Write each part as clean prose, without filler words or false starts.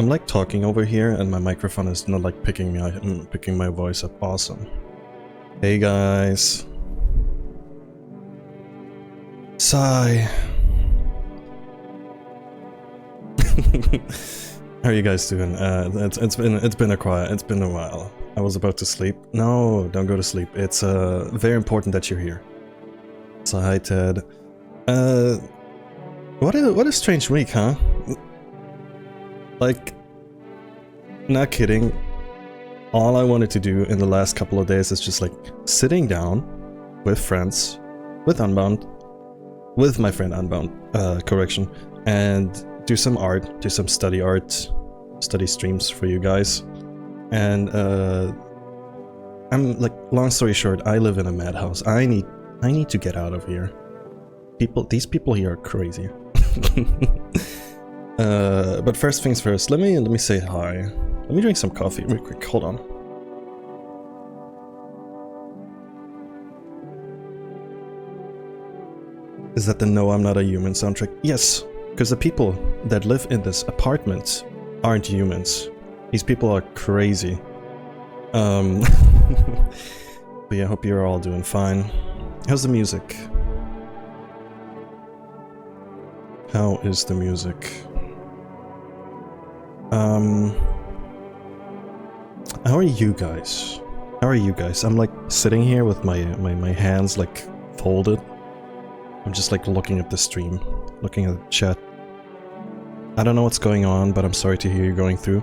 I'm like talking over here and my microphone is not like picking my voice up. Awesome. Hey guys. Sigh. How are you guys doing? It's been a while. I was about to sleep. No, don't go to sleep. It's very important that you're here. So hi Ted. What a strange week, huh? Like, not kidding. All I wanted to do in the last couple of days is just like sitting down with friends, with Unbound, with my friend Unbound, correction, and do some art, do some study streams for you guys. And I'm like, long story short, I live in a madhouse. I need to get out of here. These people here are crazy. But first things first, let me say hi. Let me drink some coffee real quick. Hold on. Is that the No I'm Not a Human soundtrack? Yes, because the people that live in this apartment aren't humans. These people are crazy. But yeah, I hope you're all doing fine. How's the music? How is the music? How are you guys? How are you guys? I'm like sitting here with my hands like folded. I'm just like looking at the stream, looking at the chat. I don't know what's going on, but I'm sorry to hear you're going through.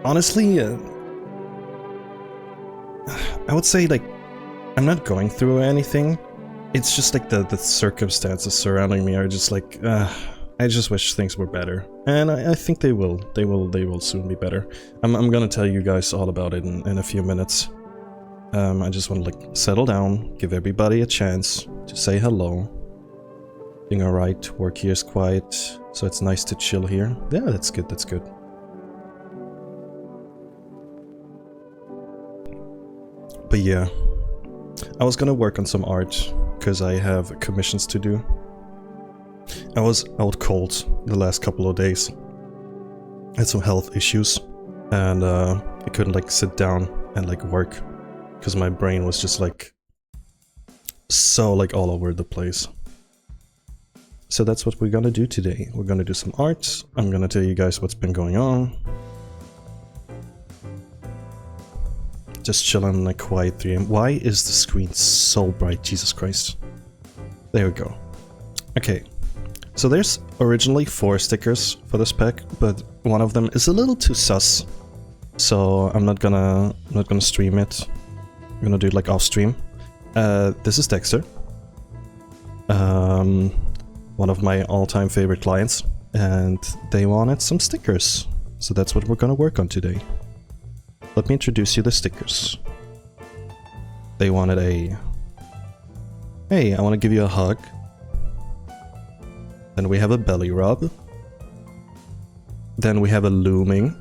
Honestly, I would say like I'm not going through anything. It's just like the circumstances surrounding me are just like, I just wish things were better, and I think they will soon be better. I'm gonna tell you guys all about it in a few minutes. I just want to like settle down, give everybody a chance to say hello. Doing alright, work here is quiet, so it's nice to chill here. Yeah, that's good, that's good. But yeah, I was gonna work on some art, because I have commissions to do. I was out cold the last couple of days. I had some health issues, and I couldn't like sit down and like work, because my brain was just like so like all over the place. So that's what we're gonna do today. We're gonna do some art. I'm gonna tell you guys what's been going on. Just chilling like quiet 3am. Why is the screen so bright? Jesus Christ. There we go. Okay. So there's originally 4 stickers for this pack, but one of them is a little too sus. So I'm not gonna stream it. I'm gonna do it like off stream. This is Dexter. One of my all-time favorite clients, and they wanted some stickers. So that's what we're gonna work on today. Let me introduce you the stickers. They wanted a... Hey, I want to give you a hug. Then we have a belly rub. Then we have a looming.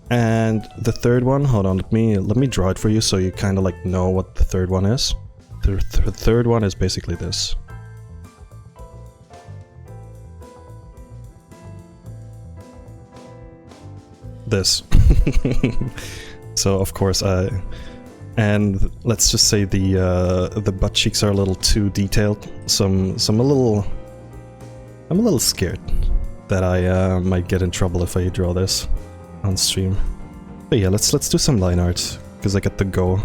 And the third one, hold on, let me draw it for you so you kind of like know what the third one is. The third one is basically this. This. So of course and let's just say the butt cheeks are a little too detailed, so I'm a little scared that I might get in trouble if I draw this on stream. But yeah, let's do some line art, because I get to go.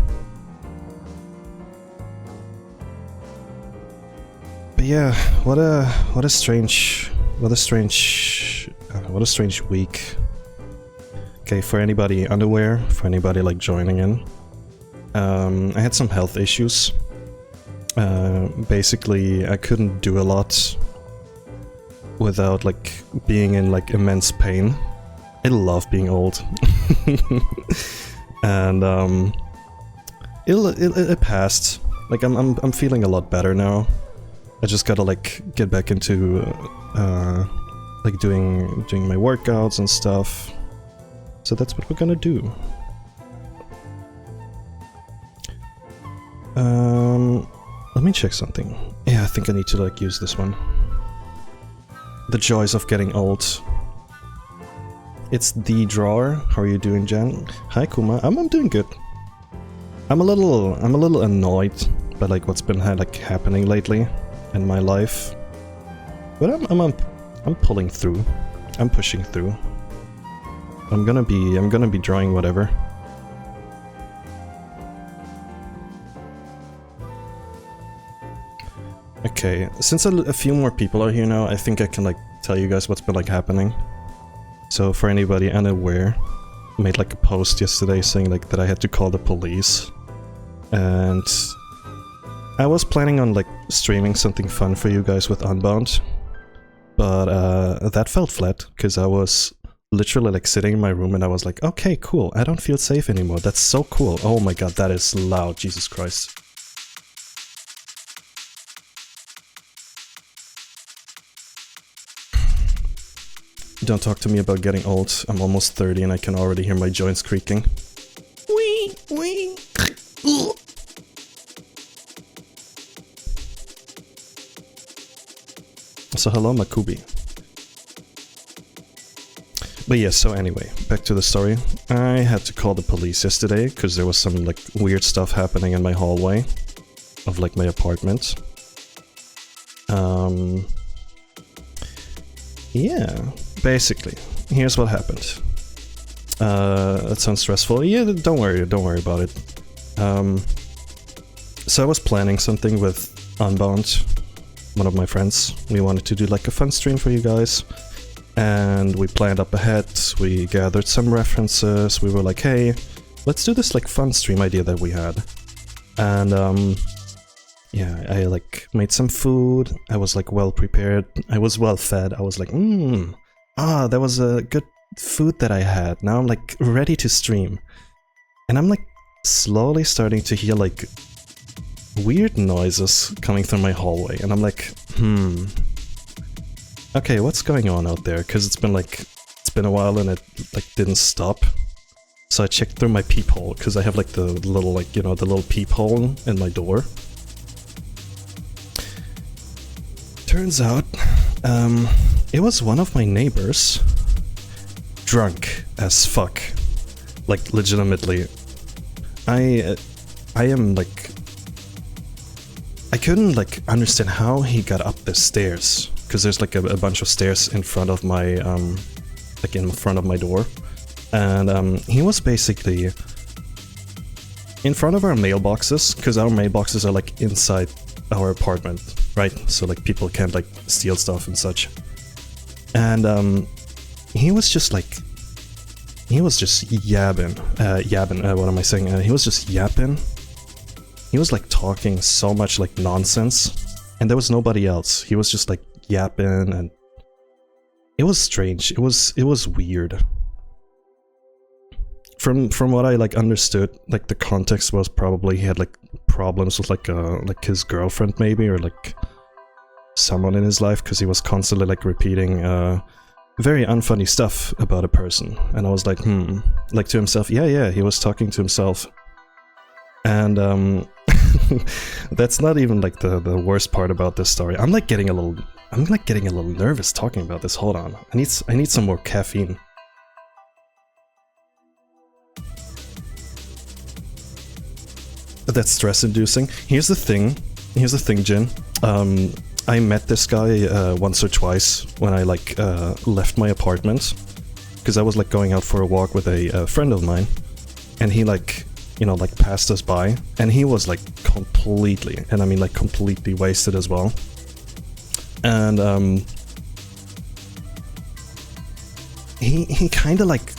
But yeah, what a strange week. Okay, for anybody unaware, for anybody like joining in, I had some health issues. Basically, I couldn't do a lot without like being in like immense pain. I love being old. And it passed. Like I'm feeling a lot better now. I just gotta like get back into like doing my workouts and stuff. So that's what we're gonna do. Let me check something. Yeah, I think I need to like use this one. The joys of getting old. It's the drawer. How are you doing, Jen? Hi, Kuma. I'm doing good. I'm a little annoyed by like what's been like happening lately in my life, but I'm pulling through. I'm pushing through. I'm gonna be drawing whatever. Okay, since a few more people are here now, I think I can like tell you guys what's been like happening. So for anybody unaware, I made like a post yesterday saying like that I had to call the police. And I was planning on like streaming something fun for you guys with Unbound, but that fell flat because I was literally like sitting in my room and I was like, okay, cool, I don't feel safe anymore. That's so cool. Oh my god, that is loud, Jesus Christ. Don't talk to me about getting old. I'm almost 30 and I can already hear my joints creaking. Wee, wee. So hello, Makubi. But yes, so anyway, back to the story. I had to call the police yesterday because there was some like weird stuff happening in my hallway of like my apartment. Yeah, basically, here's what happened. That sounds stressful. Yeah, don't worry about it. So I was planning something with Unbound, one of my friends. We wanted to do like a fun stream for you guys. And we planned up ahead, we gathered some references, we were like, hey, let's do this like fun stream idea that we had. And yeah, I like made some food, I was like well prepared, I was well fed, I was like, that was a good food that I had, now I'm like ready to stream. And I'm like slowly starting to hear like weird noises coming through my hallway, and I'm like, okay, what's going on out there? Because it's been a while and it like didn't stop. So I checked through my peephole because I have like the little like, you know, the little peephole in my door. Turns out, it was one of my neighbors, drunk as fuck, like legitimately. I am like, I couldn't like understand how he got up the stairs. Because there's like a bunch of stairs in front of my, like in front of my door. And he was basically in front of our mailboxes, because our mailboxes are like inside our apartment, right? So like people can't like steal stuff and such. And he was just like, he was just yapping, what am I saying? He was just yapping. He was like talking so much like nonsense. And there was nobody else. He was just like yapping, and it was strange. It was weird. From what I like understood, like the context was probably he had like problems with like his girlfriend maybe, or like someone in his life, because he was constantly like repeating very unfunny stuff about a person. And I was like, like to himself, yeah, he was talking to himself. And that's not even like the worst part about this story. I'm like getting a little nervous talking about this. Hold on. I need some more caffeine. That's stress inducing. Here's the thing, Jin. I met this guy once or twice when I like left my apartment, because I was like going out for a walk with a friend of mine, and he like, you know, like passed us by, and he was like completely, and I mean like completely wasted as well. And he kind of like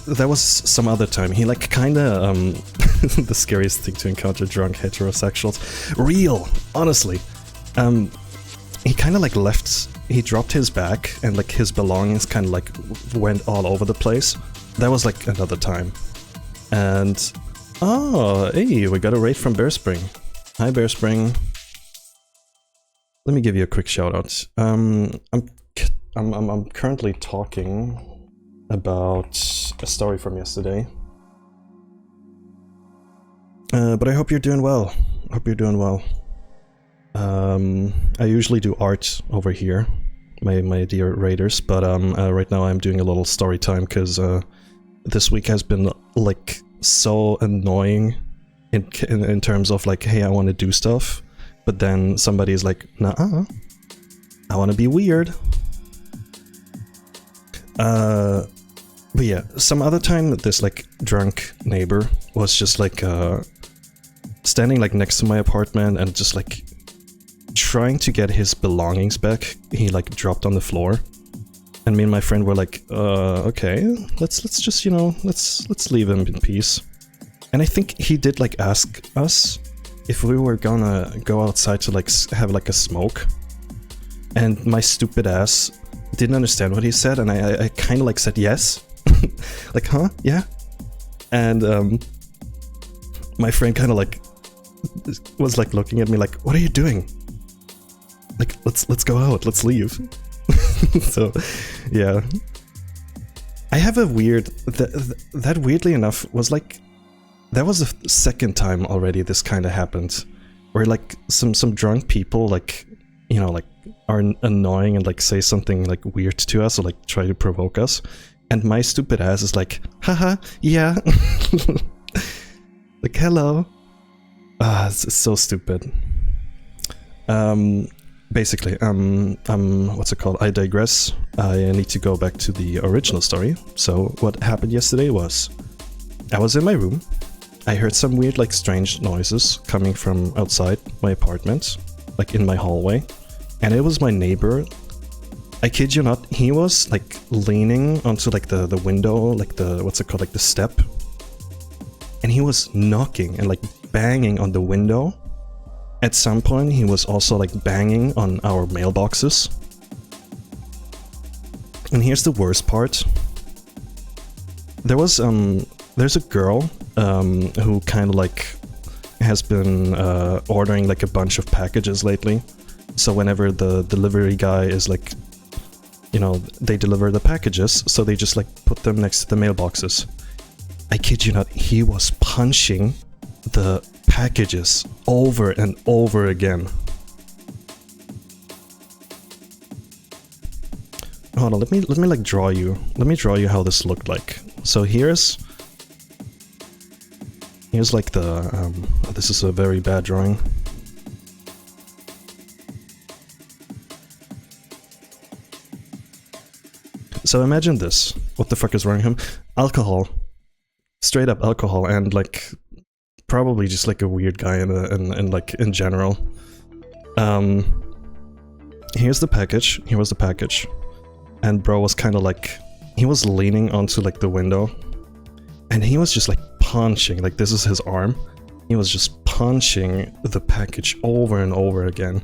there was some other time he like kind of the scariest thing to encounter drunk heterosexuals, real, honestly. He kind of like he dropped his bag, and like his belongings kind of like went all over the place. That was like another time. And oh, hey, we got a raid from Bear Spring. Hi, Bear Spring. Let me give you a quick shout out. I'm currently talking about a story from yesterday. But I hope you're doing well. I usually do art over here, my dear raiders, but right now I'm doing a little story time because this week has been like so annoying in terms of like, hey, I want to do stuff, but then somebody is like, nah, I want to be weird. But yeah, some other time this like drunk neighbor was just like standing like next to my apartment and just like trying to get his belongings back. He like dropped on the floor, and me and my friend were like, okay, let's just, you know, let's leave him in peace. And I think he did like ask us if we were gonna go outside to like have like a smoke, and my stupid ass didn't understand what he said, and I kind of like said yes. Like, huh? Yeah. And my friend kind of like was like looking at me like, what are you doing? Like, let's go out, let's leave. So yeah, I have a weird that weirdly enough was like, that was the second time already this kind of happened, where like some drunk people like, you know, like are annoying and like say something like weird to us or like try to provoke us, and my stupid ass is like, haha, yeah. Like, hello. It's so stupid. Basically, what's it called? I digress. I need to go back to the original story. So what happened yesterday was, I was in my room. I heard some weird, like, strange noises coming from outside my apartment, like in my hallway. And it was my neighbor. I kid you not, he was, like, leaning onto, like, the window, like the, what's it called, like the step. And he was knocking and, like, banging on the window. At some point, he was also like banging on our mailboxes. And here's the worst part. There's a girl who kind of like has been ordering like a bunch of packages lately. So whenever the delivery guy is like, you know, they deliver the packages, so they just like put them next to the mailboxes. I kid you not, he was punching the packages over and over again. Hold on, let me like draw you. Let me draw you how this looked like. So here's like the this is a very bad drawing. So imagine this. What the fuck is wrong with him? Alcohol. Straight up alcohol, and like probably just like a weird guy and like in general. Here's the package. Here was the package. And bro was kind of like, he was leaning onto like the window, and he was just like punching, like this is his arm. He was just punching the package over and over again.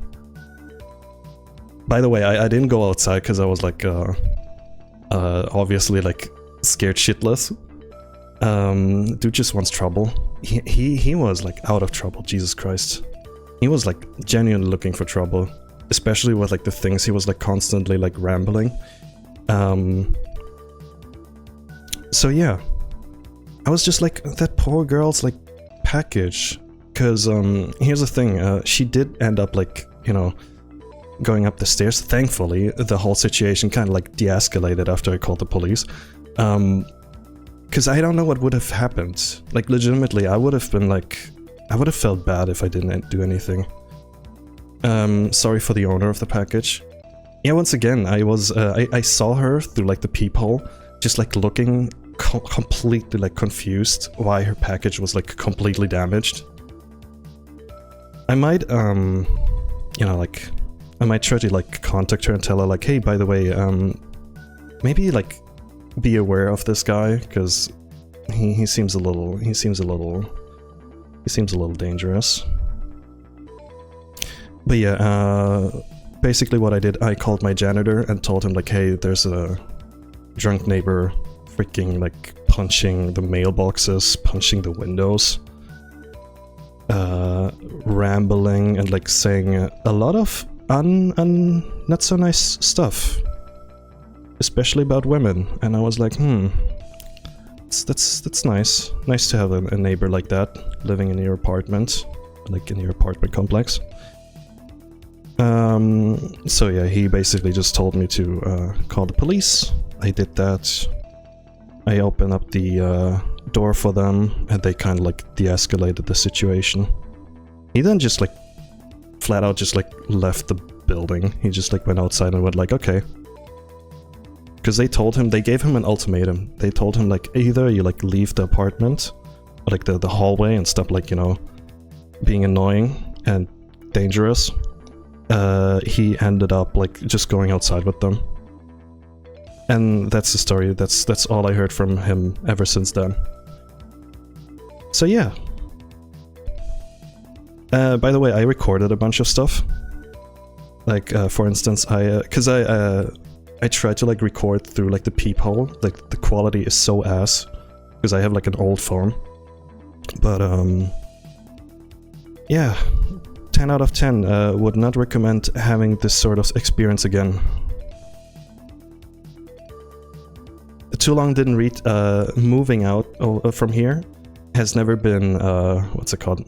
By the way, I didn't go outside because I was like obviously like scared shitless. Dude just wants trouble. He was like out of trouble, Jesus Christ. He was like genuinely looking for trouble, especially with like the things he was like constantly like rambling. So yeah, I was just like, that poor girl's like package, because here's the thing, she did end up like, you know, going up the stairs. Thankfully, the whole situation kind of like de-escalated after I called the police. Because I don't know what would have happened. Like, legitimately, I would have been like, I would have felt bad if I didn't do anything. Sorry for the owner of the package. Yeah, once again, I saw her through like the peephole, just like looking completely like confused why her package was like completely damaged. I might, you know, like, I might try to like contact her and tell her like, hey, by the way, maybe like be aware of this guy, because he seems a little dangerous. But yeah, basically what I did, I called my janitor and told him like, hey, there's a drunk neighbor freaking like punching the mailboxes, punching the windows, rambling and like saying a lot of not so nice stuff, especially about women. And I was like, that's nice to have a neighbor like that living in your apartment, like in your apartment complex. So yeah, he basically just told me to call the police. I did that. I opened up the door for them, and they kind of like de-escalated the situation. He then just like flat out just like left the building. He just like went outside and went like, okay. Because they gave him an ultimatum. They told him like, either you like leave the apartment, or like the hallway, and stop like, you know, being annoying and dangerous. He ended up like just going outside with them. And that's the story. That's all I heard from him ever since then. So yeah. By the way, I recorded a bunch of stuff. Like, for instance, I tried to like record through like the peephole. Like the quality is so ass because I have like an old phone. But yeah, 10 out of 10. Would not recommend having this sort of experience again. Too long didn't read. Moving out from here has never been what's it called?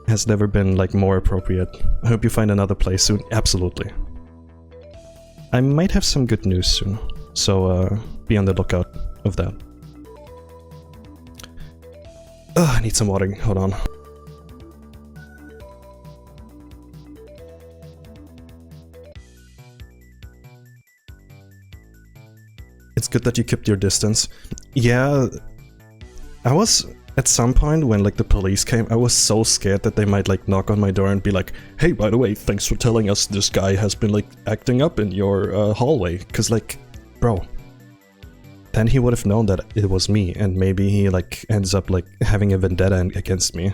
Has never been like more appropriate. I hope you find another place soon. Absolutely. I might have some good news soon, so be on the lookout of that. I need some water. Hold on. It's good that you kept your distance. Yeah, I was at some point when like the police came, I was so scared that they might like knock on my door and be like, hey, by the way, thanks for telling us this guy has been like acting up in your hallway. Cause like, bro, then he would have known that it was me, and maybe he like ends up like having a vendetta against me.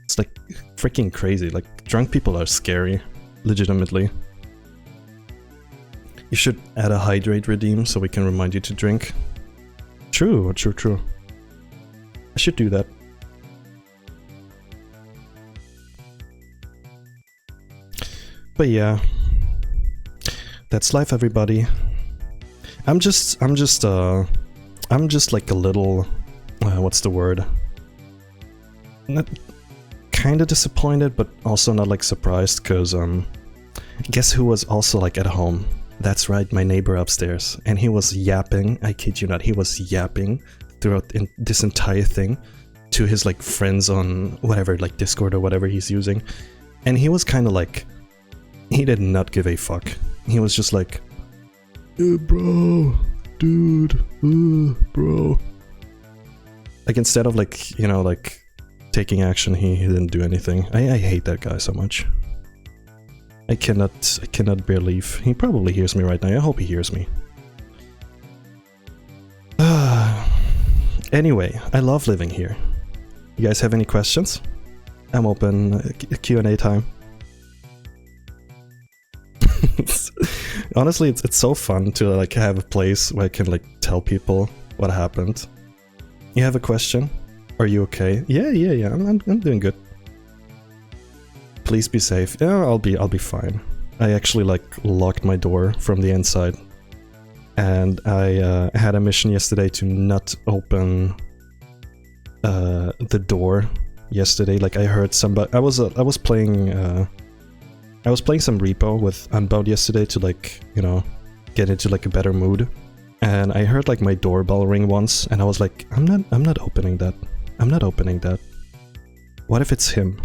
It's like freaking crazy. Like drunk people are scary, legitimately. You should add a hydrate redeem so we can remind you to drink. True. I should do that. But yeah, that's life, everybody. I'm just like a little, what's the word? Not kind of disappointed, but also not like surprised, because guess who was also like at home? That's right, my neighbor upstairs, and he was yapping. I kid you not, he was yapping throughout this entire thing to his like friends on whatever, like Discord or whatever he's using, and he was kind of like, he did not give a fuck. He was just like, bro, dude, bro. Like instead of like, you know, like taking action, he didn't do anything. I hate that guy so much. I cannot believe. He probably hears me right now. I hope he hears me. Anyway, I love living here. You guys have any questions? I'm open. Q&A time. Honestly, it's so fun to like have a place where I can like tell people what happened. You have a question? Are you okay? Yeah. I'm doing good. Please be safe. Yeah, I'll be fine. I actually like locked my door from the inside. And I had a mission yesterday to not open the door yesterday. Like I heard somebody. I was playing some repo with Unbound yesterday to like, you know, get into like a better mood. And I heard like my doorbell ring once, and I was like, I'm not opening that. I'm not opening that. What if it's him?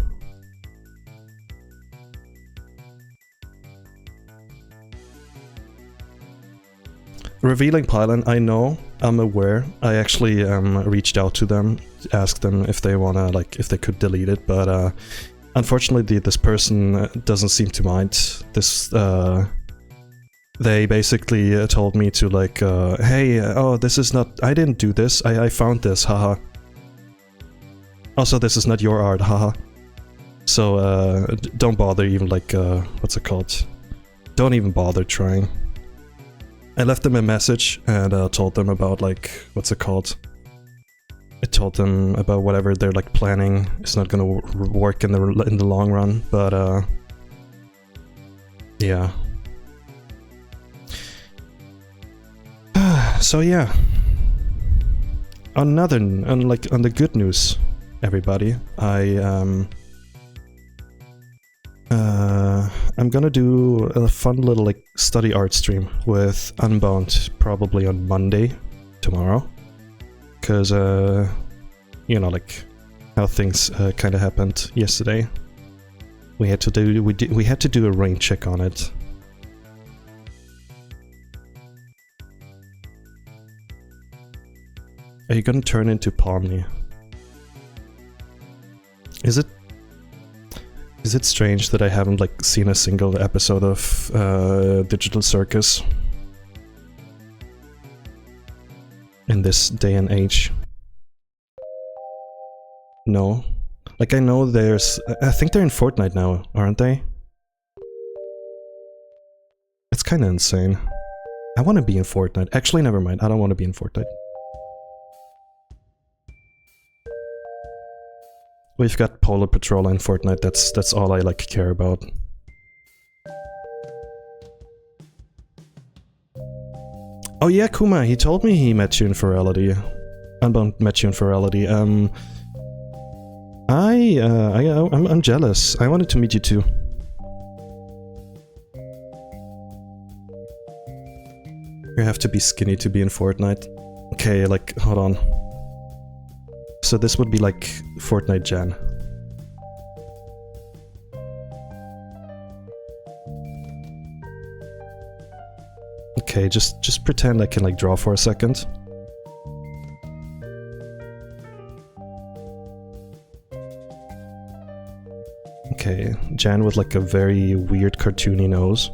Revealing Pylon, I know, I'm aware. I actually reached out to them, asked them if they wanna, like, if they could delete it, but unfortunately this person doesn't seem to mind. This, they basically told me to like, hey, oh, this is not, I didn't do this, I found this, haha. Also, this is not your art, haha. So, don't bother even like, what's it called? Don't even bother trying. I left them a message and told them about like, what's it called? I told them about whatever they're like planning. It's not gonna work in the long run, but yeah. So yeah. On the good news, everybody, I'm I'm gonna do a fun little like study art stream with Unbound probably on Monday, tomorrow, because you know, like how things kind of happened yesterday. We had to do a rain check on it. Are you gonna turn into Pomni? Is it strange that I haven't like seen a single episode of Digital Circus in this day and age? No. Like I know I think they're in Fortnite now, aren't they? It's kind of insane. I want to be in Fortnite. Actually, never mind. I don't want to be in Fortnite. We've got Polar Patrol in Fortnite. That's all I like care about. Oh yeah, Kuma. He told me he met you in Ferality. Unbound met you in Ferality. I'm jealous. I wanted to meet you too. You have to be skinny to be in Fortnite. Okay, like, hold on. So this would be like Fortnite Jan. Okay, just pretend I can like draw for a second. Okay, Jan with like a very weird cartoony nose.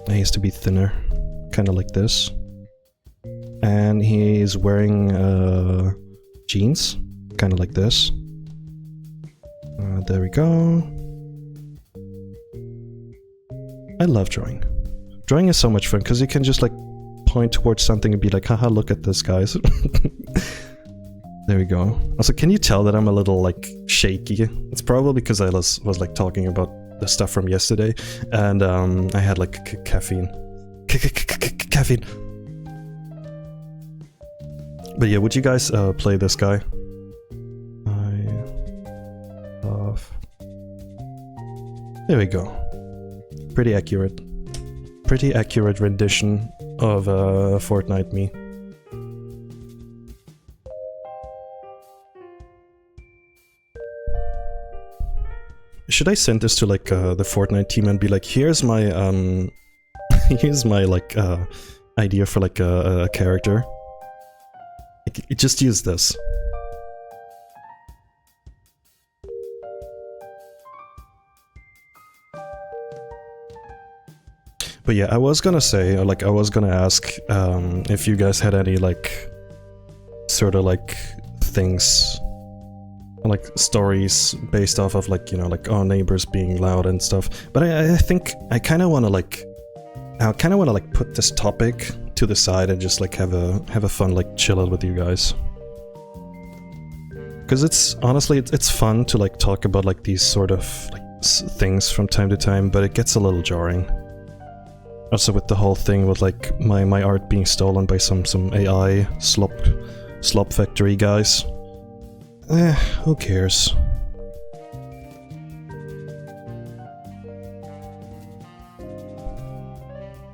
He used to be thinner, kind of like this. And he's wearing jeans, kind of like this. There we go. I love drawing. Drawing is so much fun because you can just like point towards something and be like, haha, look at this, guys. There we go. Also, can you tell that I'm a little like shaky? It's probably because I was like talking about the stuff from yesterday, and I had like caffeine. Caffeine. But yeah, would you guys play this guy? There we go. Pretty accurate. Pretty accurate rendition of Fortnite me. Should I send this to like the Fortnite team and be like, here's my here's my like idea for like a character. Just use this. But yeah, I was gonna say, or like I was gonna ask if you guys had any like sort of like things, like stories based off of like, you know, like our neighbors being loud and stuff. But I think I kind of want to like, put this topic to the side and just like have a fun like chill out with you guys. Because it's honestly it's fun to like talk about like these sort of like things from time to time, but it gets a little jarring. Also with the whole thing with like my art being stolen by some AI slop factory guys. Who cares?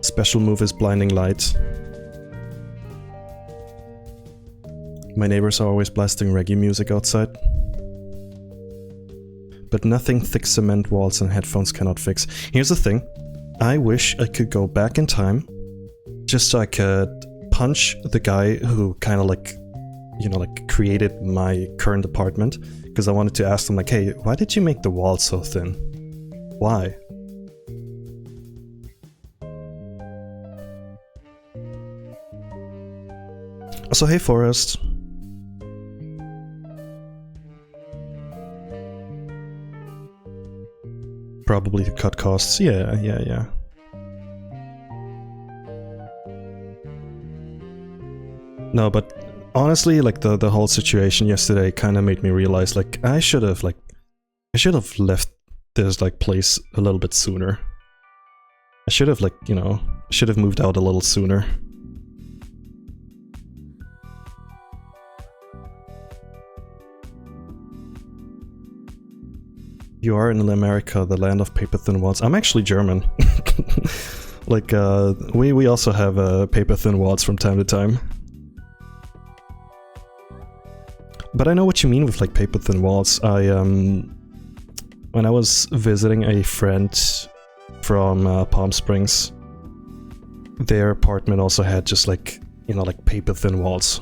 Special move is blinding light. My neighbors are always blasting reggae music outside. But nothing thick cement walls and headphones cannot fix. Here's the thing. I wish I could go back in time just so I could punch the guy who kind of like, you know, like created my current apartment, because I wanted to ask them like, hey, why did you make the wall so thin? Why? Also, hey Forrest. Probably to cut costs. Yeah. No, but honestly, like the whole situation yesterday kind of made me realize like I should have left this like place a little bit sooner. I should have like, you know, should have moved out a little sooner. You are in America, the land of paper thin walls. I'm actually German. Like, we also have paper thin walls from time to time. But I know what you mean with like paper thin walls. When I was visiting a friend from Palm Springs, their apartment also had just like, you know, like paper thin walls.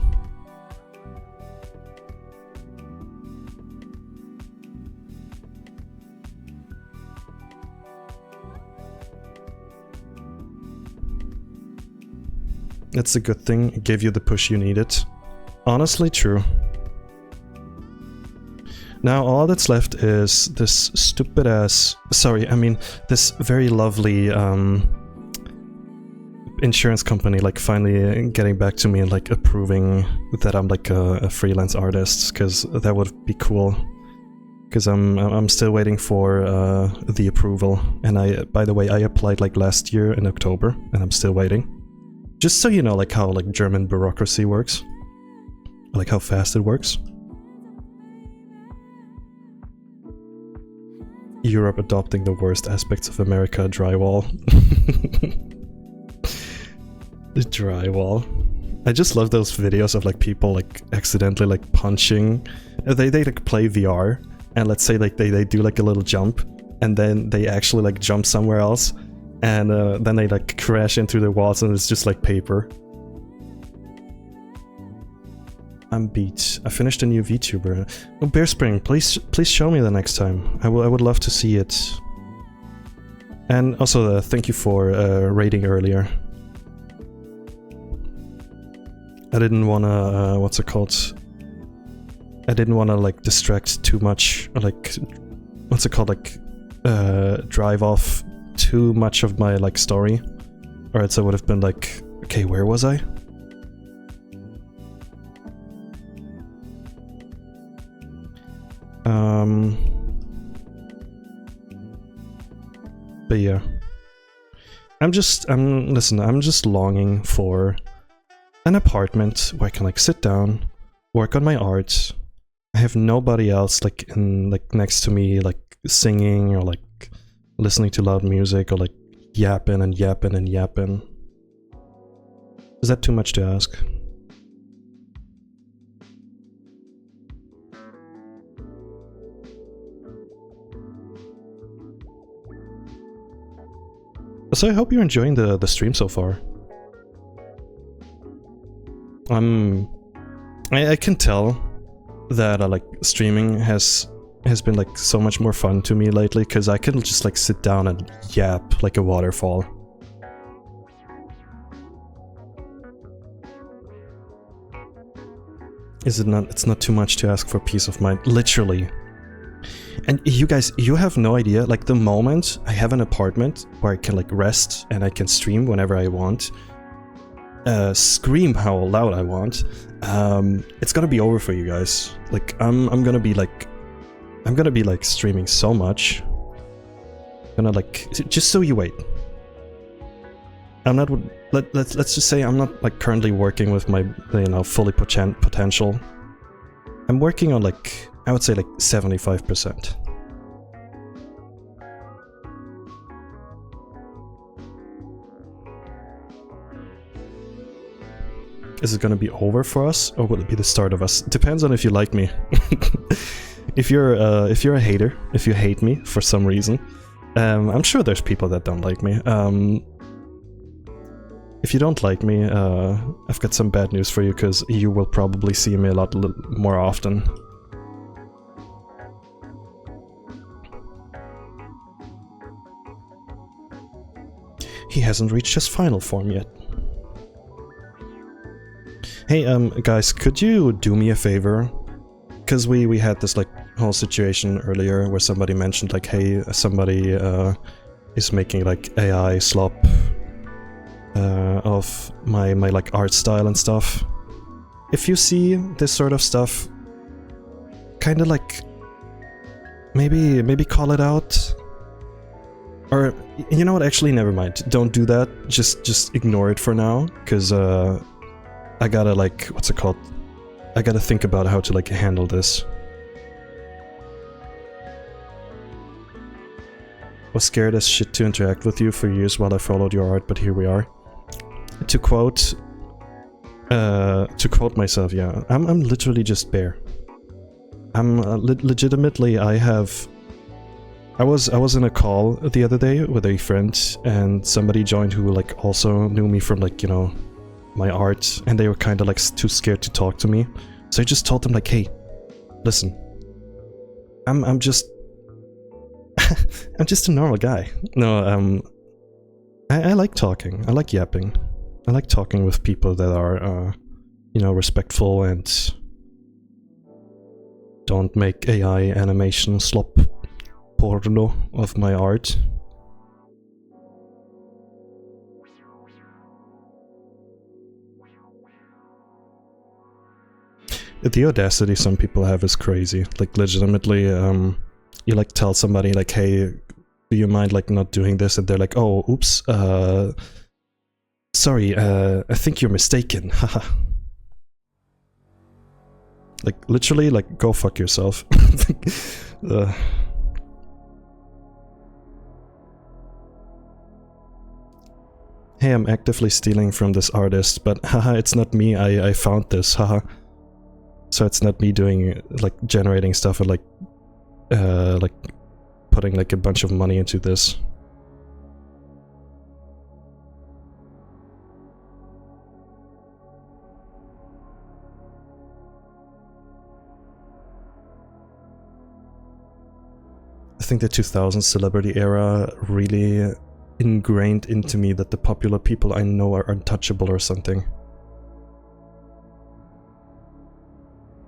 That's a good thing, it gave you the push you needed. Honestly, true. Now all that's left is this stupid ass... Sorry, I mean, this very lovely insurance company like finally getting back to me and like approving that I'm like a freelance artist, because that would be cool. Because I'm still waiting for the approval, and by the way, I applied like last year in October, and I'm still waiting. Just so you know, like how like German bureaucracy works, like how fast it works. Europe adopting the worst aspects of America, drywall. The drywall. I just love those videos of like people like accidentally like punching. They like play VR, and let's say like they do like a little jump, and then they actually like jump somewhere else. And then they like crash into the walls and it's just like paper. I'm beat. I finished a new VTuber. Oh, Bear Spring, please show me the next time. I would love to see it. And also thank you for raiding earlier. I didn't wanna what's it called? I didn't wanna like distract too much, like what's it called, like drive off too much of my like story, or else I would have been like, okay, where was I? But yeah, I'm just longing for an apartment where I can like sit down, work on my art. I have nobody else like next to me like singing or like listening to loud music or like yapping and yapping and yapping. Is that too much to ask? So I hope you're enjoying the stream so far. I can tell that like streaming has been like so much more fun to me lately, because I can just like sit down and yap like a waterfall. Is it not? It's not too much to ask for peace of mind, literally. And you guys, you have no idea, like the moment I have an apartment where I can like rest and I can stream whenever I want, scream how loud I want, it's gonna be over for you guys. Like I'm gonna be like streaming so much. I'm gonna like, just so you wait. I'm not, let's just say I'm not like currently working with my, you know, fully potential. I'm working on like, I would say like 75%. Is it gonna be over for us, or will it be the start of us? Depends on if you like me. If you're a hater, if you hate me for some reason, I'm sure there's people that don't like me. If you don't like me, I've got some bad news for you, because you will probably see me a lot more often. He hasn't reached his final form yet. Hey, guys, could you do me a favor? Because we had this like whole situation earlier where somebody mentioned like, hey, somebody is making like AI slop of my like art style and stuff. If you see this sort of stuff, kind of like maybe call it out. Or, you know what, actually never mind, don't do that, just ignore it for now, because I gotta like, what's it called, I gotta think about how to like handle this. Was scared as shit to interact with you for years while I followed your art, but here we are. To quote myself, yeah, I'm literally just Bear. I'm legitimately, I was in a call the other day with a friend, and somebody joined who like also knew me from like, you know, my art, and they were kind of like too scared to talk to me. So I just told them like, hey, listen, I'm just I'm just a normal guy. No, I like talking. I like yapping. I like talking with people that are, you know, respectful and don't make AI animation slop porno of my art. The audacity some people have is crazy. Like, legitimately, you like tell somebody like, hey, do you mind like not doing this? And they're like, oh, oops, sorry, I think you're mistaken, haha. Like, literally, like, go fuck yourself. Hey, I'm actively stealing from this artist, but haha, it's not me, I found this, haha. So it's not me doing, like, generating stuff and, like putting, like, a bunch of money into this. I think the 2000s celebrity era really ingrained into me that the popular people I know are untouchable or something.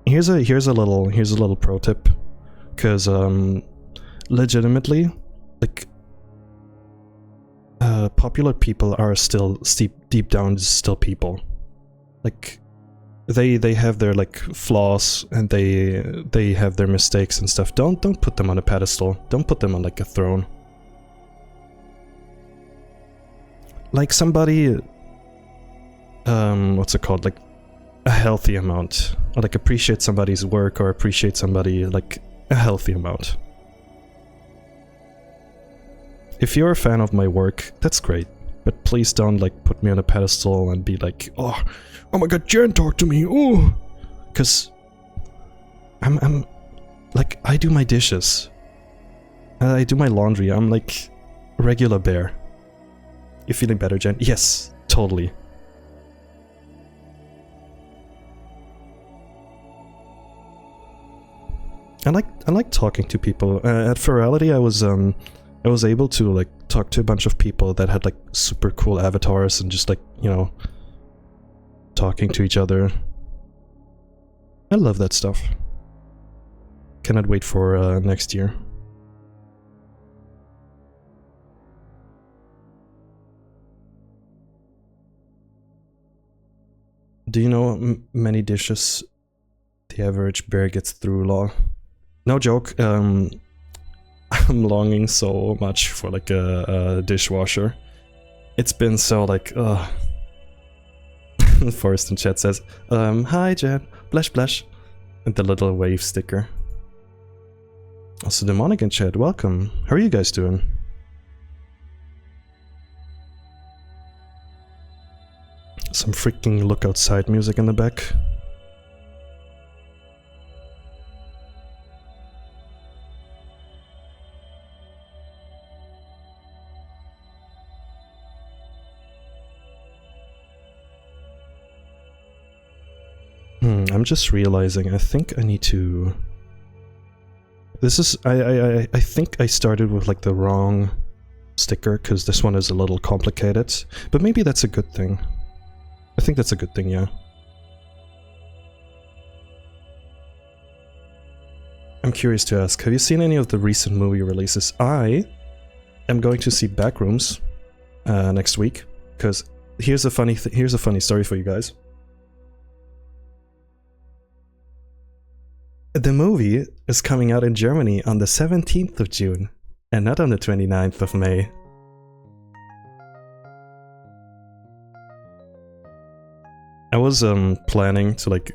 Here's a little pro tip, because legitimately, like, popular people are still deep down still people. Like, they have their like flaws, and they have their mistakes and stuff. Don't put them on a pedestal. Don't put them on like a throne. Like somebody, what's it called? Like a healthy amount, or like appreciate somebody's work, or appreciate somebody like a healthy amount. If you're a fan of my work, that's great, but please don't like put me on a pedestal and be like, oh my god, Jen, talk to me, oh, because I'm like, I do my dishes, I do my laundry, I'm like a regular Bear. You feeling better, Jen? Yes, totally. I like talking to people. At Ferality, I was able to like talk to a bunch of people that had like super cool avatars and just like, you know, talking to each other. I love that stuff. Cannot wait for next year. Do you know many dishes the average Bear gets through, law? No joke, I'm longing so much for like a dishwasher. It's been so like, Forrest in chat says, hi Jen, blush blush. And the little wave sticker. Also Demonic in chat, welcome. How are you guys doing? Some freaking look outside music in the back. I'm just realizing, I think I need to... This is... I think I started with like the wrong sticker, because this one is a little complicated. But maybe that's a good thing. I think that's a good thing, yeah. I'm curious to ask, have you seen any of the recent movie releases? I am going to see Backrooms next week, because here's a funny story for you guys. The movie is coming out in Germany on the 17th of June, and not on the 29th of May. I was planning to like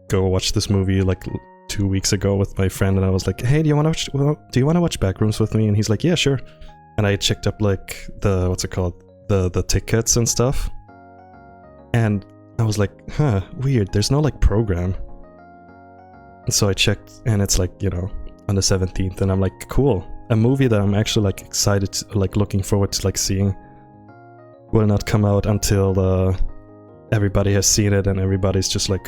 go watch this movie like 2 weeks ago with my friend, and I was like, "Hey, do you want to watch Backrooms with me?" And he's like, "Yeah, sure." And I checked up like the the tickets and stuff, and I was like, "Huh, weird. There's no like program." And so I checked, and it's like, you know, on the 17th, and I'm like, "Cool." A movie that I'm actually like excited to, like looking forward to like seeing will not come out until everybody has seen it and everybody's just like,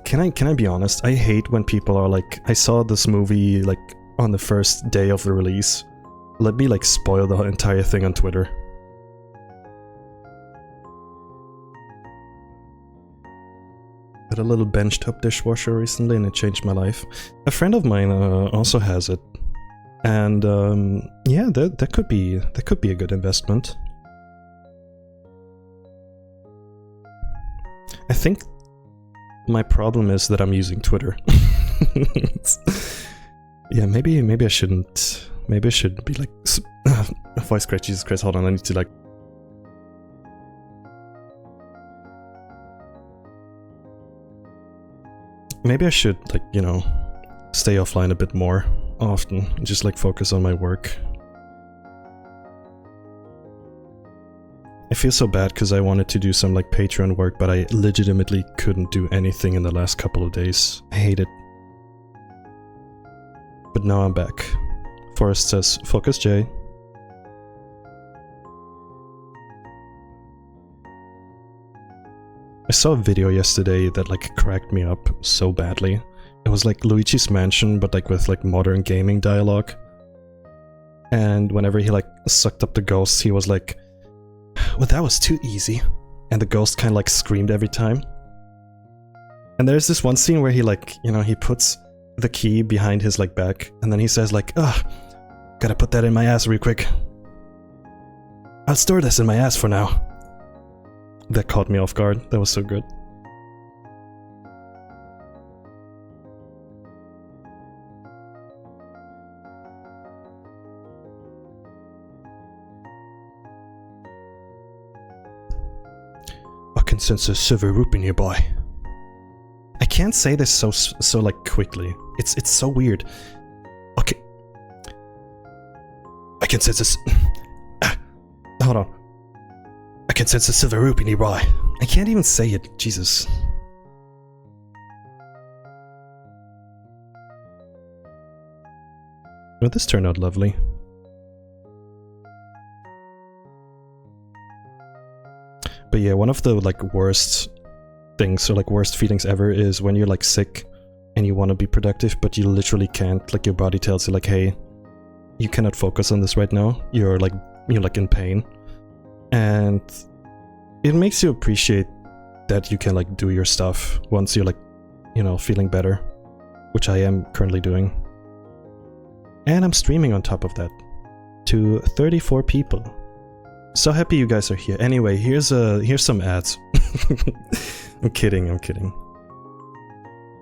can I be honest? I hate when people are like, I saw this movie like on the first day of the release. Let me like spoil the entire thing on Twitter. Got a little benchtop dishwasher recently and it changed my life. A friend of mine also has it. And yeah, that could be a good investment. I think my problem is that I'm using Twitter. Yeah, maybe I shouldn't. Maybe I should be like voice crack. Jesus Christ! Hold on, I need to like. Maybe I should like, you know, stay offline a bit more often and just like focus on my work. I feel so bad because I wanted to do some like Patreon work, but I legitimately couldn't do anything in the last couple of days. I hate it. But now I'm back. Forrest says, "Focus, Jay." I saw a video yesterday that like cracked me up so badly. It was like Luigi's Mansion, but like with like modern gaming dialogue. And whenever he like sucked up the ghost, he was like, "Well, that was too easy." And the ghost kind of like screamed every time. And there's this one scene where he like, you know, he puts the key behind his like back, and then he says like, "Ugh, gotta put that in my ass real quick. I'll store this in my ass for now." That caught me off guard. That was so good. I can sense a silver root nearby. I can't say this so like quickly. It's so weird. Okay. I can sense this. Hold on. I can sense a silver rupee nearby. I can't even say it. Jesus. Well, this turned out lovely. But yeah, one of the like worst things, or like worst feelings ever, is when you're like sick and you want to be productive, but you literally can't. Like your body tells you like, "Hey, you cannot focus on this right now. You're like in pain." And it makes you appreciate that you can like do your stuff once you're like, you know, feeling better, which I am currently doing. And I'm streaming on top of that to 34 people. So happy you guys are here. Anyway, here's some ads. I'm kidding.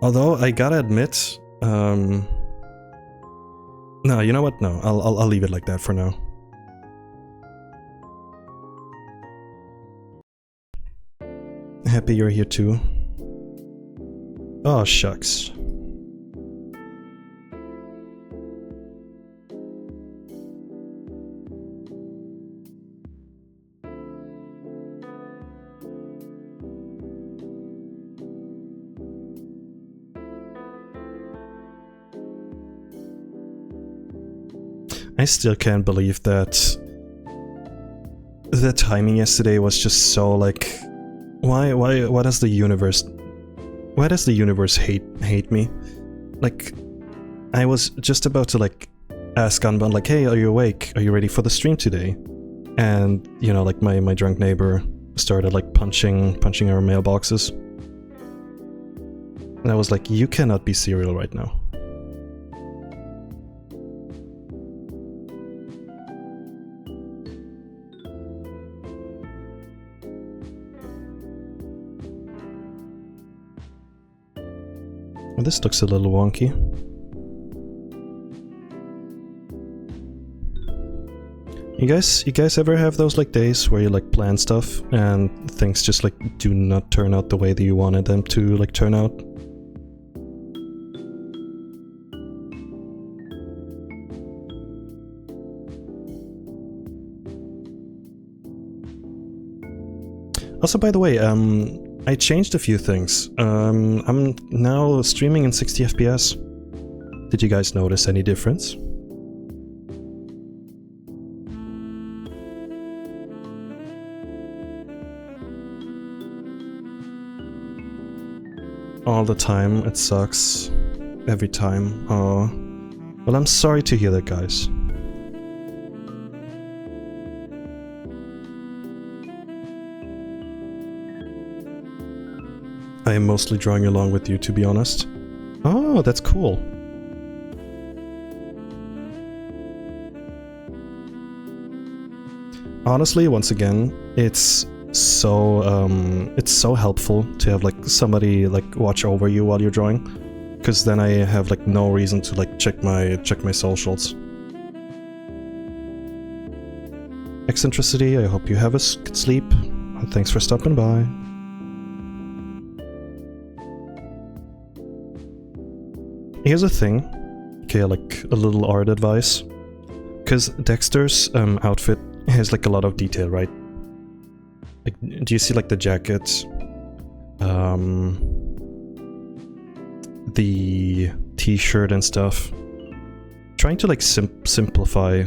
Although I gotta admit, no, you know what? No, I'll leave it like that for now. Happy you're here too. Oh, shucks. I still can't believe that the timing yesterday was just so like, why does the universe hate me? Like, I was just about to like ask Gunban like, "Hey, are you awake? Are you ready for the stream today?" And you know, like my drunk neighbor started like punching our mailboxes. And I was like, "You cannot be serial right now." Well, this looks a little wonky. You guys ever have those like days where you like plan stuff and things just like do not turn out the way that you wanted them to like turn out? Also, by the way, I changed a few things. I'm now streaming in 60 FPS. Did you guys notice any difference? All the time, it sucks. Every time. Oh. Well, I'm sorry to hear that, guys. I am mostly drawing along with you, to be honest. Oh, that's cool. Honestly, once again, it's so helpful to have like somebody like watch over you while you're drawing, because then I have like no reason to like check my socials. Eccentricity, I hope you have a good sleep. Thanks for stopping by. Here's a thing, okay, like a little art advice, because Dexter's outfit has like a lot of detail, right? Like, do you see like the jacket, the t-shirt and stuff? Trying to like simplify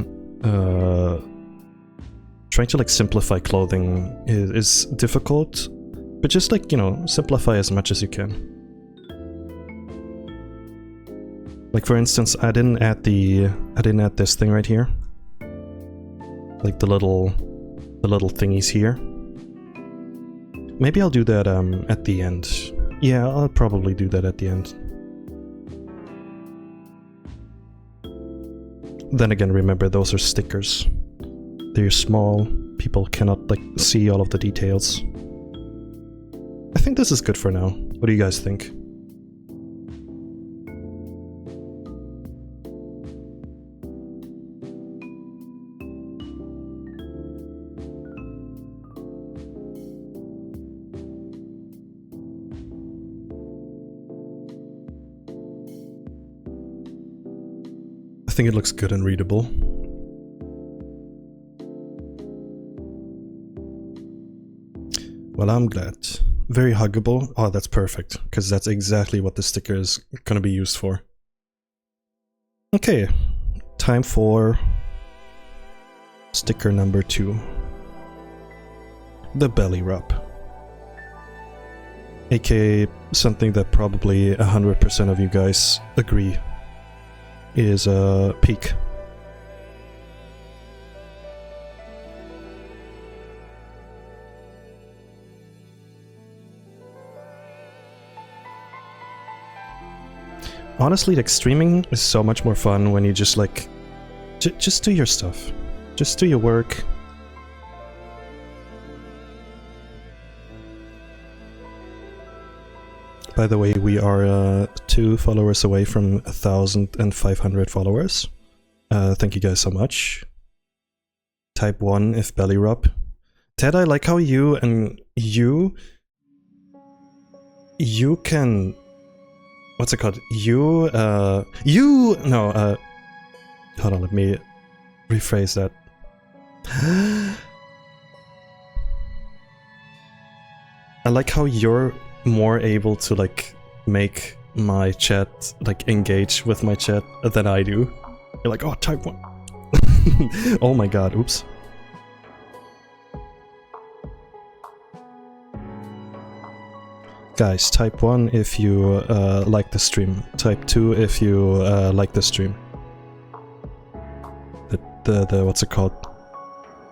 clothing is difficult, but just like, you know, simplify as much as you can. Like for instance, I didn't add this thing right here. Like the little thingies here. Maybe I'll do that at the end. Yeah, I'll probably do that at the end. Then again, remember, those are stickers. They're small, people cannot like see all of the details. I think this is good for now. What do you guys think? I think it looks good and readable. Well, I'm glad. Very huggable. Oh, that's perfect, because that's exactly what the sticker is gonna be used for. Okay, time for sticker number 2. The belly rub. AKA something that probably 100% of you guys agree is a peak. Honestly, like, streaming is so much more fun when you just like just do your stuff. Just do your work. By the way, we are 2 followers away from 1,500 followers. Thank you guys so much. Type 1 if belly rub. Ted, I like how you can... What's it called? Hold on, let me rephrase that. I like how you're more able to like make my chat like engage with my chat than I do. You're like, oh, type 1. Oh my god, oops. Guys, type 1 if you like the stream. Type 2 if you like the stream. The what's it called?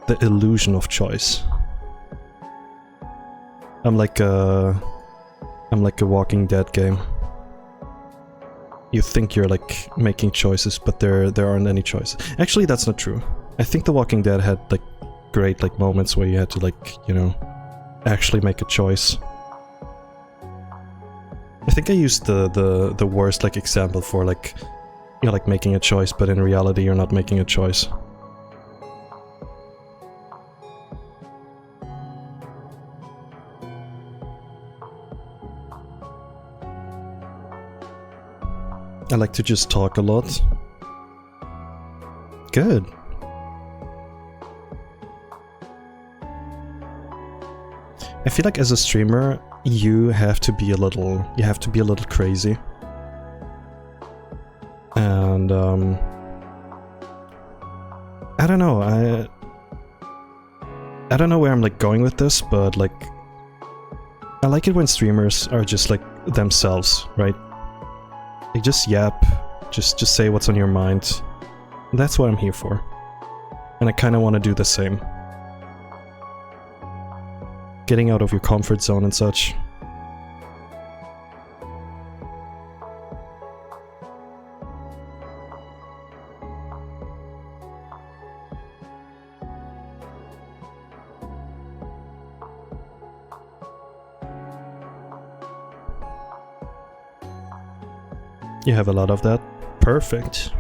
The illusion of choice. I'm like a Walking Dead game. You think you're like making choices, but there aren't any choices. Actually, that's not true. I think The Walking Dead had like great like moments where you had to like, you know, actually make a choice. I think I used the worst like example for like, you're like making a choice, but in reality you're not making a choice. I like to just talk a lot. Good. I feel like as a streamer, you have to be a little crazy. And I don't know, I don't know where I'm like going with this, but like I like it when streamers are just like themselves, right? Like just yap, just say what's on your mind. That's what I'm here for. And I kind of want to do the same. Getting out of your comfort zone and such. You have a lot of that. Perfect.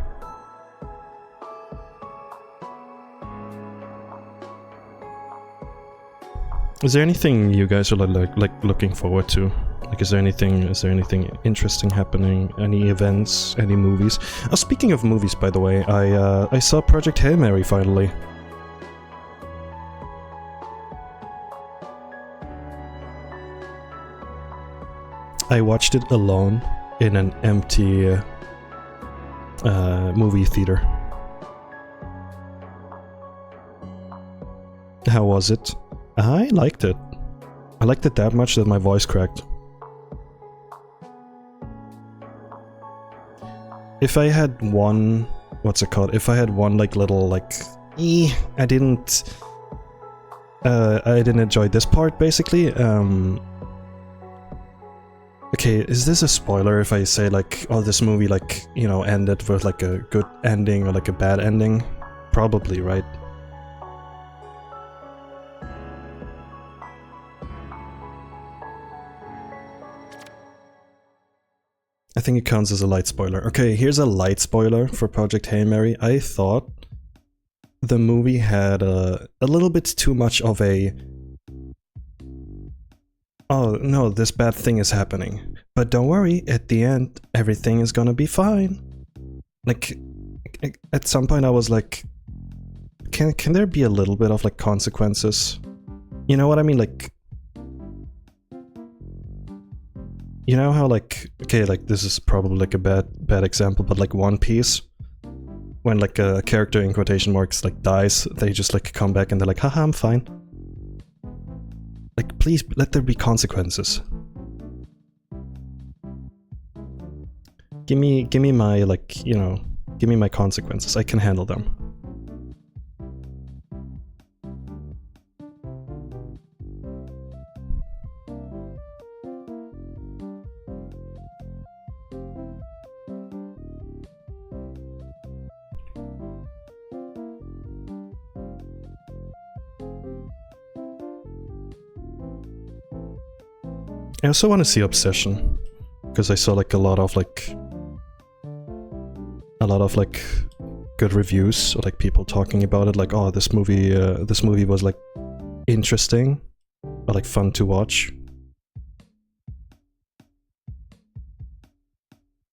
Is there anything you guys are like looking forward to? Like, is there anything interesting happening? Any events? Any movies? Oh, speaking of movies, by the way, I saw Project Hail Mary finally. I watched it alone in an empty movie theater. How was it? I liked it. I liked it that much that my voice cracked. If I had one... what's it called? If I had one like little like... I didn't enjoy this part, basically. Okay, is this a spoiler if I say like, oh, this movie like, you know, ended with like a good ending or like a bad ending? Probably, right? I think it counts as a light spoiler. Okay, here's a light spoiler for Project Hail Mary. I thought the movie had a little bit too much of a... oh no, this bad thing is happening. But don't worry, at the end, everything is gonna be fine. Like, at some point I was like, can there be a little bit of like consequences? You know what I mean? Like, you know how like, okay, like this is probably like a bad example, but like One Piece, when like a character in quotation marks like dies, they just like come back and they're like, haha, I'm fine. Like, please let there be consequences. Give me my like, you know, give me my consequences. I can handle them. I also want to see Obsession, because I saw like a lot of like good reviews, or like people talking about it, like, oh, this movie was like interesting or like fun to watch.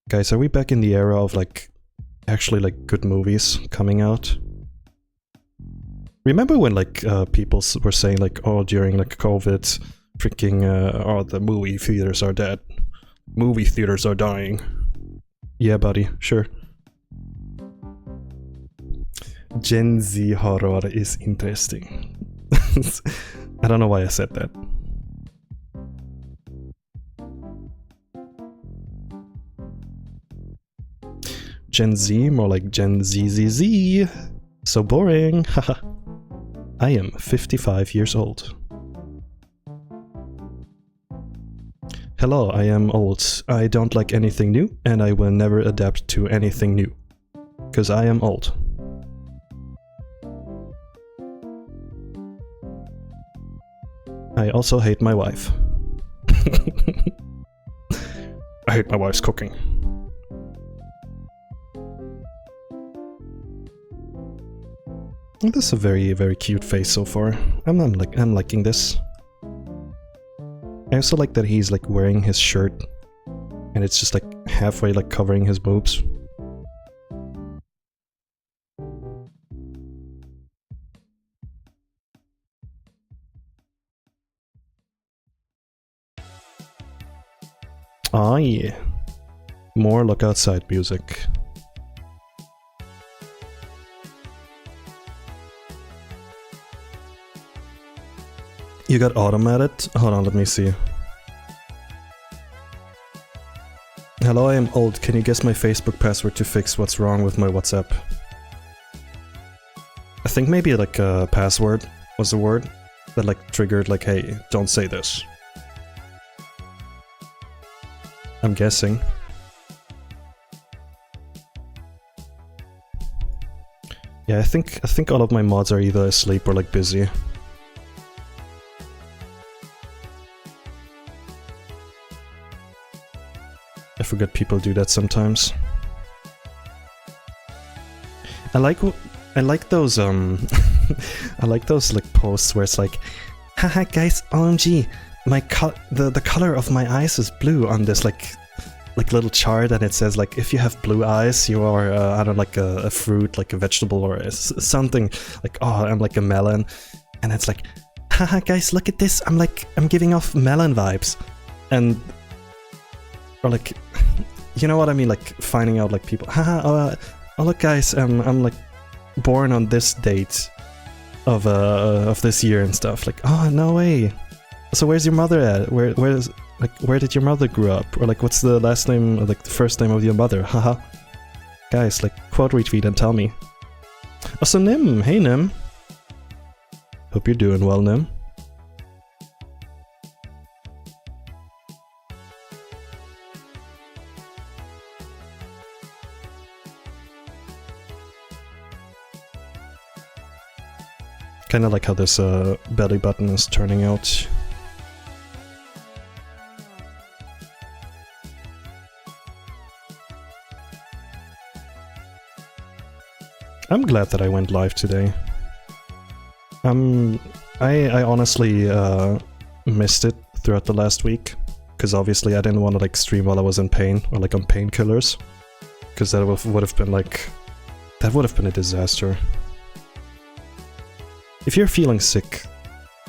Guys, are we back in the era of like actually like good movies coming out? Remember when like people were saying like, oh, during like COVID, freaking oh, the movie theaters are dead. Movie theaters are dying. Yeah, buddy, sure. Gen Z horror is interesting. I don't know why I said that. Gen Z, more like Gen ZZZ. So boring, haha. I am 55 years old. Hello, I am old. I don't like anything new, and I will never adapt to anything new. 'Cause I am old. I also hate my wife. I hate my wife's cooking. This is a very, very cute face so far. I'm liking this. I also like that he's like wearing his shirt and it's just like halfway like covering his boobs. Ah, yeah. More look outside music. You got automated? Hold on, let me see. Hello, I am old. Can you guess my Facebook password to fix what's wrong with my WhatsApp? I think maybe like a password was the word that like triggered like, hey, don't say this. I'm guessing. Yeah, I think all of my mods are either asleep or like busy. I forget people do that sometimes. I like those I like those like posts where it's like, haha guys, OMG, the color of my eyes is blue on this like little chart, and it says like, if you have blue eyes, you are I don't know, like a fruit, like a vegetable or something, like, oh, I'm like a melon, and it's like, haha guys, look at this, I'm giving off melon vibes, and or like, you know what I mean, like finding out like people, haha, oh look guys, I'm like born on this date of this year and stuff, like, oh no way, so where's your mother at, where did your mother grow up, or like what's the last name, or like the first name of your mother, haha. Guys, like quote retweet and tell me. Oh, so Nim, hey Nim, hope you're doing well, Nim. Kinda like how this belly button is turning out. I'm glad that I went live today. I honestly missed it throughout the last week, because obviously I didn't want to like stream while I was in pain, or like on painkillers, because that would have been like, that would have been a disaster. If you're feeling sick,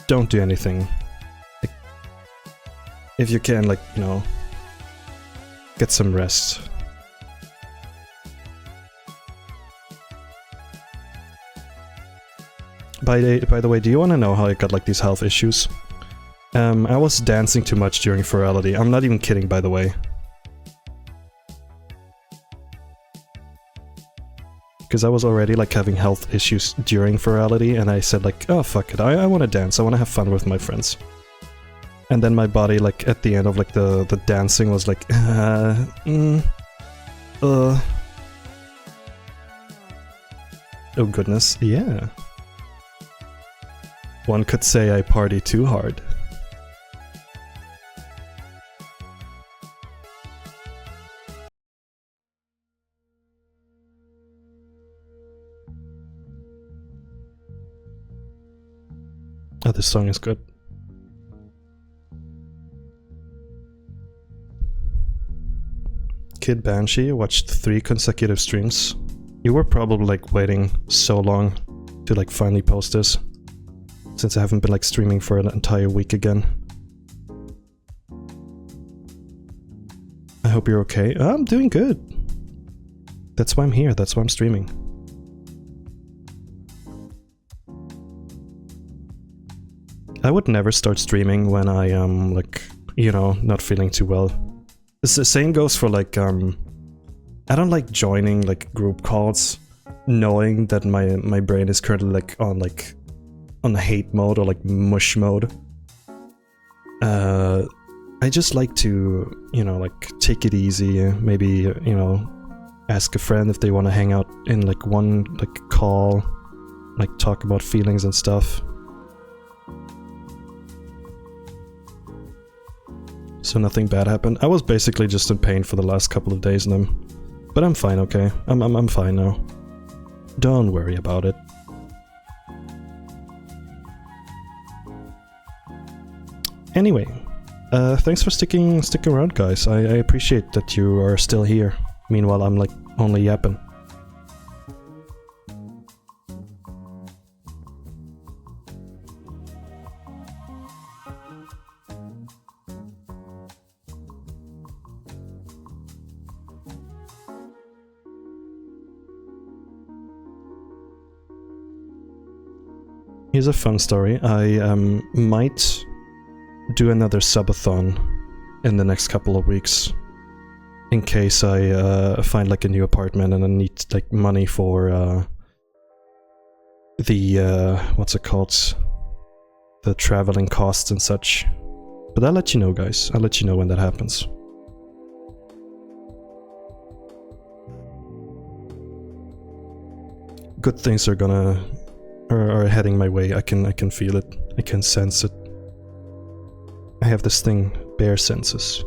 don't do anything. Like, if you can, like, you know, get some rest. By the way, do you want to know how I got like these health issues? I was dancing too much during virality. I'm not even kidding, by the way. Because I was already like having health issues during virality, and I said like, oh fuck it, I want to dance, I want to have fun with my friends. And then my body, like at the end of like the dancing, was like, oh goodness, yeah. One could say I party too hard. Oh, this song is good. Kid Banshee watched 3 consecutive streams. You were probably like waiting so long to like finally post this, since I haven't been like streaming for an entire week again. I hope you're okay. I'm doing good. That's why I'm here, that's why I'm streaming. I would never start streaming when I am like, you know, not feeling too well. The same goes for like, I don't like joining like group calls knowing that my brain is currently like on hate mode or like mush mode. I just like to, you know, like take it easy, maybe, you know, ask a friend if they want to hang out in like one like call, like talk about feelings and stuff. So nothing bad happened. I was basically just in pain for the last couple of days now, but I'm fine, okay? I'm fine now. Don't worry about it. Anyway, thanks for sticking around, guys. I appreciate that you are still here. Meanwhile, I'm like only yapping. Here's a fun story. I might do another subathon in the next couple of weeks, in case I find like a new apartment and I need like money for the what's it called? The traveling costs and such. But I'll let you know, guys. I'll let you know when that happens. Good things are heading my way. I can feel it. I can sense it. I have this thing, bear senses,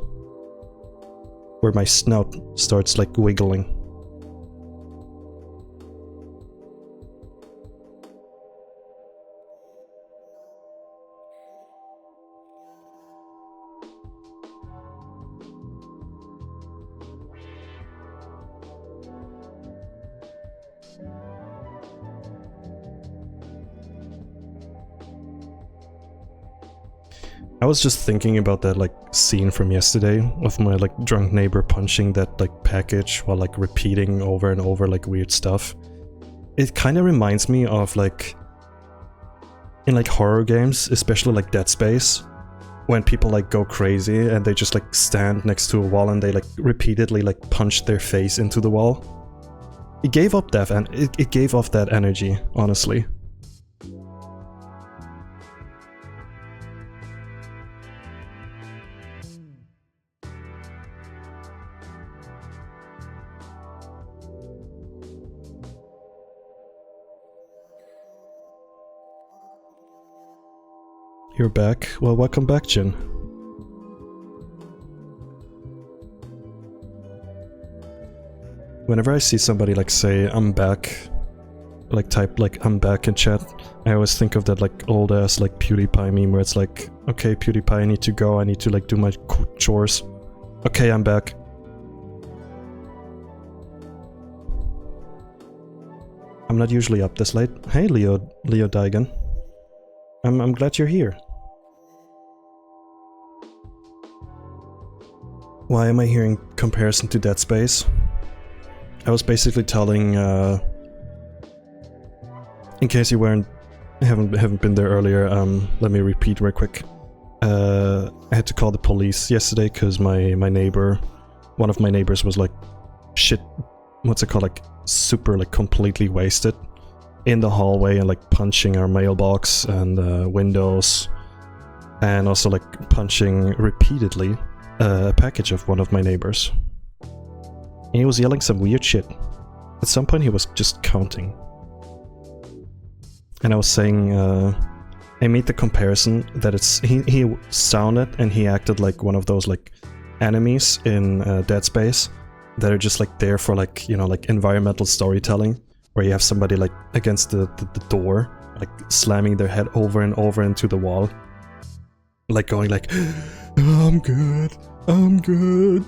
where my snout starts like wiggling. I was just thinking about that like scene from yesterday of my like drunk neighbor punching that like package while like repeating over and over like weird stuff. It kind of reminds me of like in like horror games, especially like Dead Space, when people like go crazy and they just like stand next to a wall and they like repeatedly like punch their face into the wall. It gave up that and it gave off that energy, honestly. You're back. Well, welcome back, Jin. Whenever I see somebody like say, I'm back, like type like, I'm back in chat, I always think of that like old ass like PewDiePie meme where it's like, okay, PewDiePie, I need to go, I need to like do my chores. Okay, I'm back. I'm not usually up this late. Hey, Leo Daigan. I'm glad you're here. Why am I hearing comparison to Dead Space? I was basically telling, in case you haven't been there earlier, let me repeat real quick. I had to call the police yesterday because my neighbor, one of my neighbors was like, shit, what's it called, like super like completely wasted in the hallway and like punching our mailbox and windows, and also like punching repeatedly a package of one of my neighbors. And he was yelling some weird shit. At some point he was just counting. And I was saying, I made the comparison that he sounded and he acted like one of those like enemies in Dead Space that are just like there for like, you know, like environmental storytelling, where you have somebody like against the door, like slamming their head over and over into the wall, like going like, I'm good, I'm good.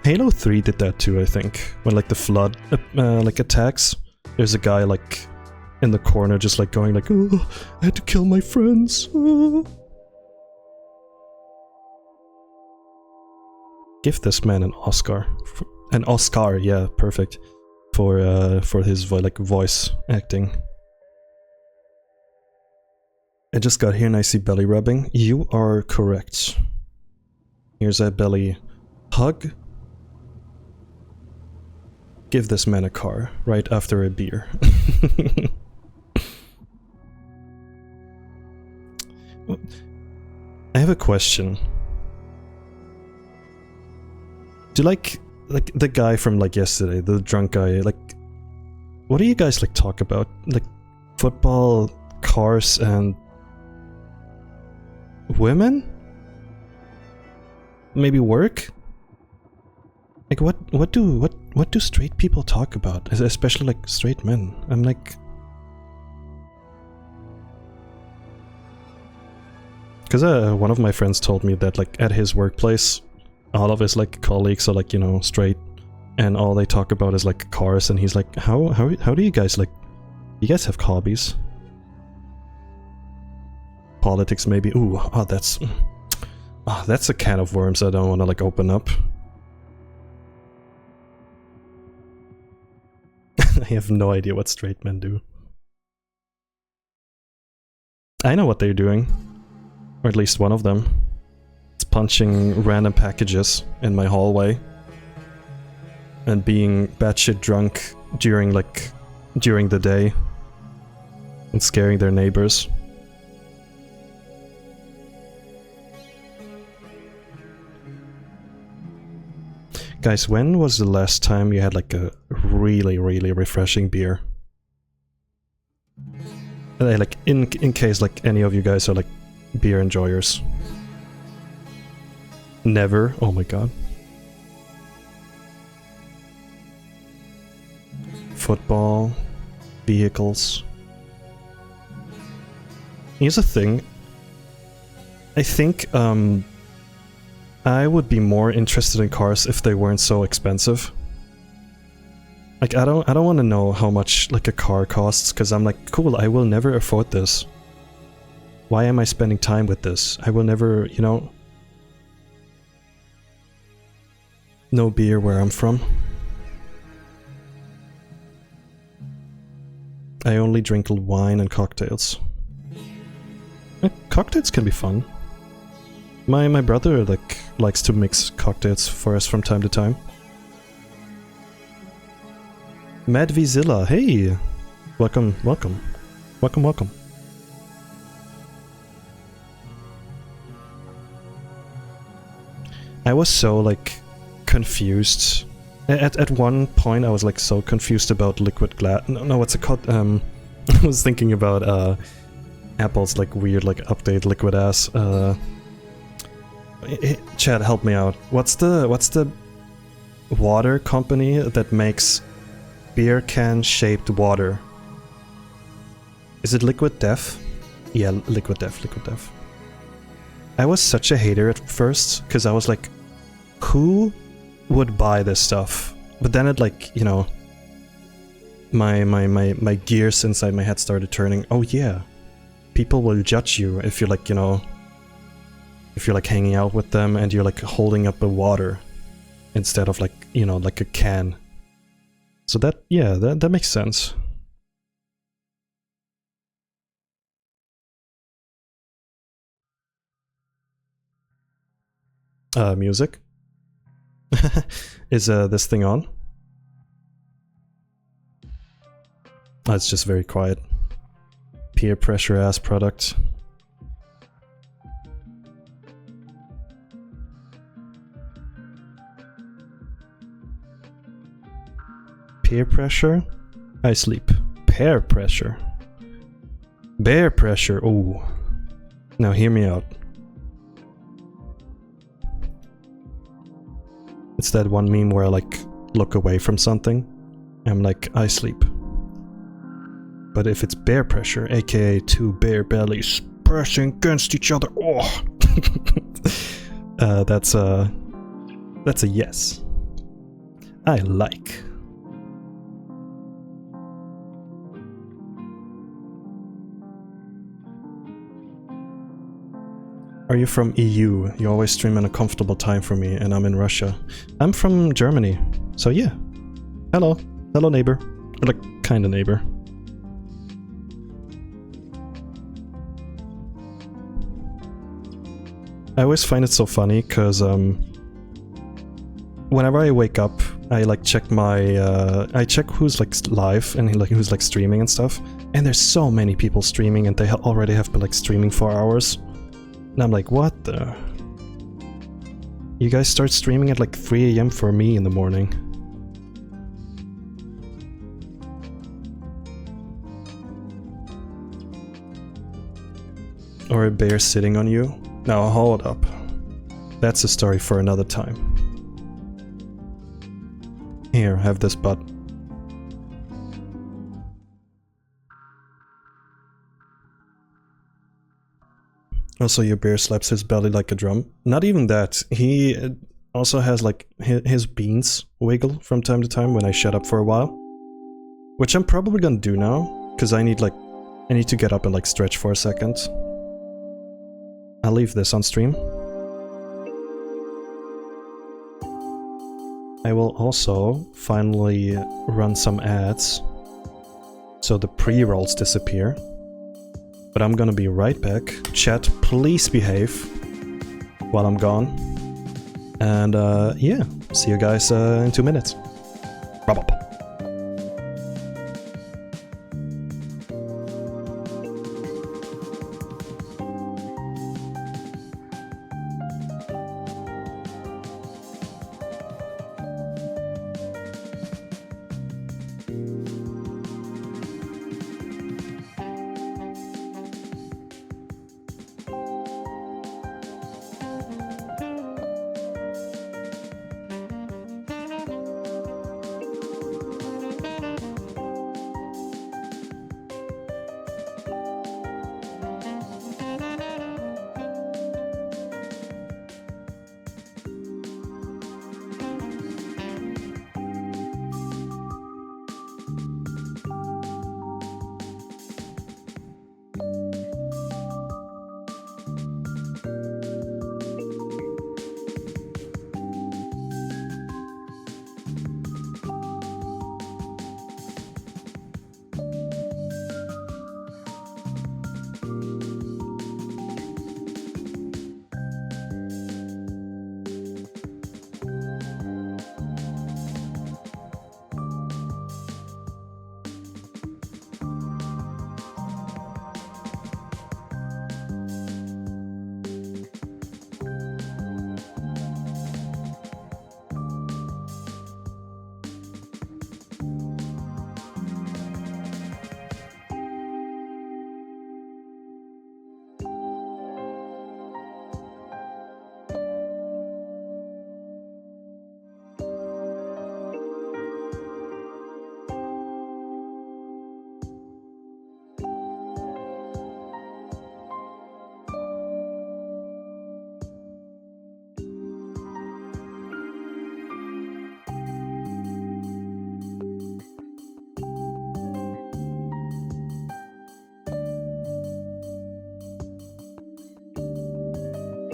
Halo 3 did that too, I think. When like the flood like attacks, there's a guy like in the corner just like going like, oh, I had to kill my friends. Oh. Give this man an Oscar. An Oscar, yeah, perfect. For his voice acting. I just got here and I see belly rubbing. You are correct. Here's a belly hug. Give this man a car right after a beer. I have a question. Do like the guy from like yesterday, the drunk guy, like what do you guys like talk about? Like football, cars, and women? Maybe work? Like what do straight people talk about? Especially like straight men. I'm like, because one of my friends told me that like at his workplace, all of his like colleagues are like, you know, straight, and all they talk about is like cars, and he's like, how do you guys like, you guys have hobbies? Politics maybe. Ooh, that's a can of worms I don't want to like open up. I have no idea what straight men do. I know what they're doing. Or at least one of them. It's punching random packages in my hallway. And being batshit drunk during the day. And scaring their neighbors. Guys, when was the last time you had like a really, really refreshing beer? Like, in case like any of you guys are like beer enjoyers. Never? Oh my god. Football. Vehicles. Here's the thing. I think, I would be more interested in cars if they weren't so expensive. Like, I don't want to know how much like a car costs, because I'm like, cool, I will never afford this. Why am I spending time with this? I will never, you know... No beer where I'm from. I only drink wine and cocktails. Cocktails can be fun. My brother likes to mix cocktails for us from time to time. Mad Vzilla, hey! Welcome, welcome. Welcome, welcome. I was so like confused. At one point I was like so confused about liquid glass. No, what's it called? I was thinking about Apple's like weird like update liquid ass. Chad, help me out. What's the water company that makes beer can shaped water? Is it Liquid Death? Yeah, Liquid Death, Liquid Death. I was such a hater at first, because I was like, who would buy this stuff? But then it like, you know, my gears inside my head started turning. Oh yeah, people will judge you if you're like, you know, if you're like hanging out with them and you're like holding up a water instead of like, you know, like a can. So that, yeah, that makes sense. Music? Is this thing on? Oh, it's just very quiet. Peer pressure ass product. Peer pressure? I sleep. Peer pressure. Bear pressure. Oh. Now hear me out. It's that one meme where I like look away from something. I'm like, I sleep. But if it's bear pressure, aka two bare bellies pressing against each other, oh, that's a yes. I like. Are you from EU? You always stream in a comfortable time for me, and I'm in Russia. I'm from Germany, so yeah. Hello. Hello, neighbor. Or like, kinda neighbor. I always find it so funny, cause whenever I wake up, I like check my, I check who's like live and like who's like streaming and stuff. And there's so many people streaming, and they already have been like streaming for hours. And I'm like, what the? You guys start streaming at like 3 AM for me in the morning. Or a bear sitting on you? Now hold up. That's a story for another time. Here, have this butt. Also, your bear slaps his belly like a drum. Not even that. He also has like his beans wiggle from time to time when I shut up for a while. Which I'm probably gonna do now, because I need to get up and like stretch for a second. I'll leave this on stream. I will also finally run some ads so the pre-rolls disappear. But I'm gonna be right back. Chat, please behave while I'm gone. And yeah, see you guys in 2 minutes. Bye-bye.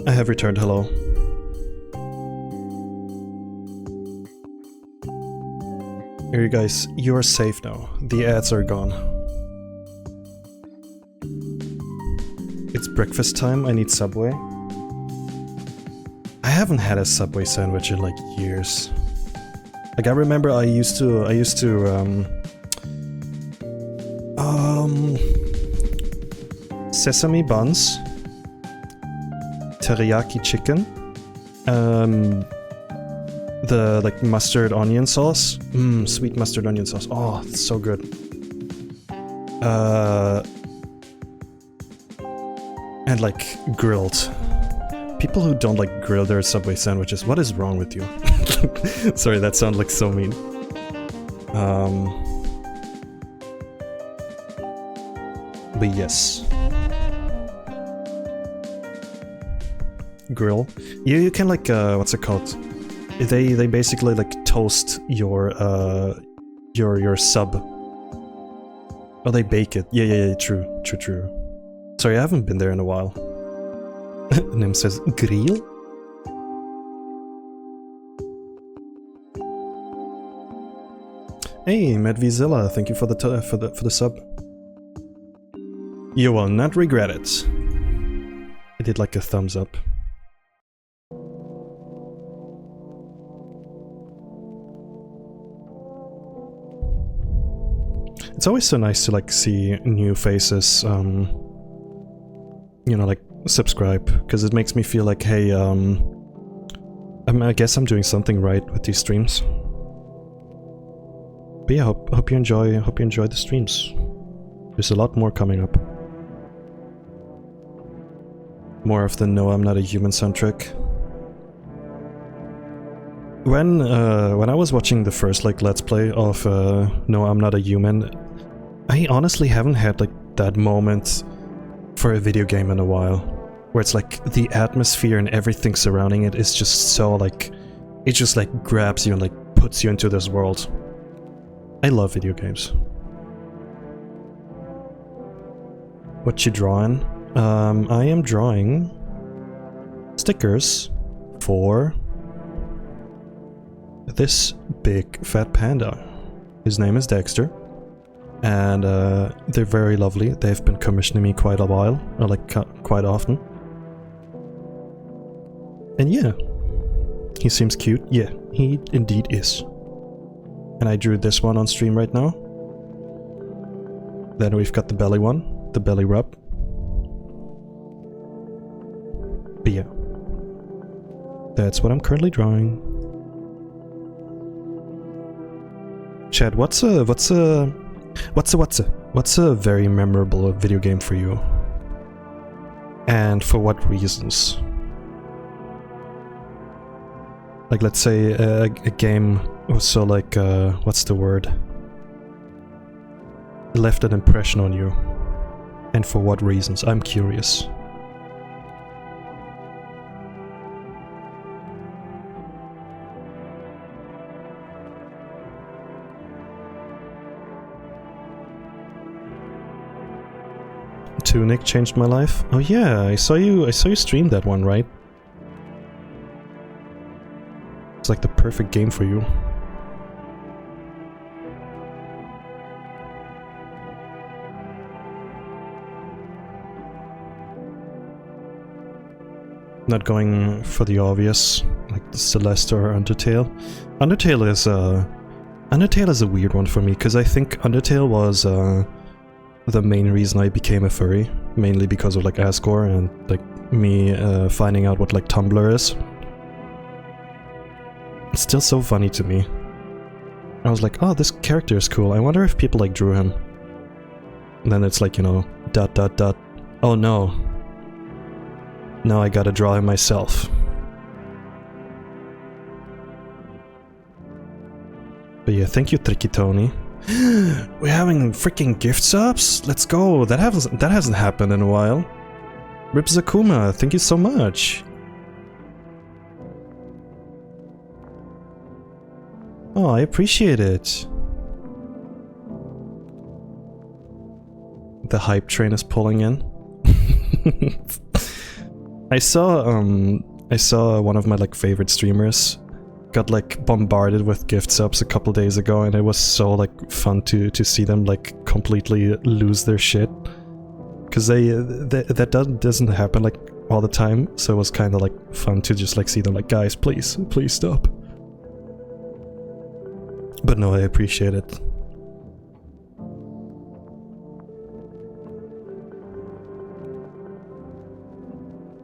I have returned, hello. Here you guys, you're safe now. The ads are gone. It's breakfast time, I need Subway. I haven't had a Subway sandwich in like years. Like I remember I used to sesame buns, teriyaki chicken, the like mustard onion sauce, sweet mustard onion sauce. Oh, it's so good. And like grilled. People who don't like grill their Subway sandwiches, what is wrong with you? Sorry, that sounded like so mean. But yes. Grill. You can like what's it called? They basically like toast your sub. Oh, they bake it. Yeah, true. Sorry, I haven't been there in a while. Nim says grill. Hey, Medvizilla, thank you for the sub. You will not regret it. I did like a thumbs up. It's always so nice to like see new faces, you know, like subscribe, because it makes me feel like, hey, I guess I'm doing something right with these streams. But yeah, hope you enjoy the streams. There's a lot more coming up. More of the no, I'm not a human centric. When I was watching the first like Let's Play of No, I'm Not a Human, I honestly haven't had like that moment for a video game in a while, where it's like the atmosphere and everything surrounding it is just so like, it just like grabs you and like puts you into this world. I love video games. What you drawing? I am drawing stickers for this big fat panda. His name is Dexter. And they're very lovely. They've been commissioning me quite a while, or like quite often. And yeah, he seems cute. Yeah, he indeed is. And I drew this one on stream right now. Then we've got the belly one, the belly rub. But yeah, that's what I'm currently drawing. Chad, what's a very memorable video game for you? And for what reasons? Like, let's say a game so like, what's the word? Left an impression on you. And for what reasons? I'm curious. Tunic changed my life. Oh yeah, I saw you stream that one, right? It's like the perfect game for you. Not going for the obvious, like the Celeste or Undertale. Undertale is a weird one for me, because I think Undertale was the main reason I became a furry, mainly because of like Asgore and like me finding out what like Tumblr is. It's still so funny to me. I was like, oh, this character is cool. I wonder if people like drew him. And then it's like, you know, ... Oh no. Now I gotta draw him myself. But yeah, thank you, Tricky Tony. We're having freaking gift subs? Let's go! That hasn't happened in a while. Rip Zakuma, thank you so much. Oh, I appreciate it. The hype train is pulling in. I saw one of my like favorite streamers got like bombarded with gift subs a couple days ago, and it was so like fun to see them like completely lose their shit, because that doesn't happen like all the time, so it was kind of like fun to just like see them like, guys, please stop. But no, I appreciate it.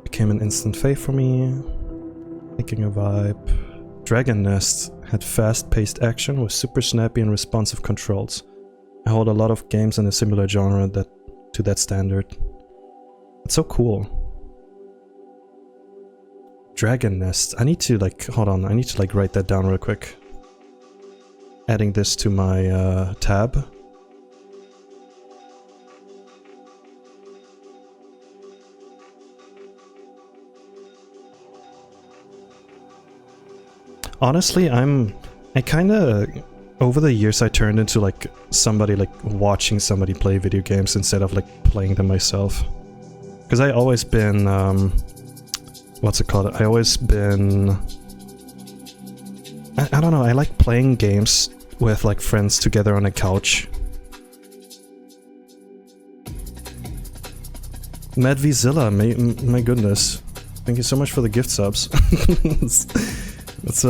Became an instant fave for me. Making a vibe. Dragon Nest had fast-paced action with super snappy and responsive controls. I hold a lot of games in a similar genre to that standard. It's so cool. Dragon Nest. I need to like, hold on, I need to like write that down real quick. Adding this to my tab. Honestly, I kinda, over the years I turned into like somebody like watching somebody play video games instead of like playing them myself. Because I always been, what's it called? I always been, I don't know, I like playing games with like friends together on a couch. Mad Vzilla, my goodness. Thank you so much for the gift subs. That's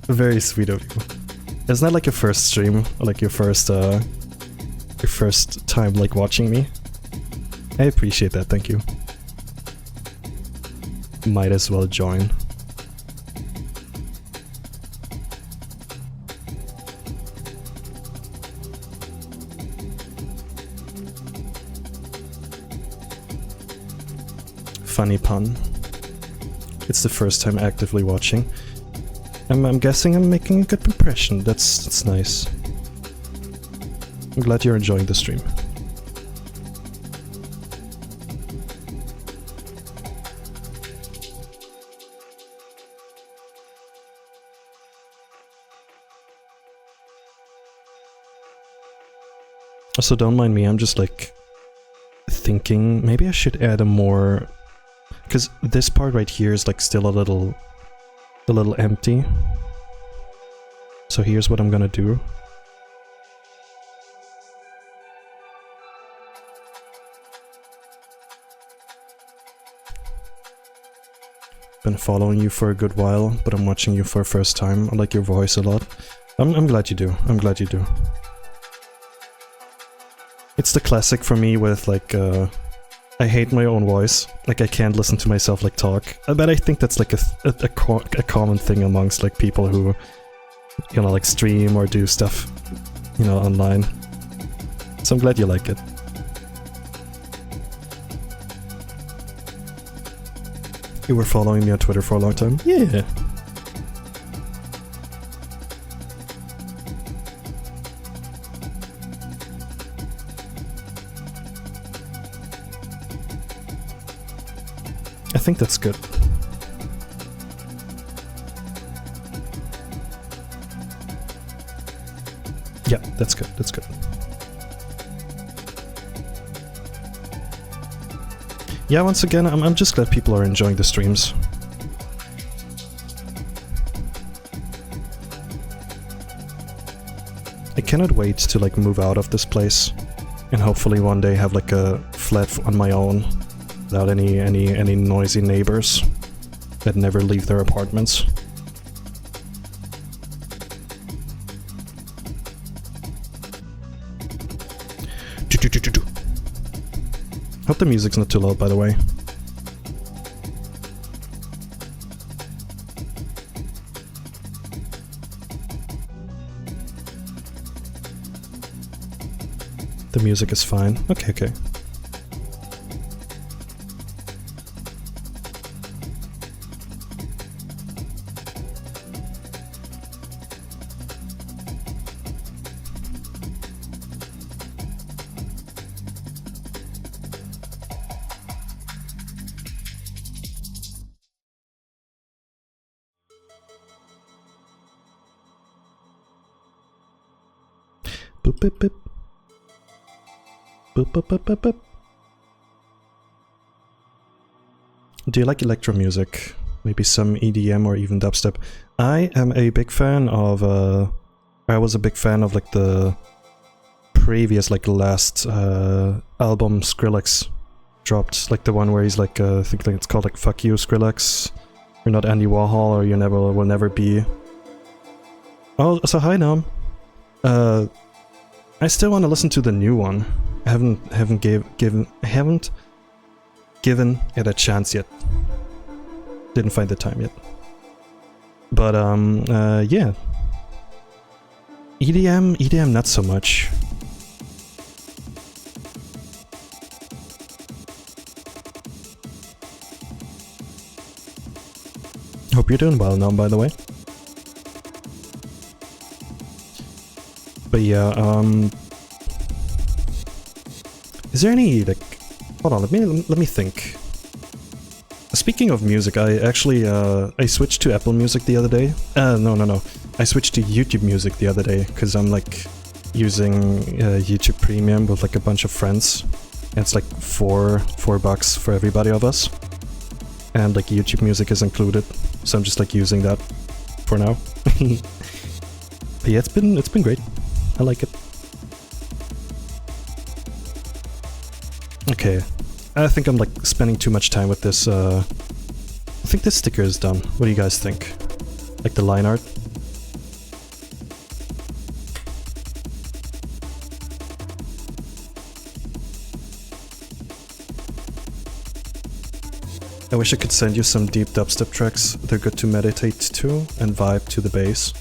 very sweet of you. Isn't that like your first stream? Or like your first time like watching me? I appreciate that, thank you. Might as well join. Funny pun. It's the first time actively watching. I'm guessing I'm making a good impression. That's nice. I'm glad you're enjoying the stream. Also, don't mind me, I'm just like thinking maybe I should add a more, because this part right here is like still a little empty. So here's what I'm gonna do. Been following you for a good while, but I'm watching you for the first time. I like your voice a lot. I'm glad you do. I'm glad you do. It's the classic for me with like, I hate my own voice. Like I can't listen to myself like talk. But I think that's like a common thing amongst like people who, you know, like stream or do stuff, you know, online. So I'm glad you like it. You were following me on Twitter for a long time? Yeah. I think that's good. Yeah, that's good, that's good. Yeah, once again, I'm just glad people are enjoying the streams. I cannot wait to like move out of this place and hopefully one day have like a flat on my own without any noisy neighbors that never leave their apartments. Hope the music's not too loud, by the way. The music is fine. Okay, okay. Boop, boop, boop. Boop, boop, boop, boop, boop. Do you like electro music? Maybe some EDM or even dubstep? I am a big fan of, I was a big fan of like the previous, like last album Skrillex dropped. Like the one where he's like, I think it's called like Fuck You Skrillex. You're not Andy Warhol or you never will never be. Oh, so hi Nam. I still want to listen to the new one. I haven't given it a chance yet. Didn't find the time yet. But yeah. EDM not so much. Hope you're doing well now, by the way. But yeah, is there any, like, hold on, let me think. Speaking of music, I actually, I switched to Apple Music the other day. No. I switched to YouTube Music the other day, because I'm, like, using YouTube Premium with, like, a bunch of friends. And it's, like, $4 for everybody of us. And, like, YouTube Music is included, so I'm just, like, using that for now. But yeah, it's been great. I like it. Okay, I think I'm like spending too much time with this. I think this sticker is done. What do you guys think? Like the line art? I wish I could send you some deep dubstep tracks. They're good to meditate to and vibe to the bass.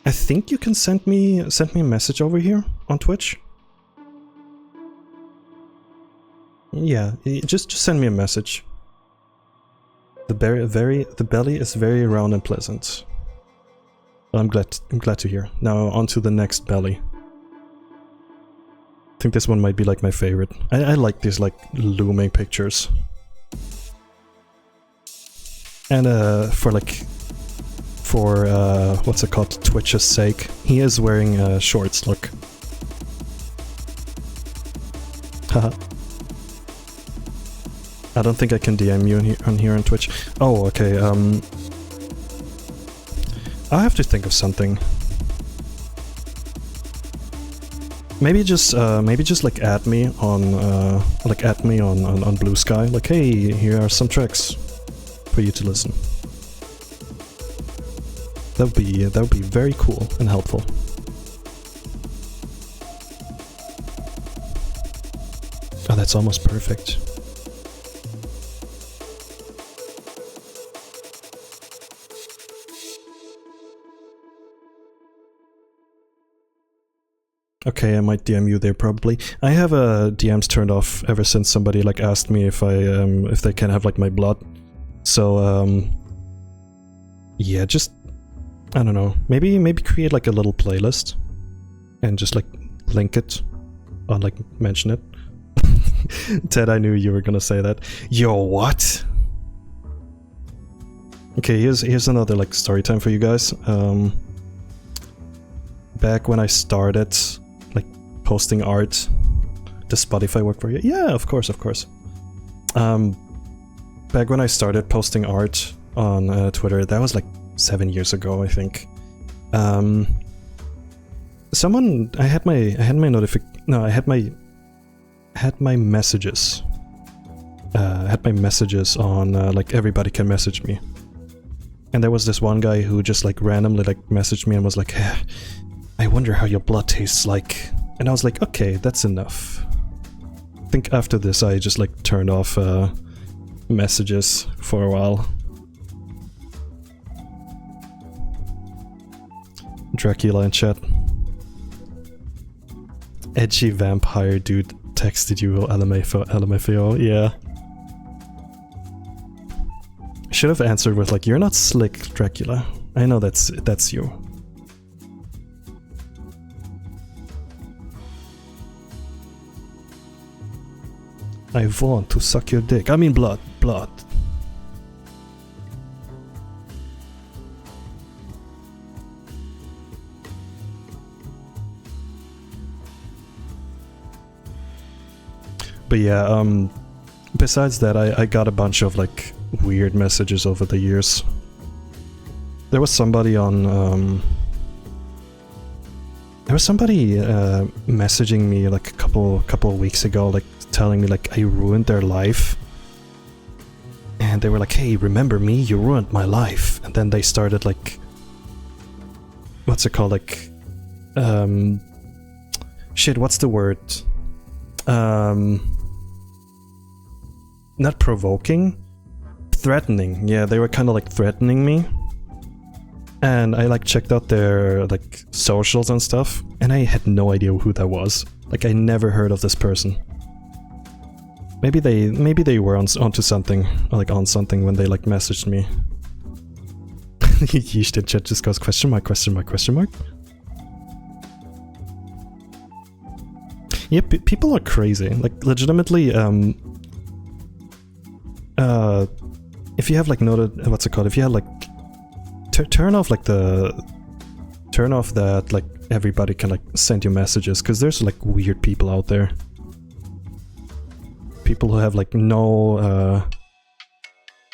I think you can send me a message over here on Twitch. Yeah, just send me a message. The belly is very round and pleasant. Well, I'm glad to hear. Now on to the next belly. I think this one might be like my favorite. I like these like looming pictures. And for what's it called, Twitch's sake, he is wearing shorts, look. Haha. I don't think I can DM you on here on Twitch. Oh, okay, I'll have to think of something. Maybe just like add me on on Blue Sky. Like, hey, here are some tracks for you to listen. That would be very cool and helpful. Oh, that's almost perfect. Okay, I might DM you there probably. I have DMs turned off ever since somebody like asked me if if they can have like my blood. So yeah, just I don't know. Maybe create like a little playlist and just like link it or like mention it. Ted, I knew you were gonna say that. Yo, what? Okay, here's another like story time for you guys. Back when I started like posting art, does Spotify work for you? Yeah, of course. Back when I started posting art on Twitter, that was like 7 years ago, I think. I had my messages. I had my messages on like everybody can message me. And there was this one guy who just like randomly like messaged me and was like, hey, I wonder how your blood tastes like. And I was like, okay, that's enough. I think after this I just like turned off messages for a while. Dracula in chat. Edgy vampire dude texted you LMFAO, yeah. Should have answered with like, you're not slick, Dracula. I know that's you. I want to suck your dick. I mean blood. But yeah, besides that, I got a bunch of like weird messages over the years. There was somebody on messaging me like a couple of weeks ago, like telling me like I ruined their life. And they were like, hey, remember me? You ruined my life. And then they started like, what's it called? Like, shit, what's the word? Not provoking, threatening. Yeah, they were kind of like threatening me. And I like checked out their like socials and stuff, and I had no idea who that was. Like I never heard of this person. Maybe they were onto something, or like on something when they like messaged me. Yeesh, the chat just goes question mark. Yeah, people are crazy. Like legitimately, if you have like noted, what's it called? If you have like turn off that like everybody can like send you messages, because there's like weird people out there. People who have like no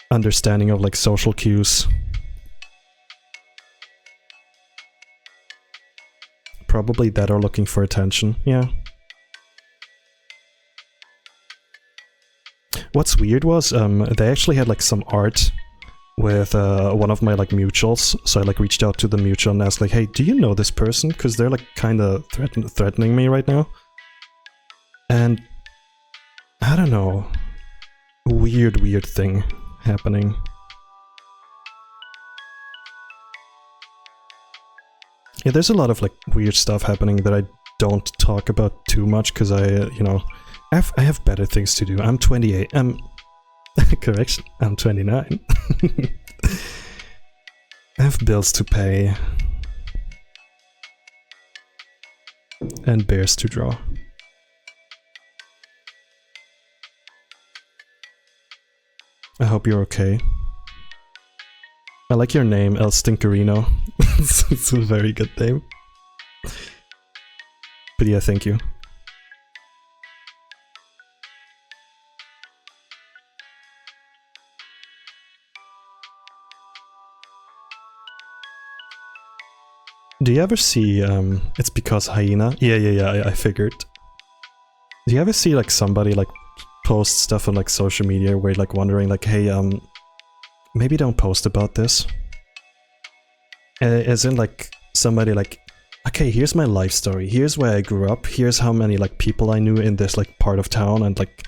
understanding of like social cues. Probably that are looking for attention, yeah. What's weird was they actually had like some art with one of my like mutuals, so I like reached out to the mutual and asked like, hey, do you know this person? Because they're like kind of threatening me right now. And I don't know, weird thing happening. Yeah, there's a lot of like weird stuff happening that I don't talk about too much because I have better things to do. I'm 28. Correction, I'm 29. I have bills to pay. And bears to draw. I hope you're okay. I like your name, El Stinkerino. It's a very good name. But yeah, thank you. Do you ever see, it's because hyena? Yeah, I figured. Do you ever see like somebody like post stuff on like social media where you're like wondering like, hey, maybe don't post about this? As in like somebody like, okay, here's my life story, here's where I grew up, here's how many like people I knew in this like part of town, and like,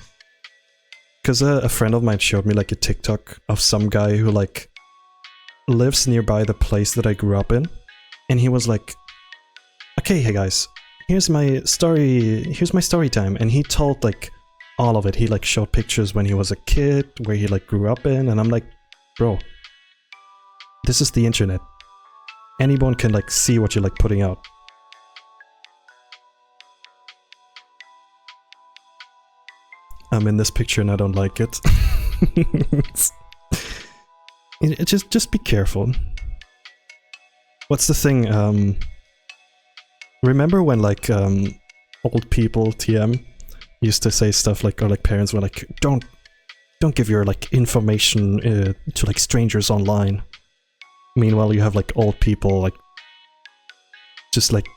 because a friend of mine showed me like a TikTok of some guy who like lives nearby the place that I grew up in, and he was like, okay, hey guys, here's my story time, and he told like all of it. He like showed pictures when he was a kid, where he like grew up in, and I'm like, bro, this is the internet. Anyone can like see what you're like putting out. I'm in this picture and I don't like it. Just be careful. What's the thing? Remember when like old people TM used to say stuff like, or like parents were like, don't give your like information to like strangers online. Meanwhile, you have like old people like just like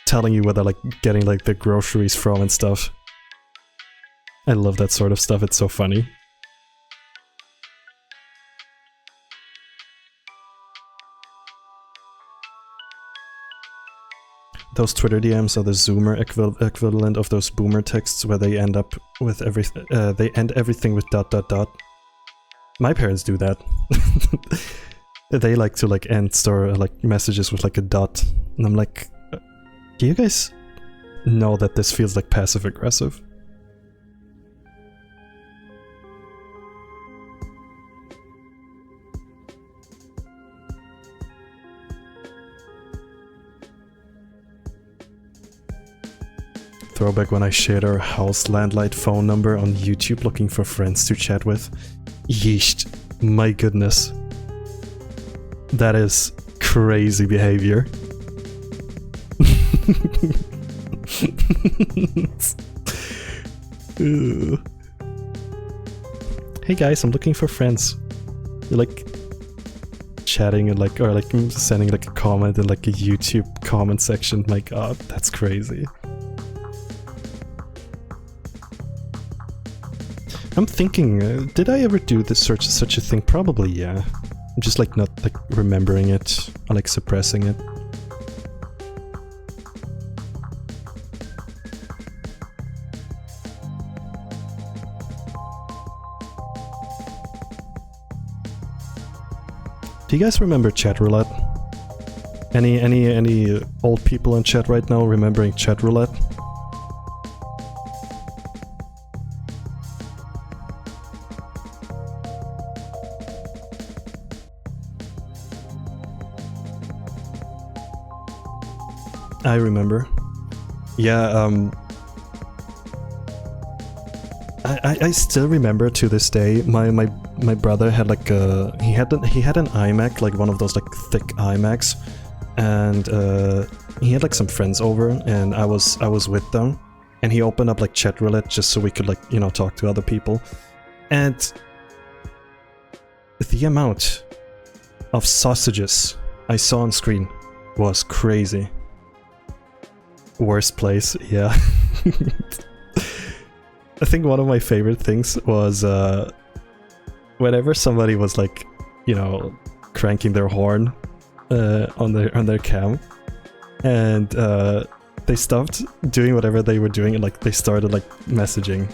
telling you where they're like getting like their groceries from and stuff. I love that sort of stuff, it's so funny. Those Twitter DMs are the Zoomer equivalent of those boomer texts where they end up with everything. They end everything with ... My parents do that. They like to like end like messages with like a dot, and I'm like, do you guys know that this feels like passive aggressive? Throwback when I shared our house landline phone number on YouTube looking for friends to chat with. Yeesh, my goodness. That is crazy behavior. Hey guys, I'm looking for friends. You're like chatting and like, or like sending like a comment in like a YouTube comment section. My god, that's crazy. I'm thinking, did I ever do this such a thing? Probably, yeah. I'm just like not like remembering it or like suppressing it. Do you guys remember chat roulette? Any old people in chat right now remembering chat roulette? I remember. Yeah, I still remember to this day. My brother had like he had an iMac, like one of those like thick iMacs, and he had like some friends over, and I was with them, and he opened up like chat roulette just so we could like, you know, talk to other people, and the amount of sausages I saw on screen was crazy. Worst place, yeah. I think one of my favorite things was whenever somebody was like, you know, cranking their horn on their cam, and they stopped doing whatever they were doing and like they started like messaging.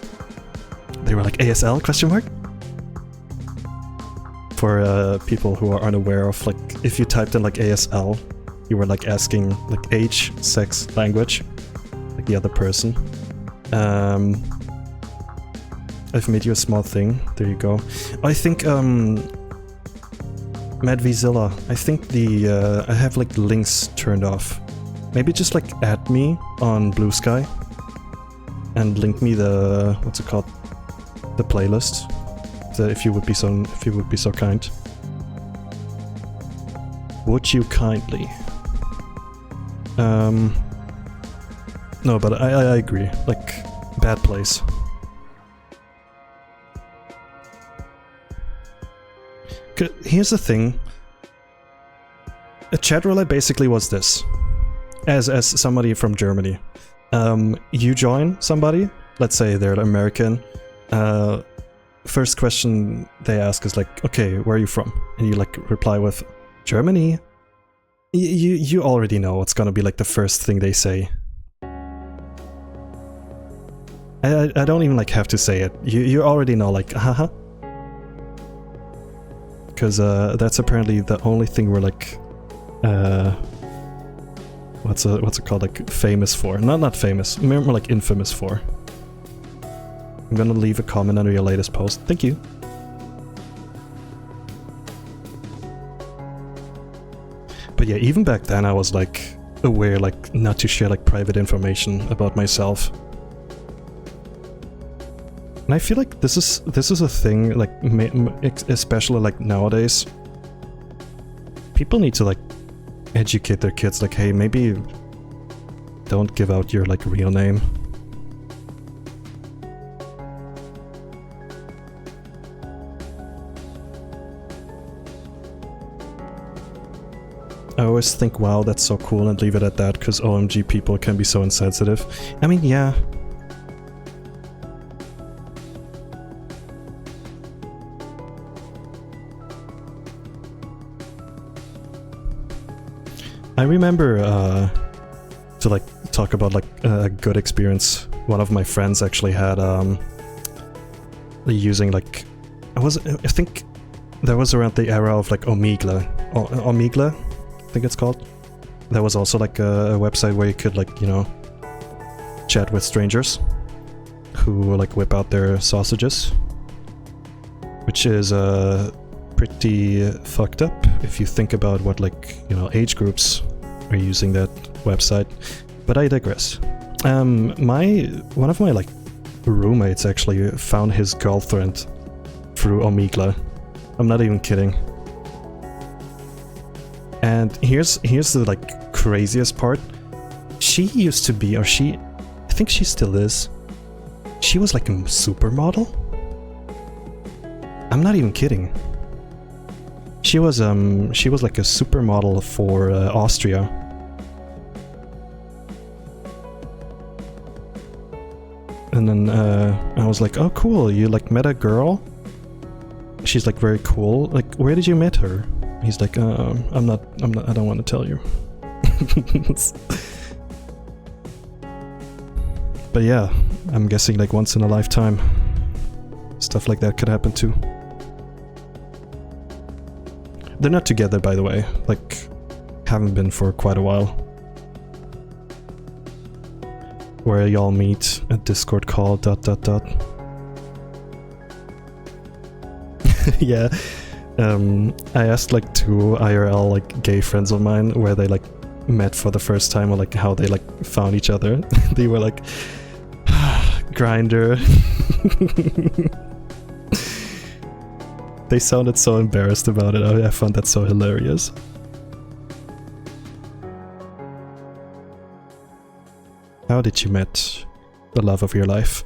They were like ASL question mark? For people who are unaware of, like, if you typed in like ASL, you were like asking like age, sex, language, like the other person. I've made you a small thing. There you go. I think Madvzilla. I think the I have like links turned off. Maybe just like add me on Blue Sky and link me the what's it called? The playlist. If you would be so kind. Would you kindly? No, but I agree. Like, bad place. Here's the thing. a chat roulette basically was this. As somebody from Germany, you join somebody, let's say they're American, first question they ask is like, okay, where are you from? And you like reply with Germany. You already know what's gonna be like the first thing they say. I don't even like have to say it. You already know, like, haha. Because that's apparently the only thing we're like, what's it called, like famous for? Not famous, more like infamous for. I'm gonna leave a comment under your latest post. Thank you. But yeah, even back then I was like aware, like not to share like private information about myself. And I feel like this is a thing, like especially like nowadays. People need to like educate their kids, like, hey, maybe don't give out your like real name. I always think, wow, that's so cool, and leave it at that, because OMG, people can be so insensitive. I mean, yeah. I remember, to like talk about like a good experience, one of my friends actually had using like, I think that was around the era of like Omegle, I think it's called. There was also like a website where you could like, you know, chat with strangers who like whip out their sausages, which is pretty fucked up if you think about what like, you know, age groups are using that website. But I digress. One of my like roommates actually found his girlfriend through Omegle. I'm not even kidding. And here's the like craziest part. She used to be, or I think she still is. She was like a supermodel. I'm not even kidding. She was like a supermodel for Austria. And then I was like, oh cool, you like met a girl? She's like very cool. Like, where did you meet her? He's like, I don't want to tell you. But yeah, I'm guessing like once in a lifetime, stuff like that could happen too. They're not together, by the way, like, haven't been for quite a while. Where y'all meet, a Discord call, ... Yeah, I asked like two IRL like gay friends of mine where they like met for the first time, or like how they like found each other. They were like, Grindr. They sounded so embarrassed about it. I found that so hilarious. How did you meet the love of your life?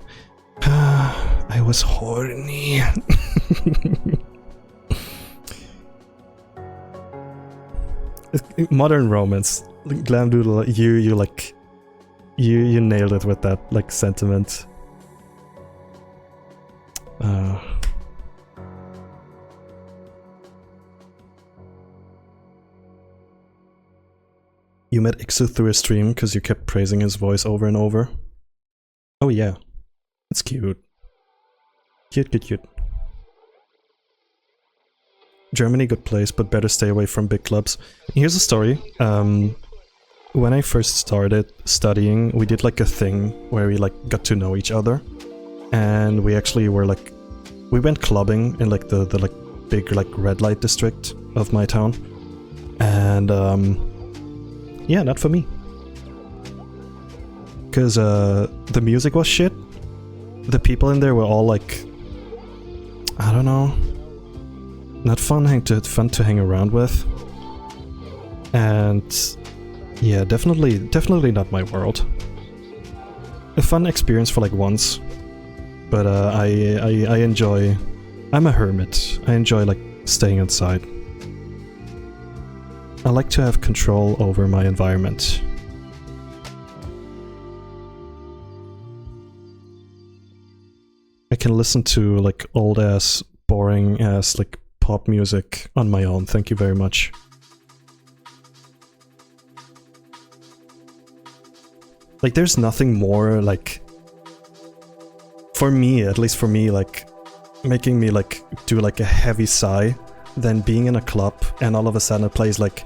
I was horny. Modern romance. Glamdoodle, you nailed it with that like sentiment. You met Ixu through a stream because you kept praising his voice over and over. Oh yeah, that's cute. Cute. Germany, good place, but better stay away from big clubs. Here's a story. When I first started studying, we did like a thing where we like got to know each other, and we actually were like, we went clubbing in like the like big like red light district of my town, and yeah, not for me. Because the music was shit. The people in there were all like, I don't know, not fun to hang around with. And yeah, definitely not my world. A fun experience for like once, but I enjoy. I'm a hermit. I enjoy like staying inside. I like to have control over my environment. I can listen to like old ass, boring ass like pop music on my own. Thank you very much. Like there's nothing more like, for me, at least for me, like making me like do like a heavy sigh than being in a club and all of a sudden it plays like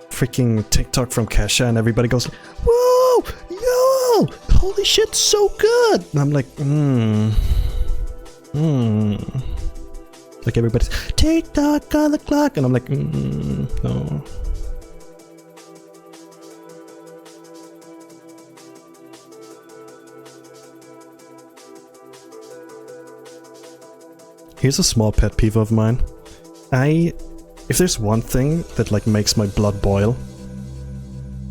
freaking TikTok from Kesha and everybody goes, whoa, yo, holy shit, so good. And I'm like, like everybody's TikTok on the clock and I'm like, no. Here's a small pet peeve of mine. If there's one thing that like makes my blood boil,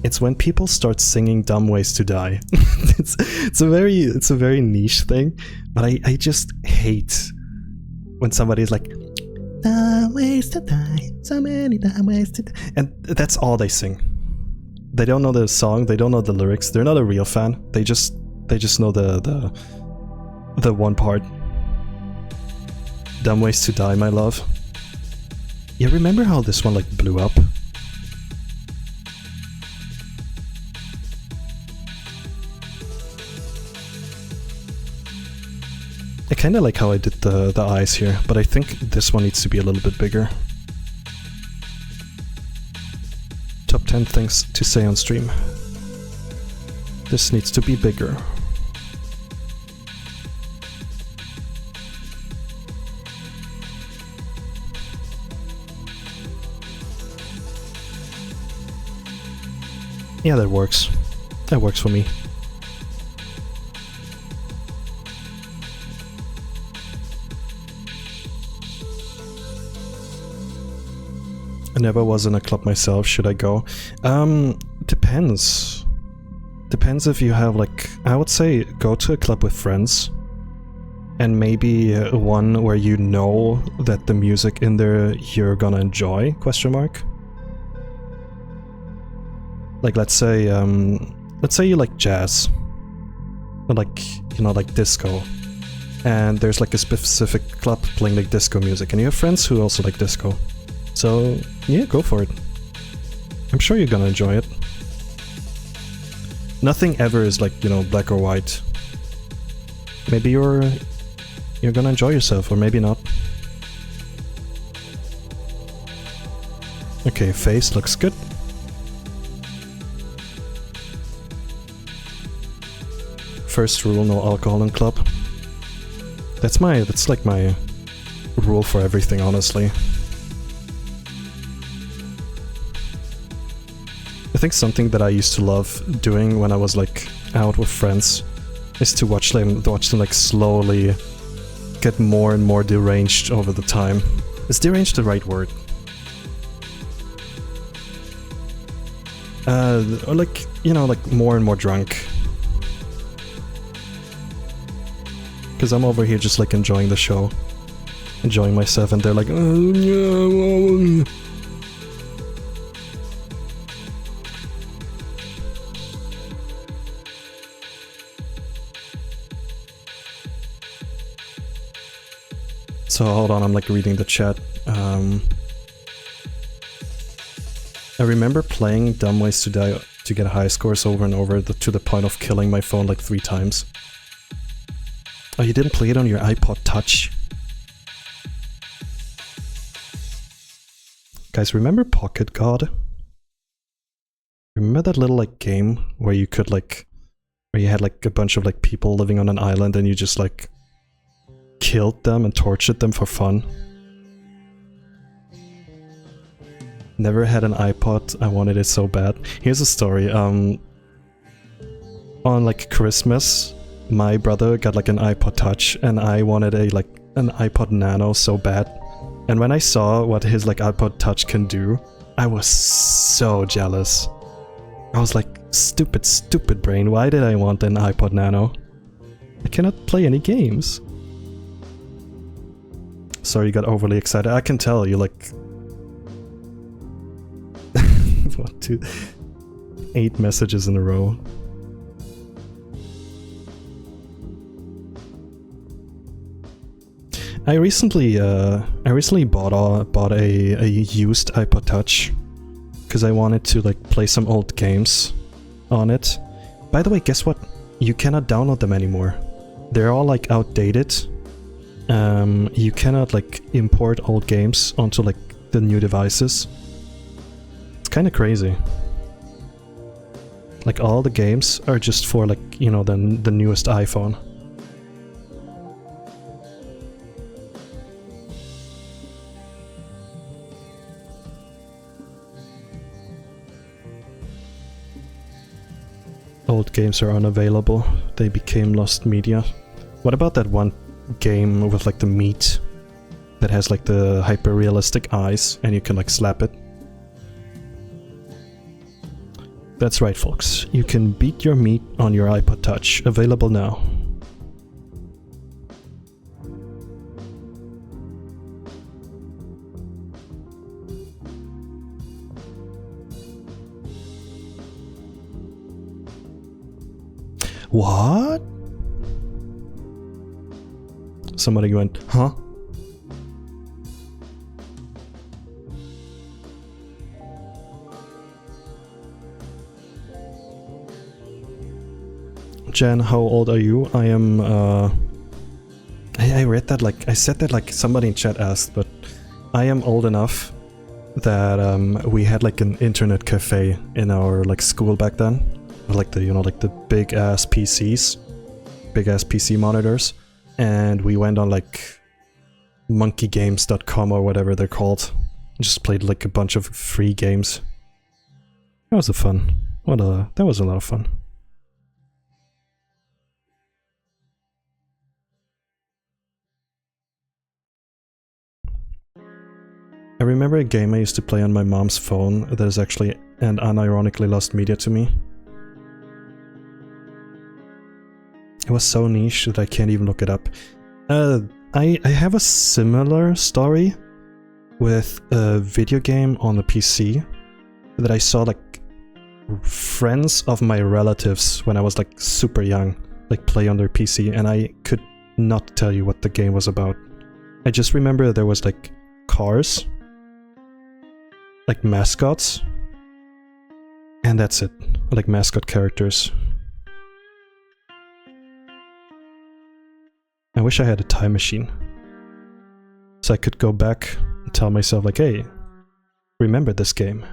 it's when people start singing "Dumb Ways to Die." it's a very niche thing, but I just hate when somebody's like, "Dumb ways to die, so many dumb ways to die," and that's all they sing. They don't know the song, they don't know the lyrics. They're not a real fan. They just know the one part. Dumb Ways to Die, my love. Yeah, remember how this one like blew up? I kinda like how I did the eyes here, but I think this one needs to be a little bit bigger. Top 10 things to say on stream. This needs to be bigger. Yeah, that works. That works for me. I never was in a club myself. Should I go? Depends. Depends if you have like... I would say go to a club with friends. And maybe one where you know that the music in there you're gonna enjoy, question mark. Like let's say you like jazz, or like, you know, like disco, and there's like a specific club playing like disco music, and you have friends who also like disco. So yeah, go for it. I'm sure you're gonna enjoy it. Nothing ever is like, you know, black or white. Maybe you're gonna enjoy yourself, or maybe not. Okay, face looks good. First rule, no alcohol in club. That's like my rule for everything, honestly. I think something that I used to love doing when I was like out with friends is to watch them like slowly get more and more deranged over the time. Is deranged the right word? Or like, you know, like more and more drunk. Because I'm over here just like enjoying the show, enjoying myself, and they're like, So hold on, I'm like reading the chat. I remember playing Dumb Ways to Die to get high scores over and over to the point of killing my phone like 3 times. Oh, you didn't play it on your iPod Touch? Guys, remember Pocket God? Remember that little like game where you could like... where you had like a bunch of like people living on an island and you just like... killed them and tortured them for fun? Never had an iPod, I wanted it so bad. Here's a story, on like Christmas, my brother got like an iPod Touch and I wanted an iPod Nano so bad. And when I saw what his like iPod Touch can do, I was so jealous. I was like, stupid brain, why did I want an iPod Nano? I cannot play any games. Sorry you got overly excited, I can tell you like... to 8 messages in a row. I recently bought a used iPod Touch because I wanted to like play some old games on it. By the way, guess what? You cannot download them anymore. They're all like outdated. You cannot like import old games onto like the new devices. It's kind of crazy. Like all the games are just for like, you know, the newest iPhone. Old games are unavailable. They became lost media. What about that one game with like the meat that has like the hyper-realistic eyes and you can like slap it? That's right, folks. You can beat your meat on your iPod Touch. Available now. What? Somebody went, huh? Jen, how old are you? I am, I read that like, I said that like somebody in chat asked, but I am old enough that we had like an internet cafe in our like school back then. Like the, you know, like the big ass PCs, big ass PC monitors, and we went on like monkeygames.com or whatever they're called. Just played like a bunch of free games. That was fun. That was a lot of fun. I remember a game I used to play on my mom's phone that is actually and unironically lost media to me. It was so niche that I can't even look it up. I have a similar story with a video game on the PC that I saw like friends of my relatives when I was like super young like play on their PC, and I could not tell you what the game was about. I just remember there was like cars, like mascots, and that's it. Like mascot characters. I wish I had a time machine, so I could go back and tell myself like, hey, remember this game.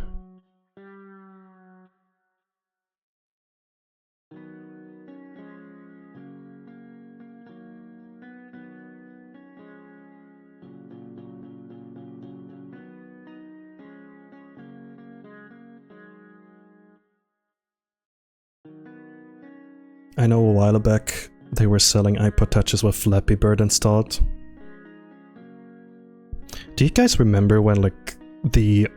I know a while back they were selling iPod Touches with Flappy Bird installed. Do you guys remember when like the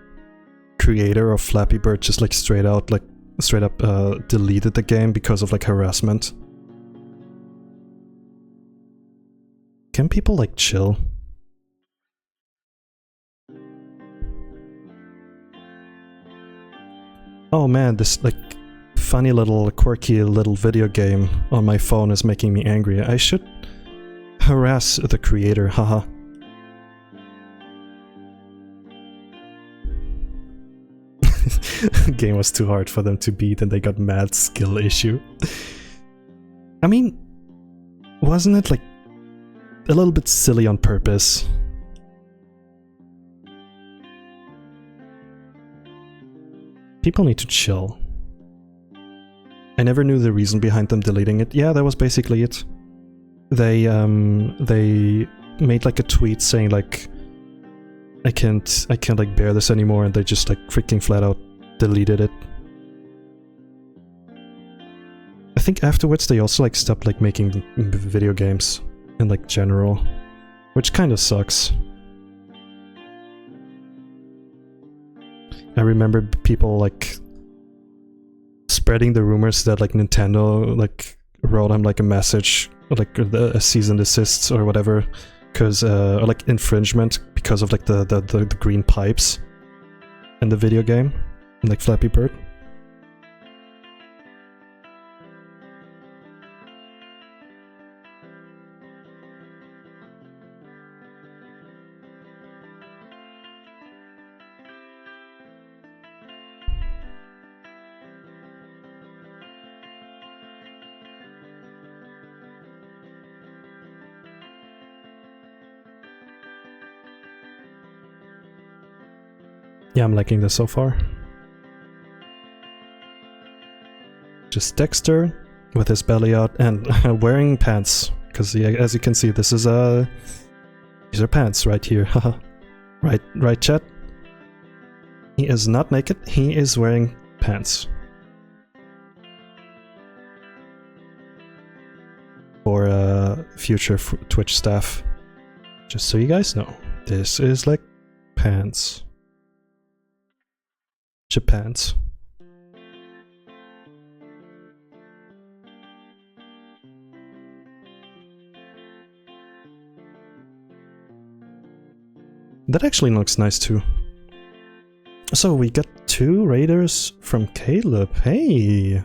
creator of Flappy Bird just like straight up deleted the game because of like harassment? Can people like chill? Oh man, this like funny little quirky little video game on my phone is making me angry. I should harass the creator, haha. Game was too hard for them to beat and they got mad skill issue. I mean, wasn't it like a little bit silly on purpose? People need to chill. I never knew the reason behind them deleting it. Yeah, that was basically it. They made like a tweet saying like, I can't like bear this anymore, and they just like freaking flat out deleted it. I think afterwards they also like stopped like making video games in like general, which kind of sucks. I remember people like spreading the rumors that like Nintendo like wrote him like a message, like a cease and desist or whatever, because or like infringement because of like the green pipes in the video game. Like Flappy Bird. Yeah, I'm liking this so far. Just Dexter with his belly out and wearing pants. Because as you can see, this is these are pants right here. right, chat? He is not naked, he is wearing pants. For future Twitch staff. Just so you guys know, this is like pants. Pants. That actually looks nice too. So we got 2 raiders from Caleb. Hey!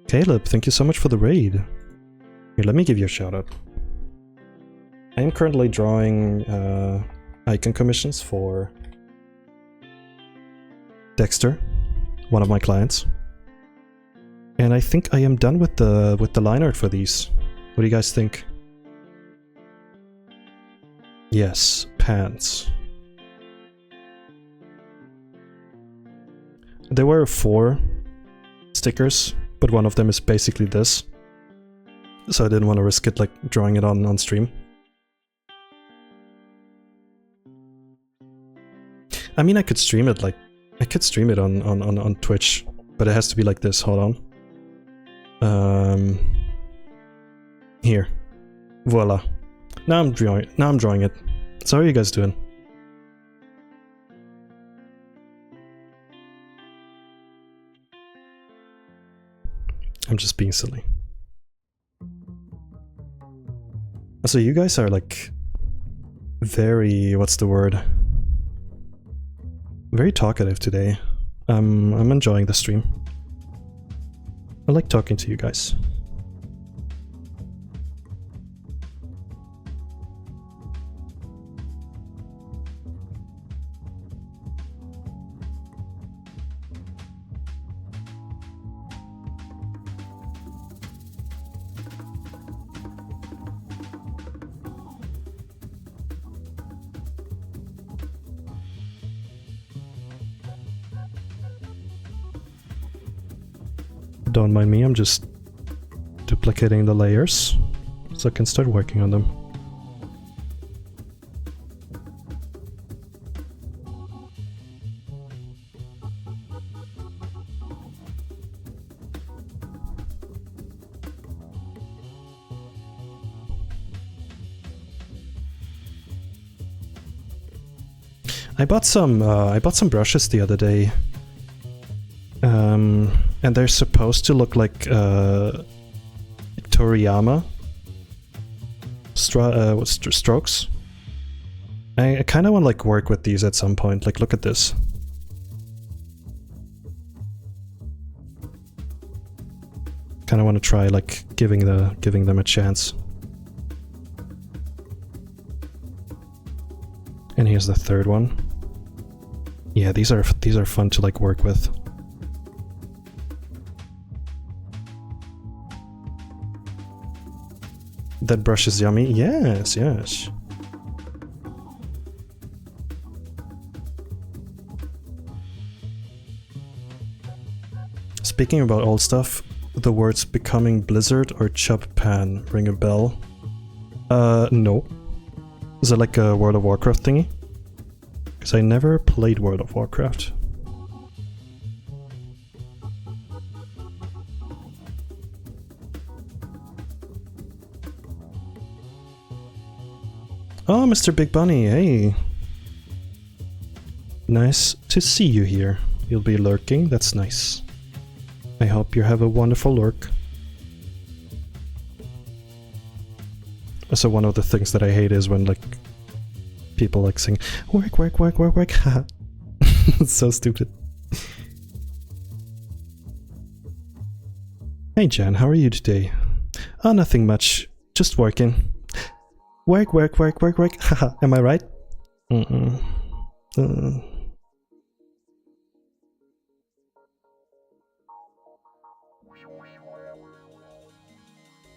Caleb, thank you so much for the raid. Here, let me give you a shout out. I am currently drawing icon commissions for Dexter, one of my clients. And I think I am done with the line art for these. What do you guys think? Yes, pants. There were 4 stickers, but one of them is basically this. So I didn't want to risk it like drawing it on stream. I mean, I could stream it on Twitch, but it has to be like this. Hold on. Here. Voila. Now I'm drawing it. So how are you guys doing? I'm just being silly. So you guys are like very, what's the word? Very talkative today. I'm enjoying the stream. I like talking to you guys. Don't mind me, I'm just duplicating the layers so I can start working on them. I bought some brushes the other day. And they're supposed to look like Toriyama strokes. I kind of want to like work with these at some point. Like, look at this. Kind of want to try like giving them a chance. And here's the third one. Yeah, these are fun to like work with. That brush is yummy. Yes, yes. Speaking about old stuff, the words becoming Blizzard or Chub Pan ring a bell. No. Is it like a World of Warcraft thingy? Because I never played World of Warcraft. Oh, Mr. Big Bunny, hey! Nice to see you here. You'll be lurking, that's nice. I hope you have a wonderful lurk. Also, one of the things that I hate is when, like, people, like, sing, work, work, work, work, work, haha. It's so stupid. Hey Jan, how are you today? Oh, nothing much. Just working. Work, work, work, work, work. Haha, am I right?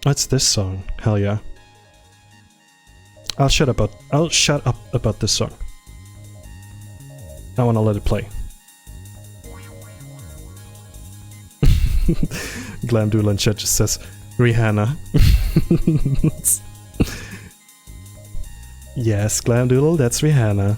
What's this song? Hell yeah. I'll shut up about this song. I wanna let it play. Glamdoodle in chat just says Rihanna. Yes, Glamdoodle, that's Rihanna.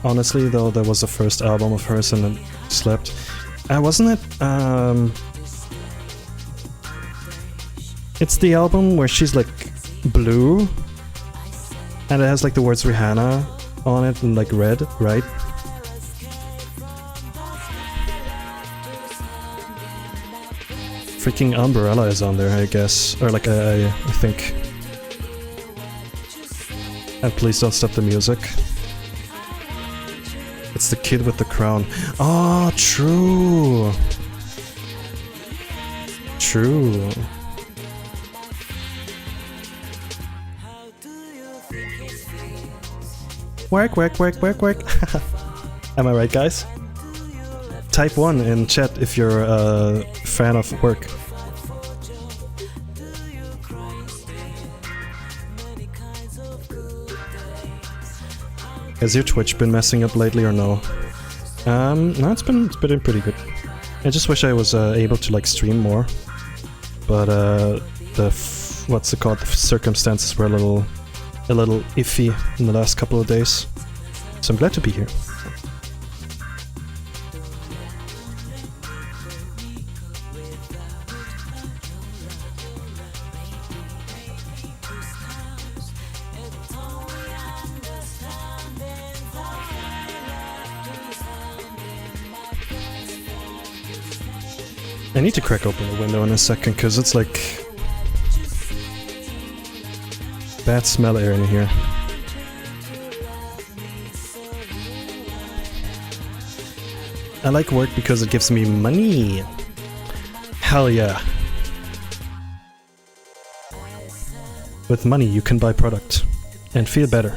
Honestly, though, that was the first album of hers and it slept. Wasn't it? It's the album where she's like blue and it has like the words Rihanna on it in like red, right? Freaking Umbrella is on there, I guess. Or like, I think. And Please Don't Stop the Music. It's the kid with the crown. Oh, true. True. Work, work, work, work, work. Am I right, guys? Type 1 in chat if you're a fan of work. Has your Twitch been messing up lately or no? No, it's been pretty good. I just wish I was able to like stream more, but what's it called? The circumstances were a little iffy in the last couple of days. So I'm glad to be here. I need to crack open the window in a second, because it's like bad smell air in here. I like work because it gives me money. Hell yeah. With money you can buy product and feel better.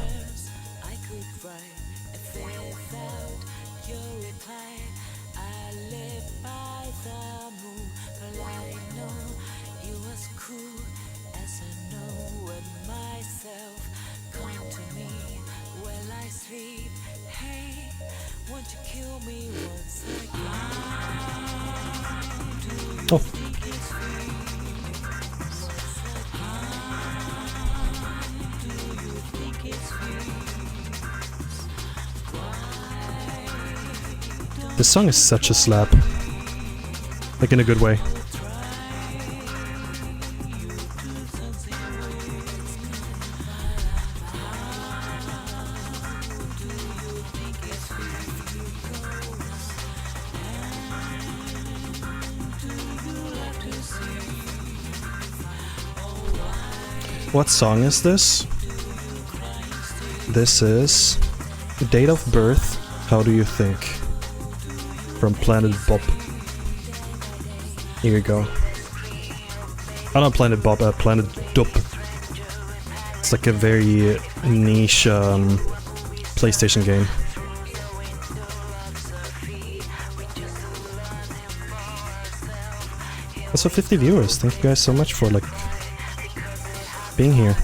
Oh. This song is such a slap. Like in a good way. What song is this? This is Date of Birth, How Do You Think? From Planet Bob. Here you go. Oh, not Planet Bob, Planet Dub. It's like a very niche PlayStation game. Also 50 viewers, thank you guys so much for like being here.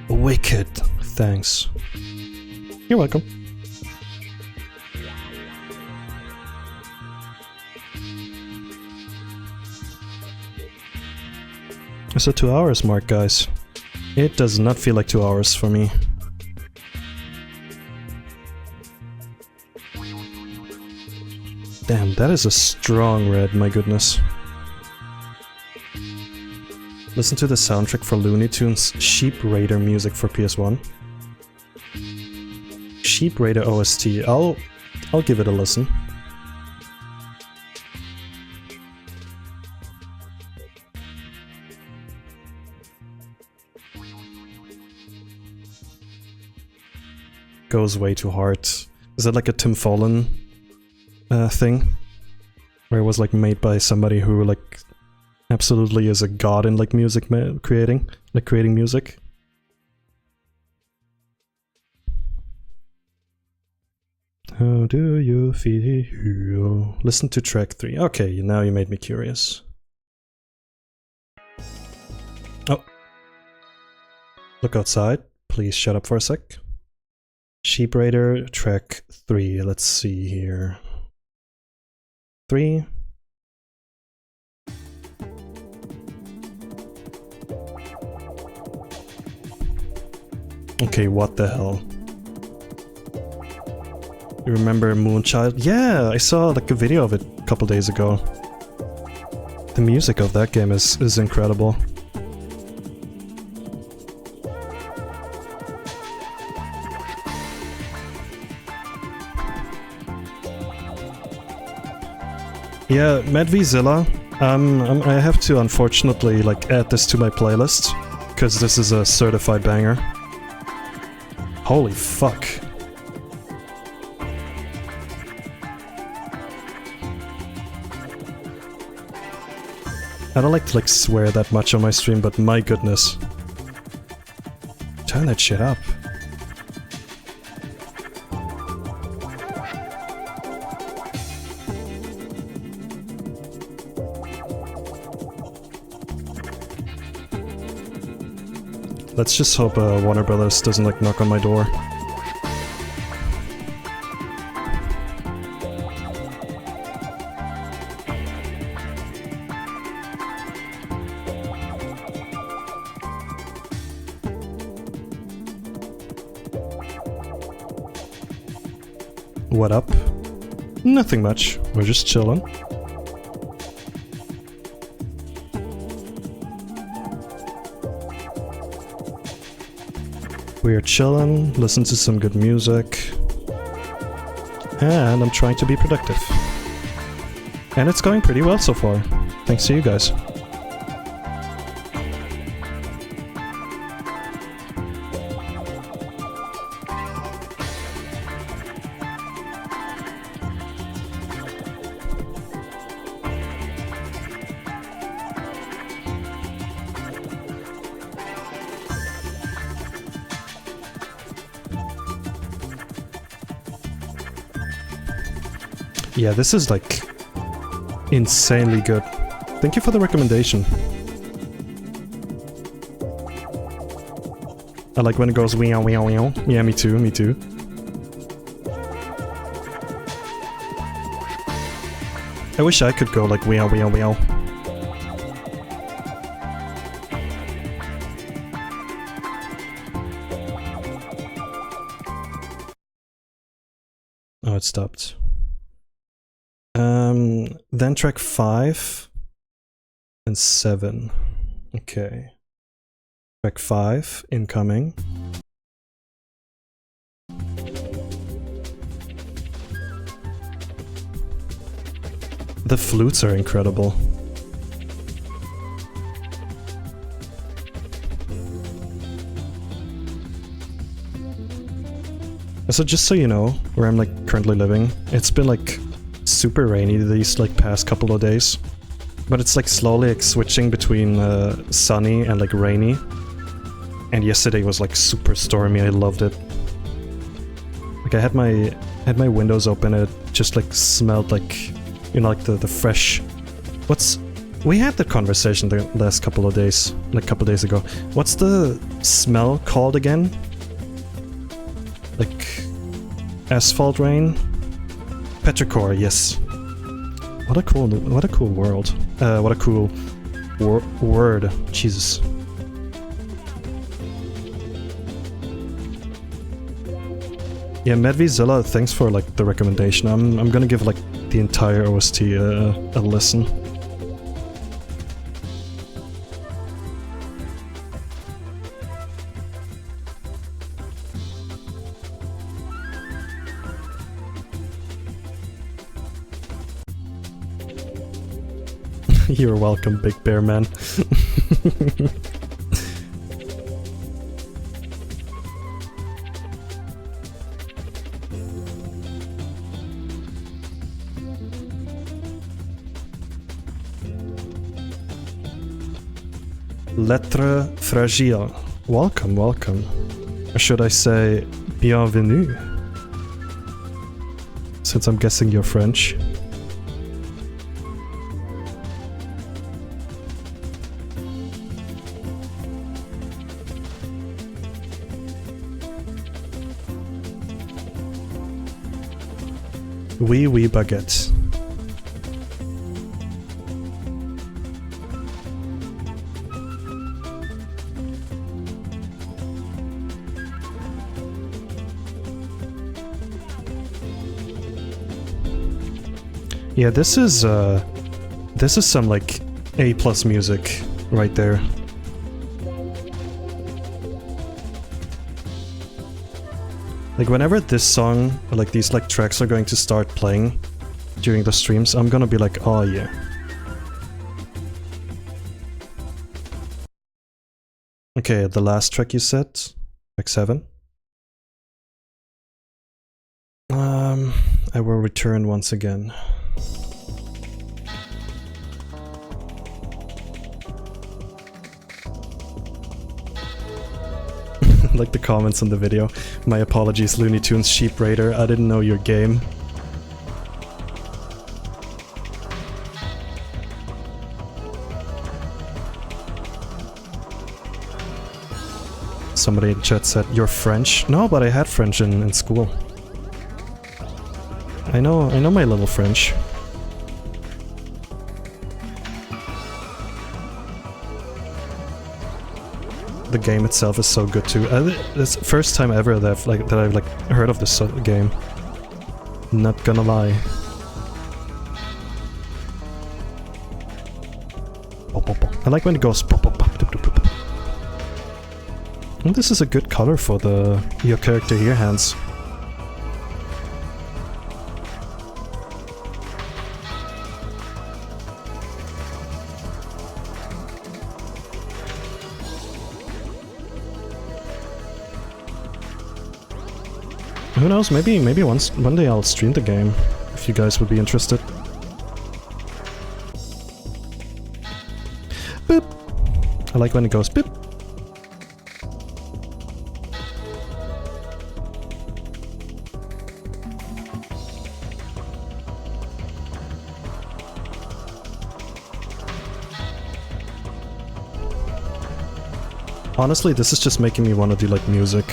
Wicked, thanks. You're welcome. It's a 2 hours mark, guys. It does not feel like 2 hours for me. Damn, that is a strong red, my goodness. Listen to the soundtrack for Looney Tunes Sheep Raider music for PS1. Sheep Raider OST. I'll give it a listen. Goes way too hard. Is that like a Tim Follin thing? Where it was like made by somebody who like absolutely is a god in like music creating music? How do you feel? Listen to track 3. Okay, now you made me curious. Oh. Look outside. Please shut up for a sec. Sheep Raider, track 3. Let's see here. 3. Okay, what the hell? You remember Moonchild? Yeah, I saw like a video of it a couple days ago. The music of that game is incredible. Yeah, MadVZilla. I have to unfortunately like add this to my playlist because this is a certified banger. Holy fuck. I don't like to like swear that much on my stream, but my goodness. Turn that shit up. Let's just hope Warner Brothers doesn't like knock on my door. What up? Nothing much. We're just chilling. We're chilling, listen to some good music, and I'm trying to be productive. And it's going pretty well so far, thanks to you guys. Yeah, this is like insanely good. Thank you for the recommendation. I like when it goes meow meow meow. Yeah, me too, me too. I wish I could go like meow meow meow. Oh, it stopped. Then track 5 and 7. Okay. Track 5, incoming. The flutes are incredible. So just so you know, where I'm like currently living, it's been like super rainy these like past couple of days, but it's like slowly like switching between sunny and like rainy. And yesterday was like super stormy. I loved it. Like I had my windows open. It just like smelled like, you know, like the fresh. We had that conversation the last couple of days, like a couple of days ago. What's the smell called again? Like Asphalt Rain. Petrichor, yes. What a cool world. What a cool word. Jesus. Yeah, Medvizilla, thanks for like the recommendation. I'm gonna give like the entire OST a listen. You're welcome, Big Bear Man. Lettre fragile. Welcome, welcome. Or should I say, bienvenue? Since I'm guessing you're French. Oui, oui, baguette. Yeah, this is some like A+ music right there. Like whenever this song or like these like tracks are going to start playing during the streams, I'm gonna be like, oh yeah. Okay, the last track you said, track 7. I will return once again. Like the comments on the video. My apologies, Looney Tunes Sheep Raider. I didn't know your game. Somebody in chat said, you're French? No, but I had French in school. I know my little French. The game itself is so good too. It's the first time ever that I've heard of this game. Not gonna lie. I like when it goes pop pop pop. And this is a good color for your character here, Hans. Who knows, maybe one day I'll stream the game, if you guys would be interested. Boop! I like when it goes boop. Honestly, this is just making me want to do like music.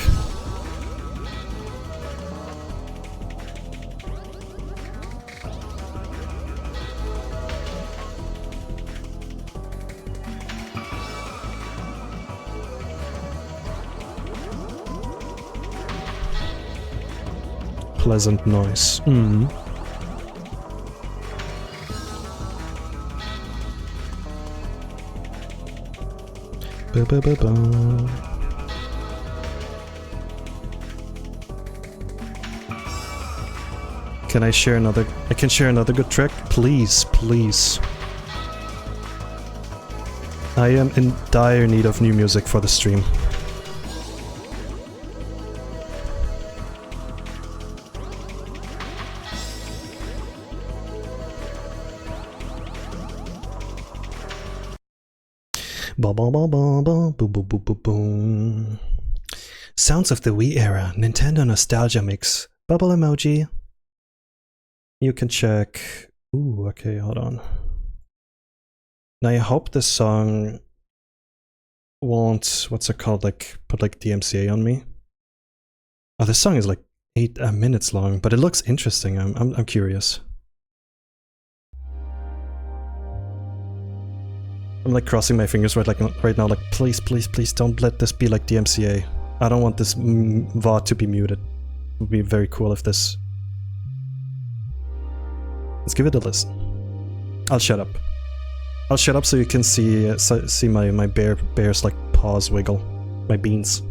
Pleasant noise. Mm. Ba -ba -ba -ba. Can I share another? I can share another good track? Please, please. I am in dire need of new music for the stream. Ba ba ba ba ba boom boom boom boom boom. Sounds of the Wii era, Nintendo nostalgia mix. Bubble emoji. You can check. Ooh, okay, hold on. Now I hope this song won't, what's it called, like put like DMCA on me. Oh, this song is like 8 minutes long, but it looks interesting. I'm curious. I'm like crossing my fingers right now, like please, please, please don't let this be like DMCA. I don't want this VOD to be muted. It would be very cool if this... Let's give it a listen. I'll shut up. I'll shut up so you can see my bear's like paws wiggle. My beans.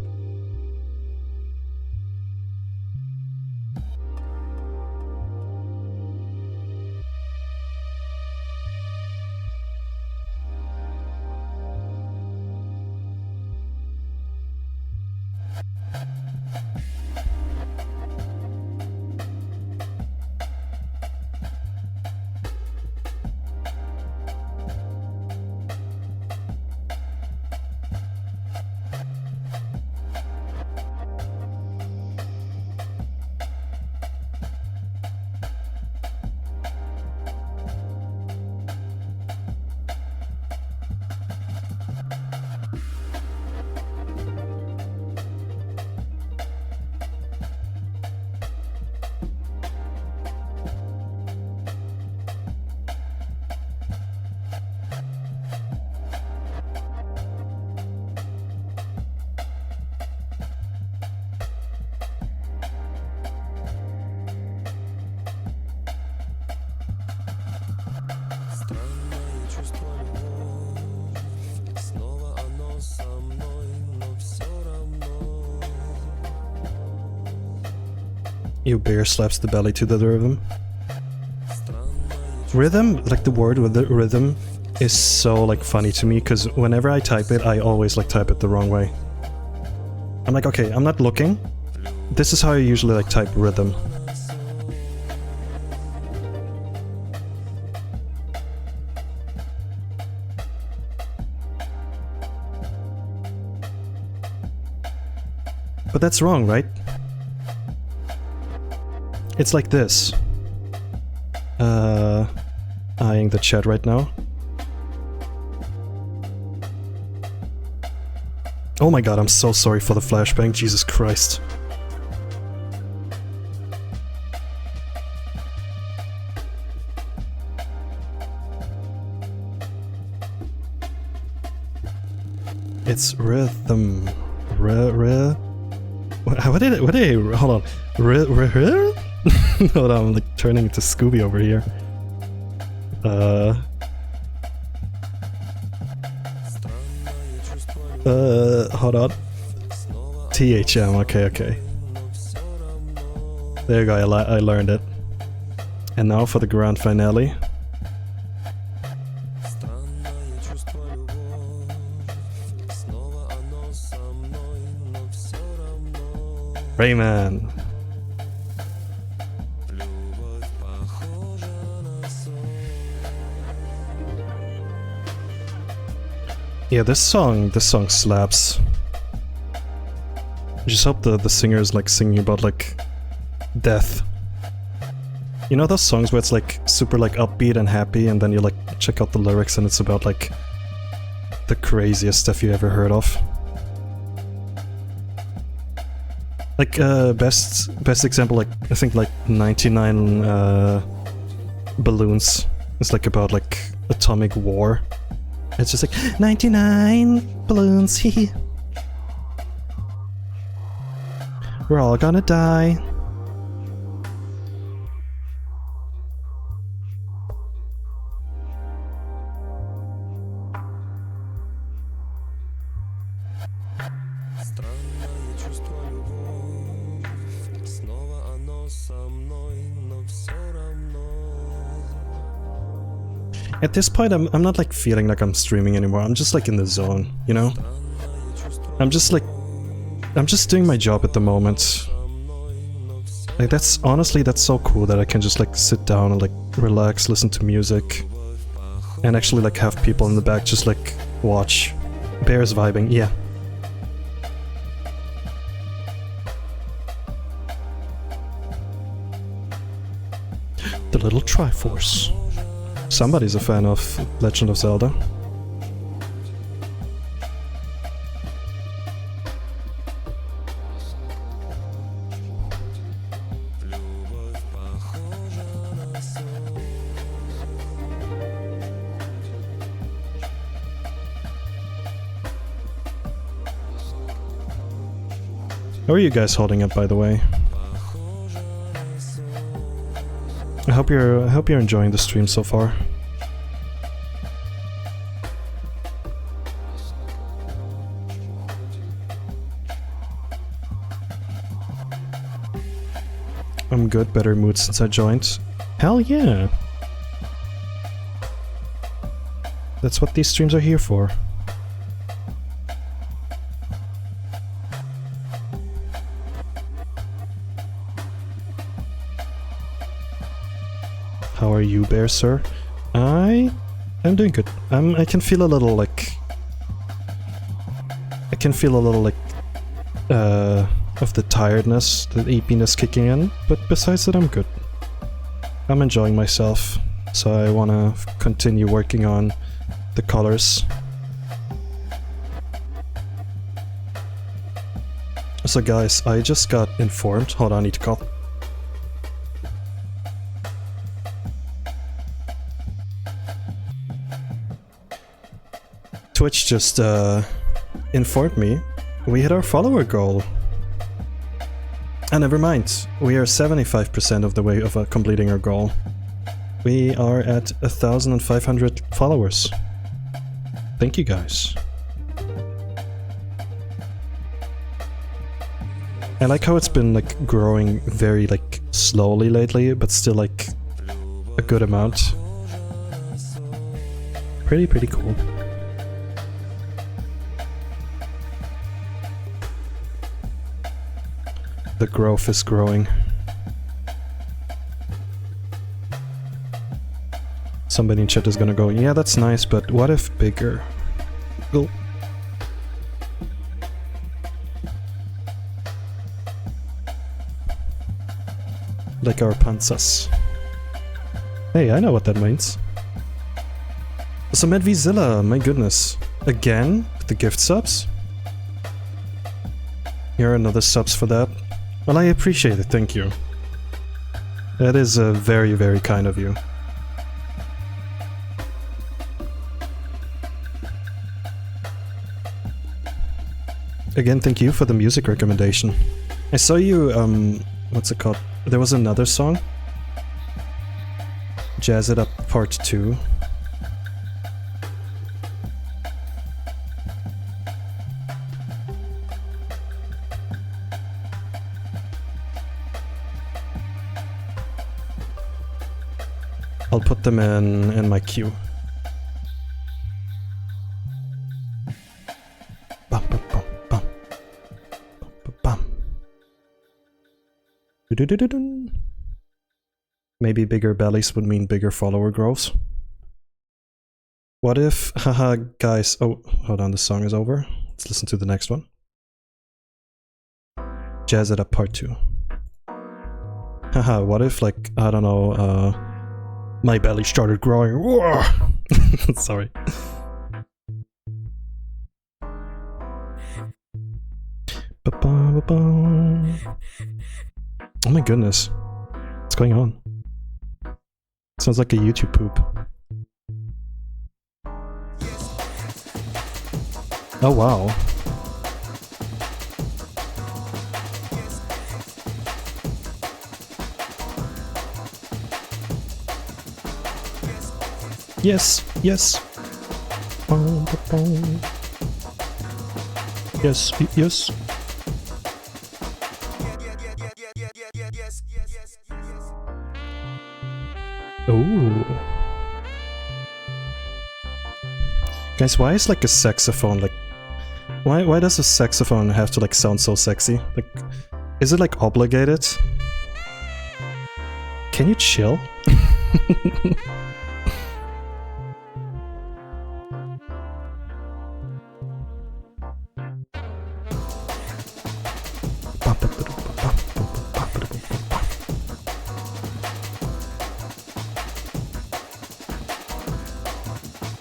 Your bear slaps the belly to the rhythm. Rhythm, like the word with the rhythm, is so like funny to me because whenever I type it, I always like type it the wrong way. I'm like, okay, I'm not looking. This is how I usually like type rhythm. But that's wrong, right? It's like this. Eyeing the chat right now. Oh my god, I'm so sorry for the flashbang, Jesus Christ. It's rhythm. What did I hold on. Hold on, I'm like turning into Scooby over here. Hold on. THM, okay. There you go, I learned it. And now for the grand finale. Rayman. Yeah, this song slaps. I just hope the singer is like singing about like death. You know those songs where it's like super like upbeat and happy, and then you like check out the lyrics and it's about like the craziest stuff you ever heard of. Like best example, like I think like 99 Balloons. It's like about like atomic war. It's just like 99 balloons, hee. We're all gonna die. At this point, I'm not like feeling like I'm streaming anymore. I'm just like in the zone, you know? I'm just doing my job at the moment. Like that's honestly, that's so cool that I can just like sit down and like relax, listen to music, and actually like have people in the back just like watch. Bears vibing, yeah. The little Triforce. Somebody's a fan of Legend of Zelda. How are you guys holding up, by the way? I hope you're enjoying the stream so far. I'm good, better mood since I joined. Hell yeah! That's what these streams are here for. How are you, Bear Sir? I'm doing good. I can feel a little like... I can feel a little like... of the tiredness, the eepiness kicking in, but besides that I'm good. I'm enjoying myself, so I wanna continue working on the colors. So guys, I just got informed. Hold on, I need to call. Twitch just informed me we hit our follower goal. And never mind, we are 75% of the way of completing our goal. We are at 1,500 followers. Thank you guys. I like how it's been like growing very like slowly lately, but still like a good amount. Pretty cool. The growth is growing. Somebody in chat is gonna go, yeah, that's nice, but what if bigger? Go. Like our panzas. Hey, I know what that means. So Medvizilla, my goodness. Again, with the gift subs? Here are another subs for that. Well, I appreciate it, thank you. That is very, very kind of you. Again, thank you for the music recommendation. I saw you, what's it called? There was another song. Jazz It Up Part 2. I'll put them in my queue. Bum, bum, bum, bum. Bum, bum. Do-do-do-do-dun. Maybe bigger bellies would mean bigger follower growths. What if, haha, guys, oh, hold on, the song is over. Let's listen to the next one. Jazz It Up Part 2. Haha, what if, like, I don't know, my belly started growing. Sorry. Oh my goodness. What's going on? Sounds like a YouTube poop. Oh wow. Yes, yes. Yes, yes. Ooh. Guys, why is like a saxophone like... Why does a saxophone have to like sound so sexy? Like, is it like obligated? Can you chill?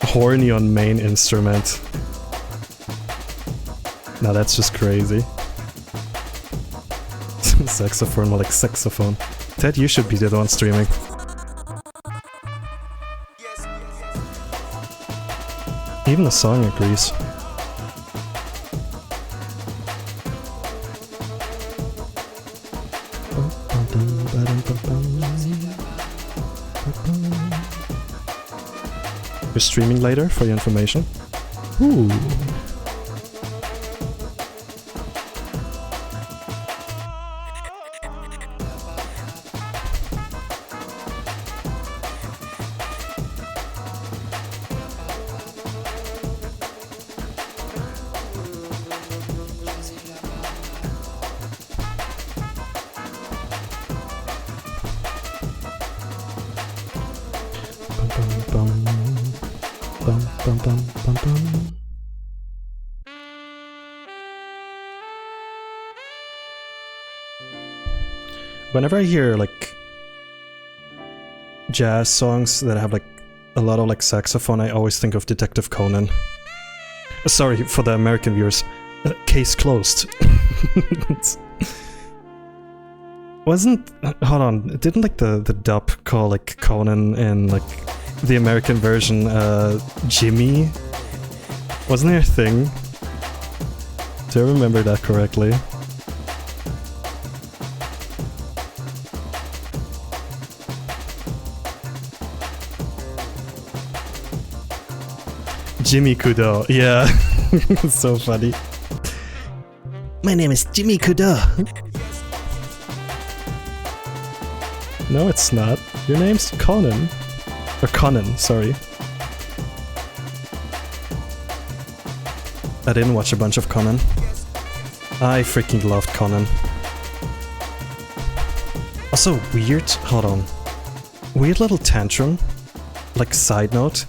Horny on main instrument. Now that's just crazy. Saxophone, more like saxophone. Ted, you should be the one streaming. Even the song agrees. You're streaming later for your information? Ooh. Whenever I hear like jazz songs that have like a lot of like saxophone, I always think of Detective Conan. Sorry for the American viewers. Case closed. Wasn't... hold on, didn't like the dub call like Conan in like the American version Jimmy? Wasn't there a thing? Do I remember that correctly? Jimmy Kudo, yeah. It's so funny. My name is Jimmy Kudo. No, it's not. Your name's Conan. Or Conan, sorry. I didn't watch a bunch of Conan. I freaking loved Conan. Also, weird... hold on. Weird little tantrum. Like, side note.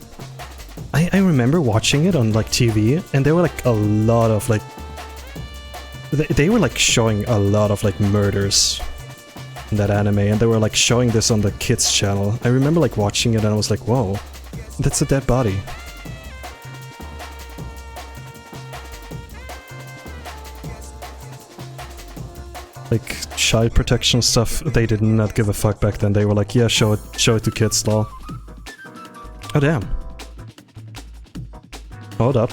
I remember watching it on, like, TV, and there were, like, a lot of, like... They were, like, showing a lot of, like, murders in that anime, and they were, like, showing this on the kids' channel. I remember, like, watching it, and I was like, whoa, that's a dead body. Like, child protection stuff, they did not give a fuck back then. They were like, yeah, show it to kids, lol. Oh, damn. Hold up.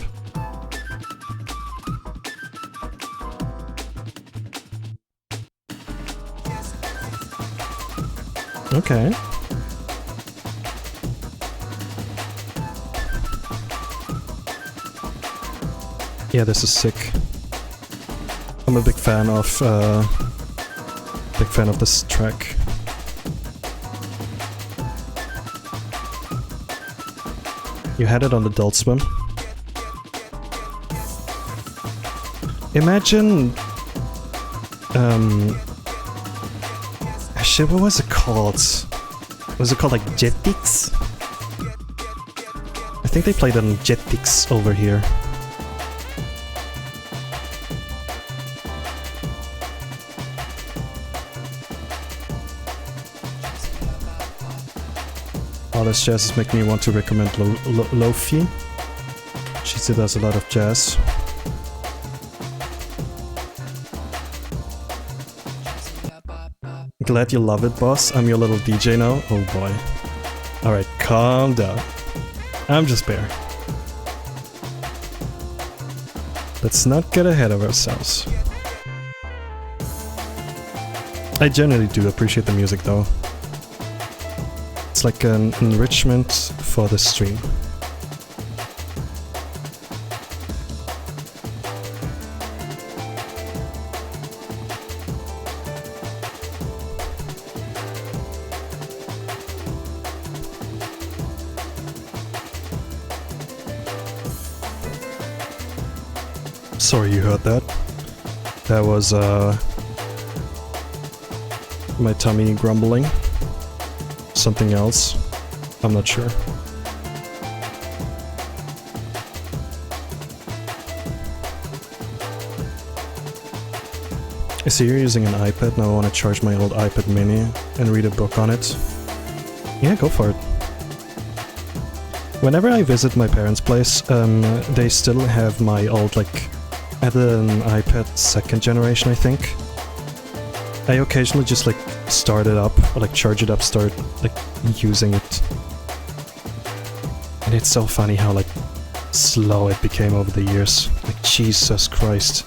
Okay. Yeah, this is sick. I'm a big fan of this track. You had it on Adult Swim. Imagine, shit, what was it called? Was it called like Jetix? I think they played on Jetix over here. All this jazz is making me want to recommend Lofi. She still does a lot of jazz. Glad you love it, boss. I'm your little DJ now. Oh boy. Alright, calm down. I'm just Bear. Let's not get ahead of ourselves. I generally do appreciate the music though. It's like an enrichment for the stream. Sorry you heard that. That was my tummy grumbling. Something else. I'm not sure. I see you're using an iPad, now I want to charge my old iPad mini and read a book on it. Yeah, go for it. Whenever I visit my parents' place, they still have my old, like, I had an iPad 2nd generation, I think. I occasionally just, like, start it up, or, like, charge it up, start, like, using it. And it's so funny how, like, slow it became over the years. Like, Jesus Christ.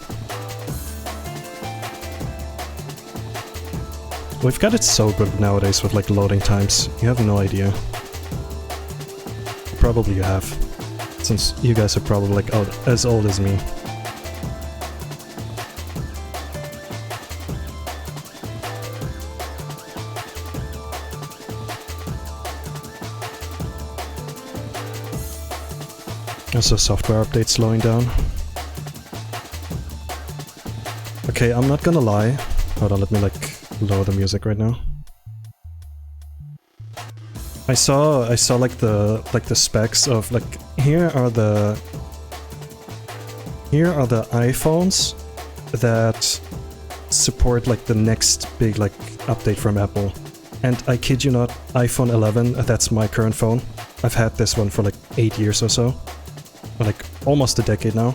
We've got it so good nowadays with like loading times. You have no idea. Probably you have. Since you guys are probably like as old as me. Also software update slowing down. Okay, I'm not gonna lie. Hold on, let me like lower the music right now. I saw like the specs of like here are the iPhones that support like the next big like update from Apple. And I kid you not, iPhone 11, that's my current phone. I've had this one for like 8 years or so. Or like almost a decade now.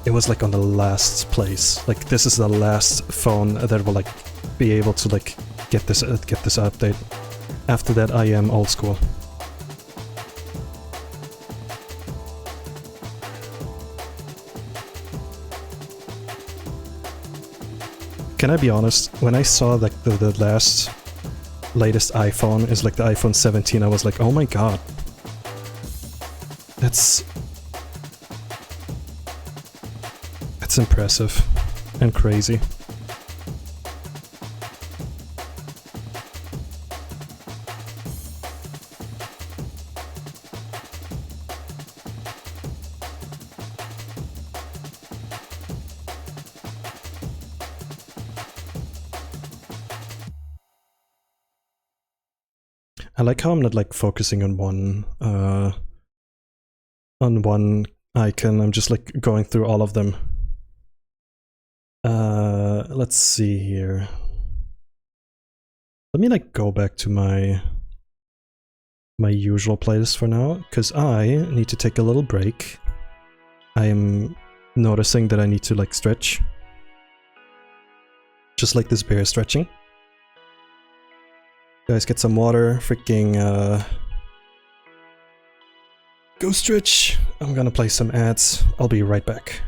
It was like on the last place. Like this is the last phone that will like be able to like get this update. After that I am old school. Can I be honest? When I saw like the latest iPhone is like the iPhone 17, I was like, oh my god. That's impressive and crazy. I like how I'm not like focusing on one icon. I'm just like going through all of them. Let's see here. Let me like go back to my usual playlist for now, because I need to take a little break. I am noticing that I need to like stretch. Just like this bear stretching. Guys, get some water, freaking go stretch. I'm gonna play some ads. I'll be right back.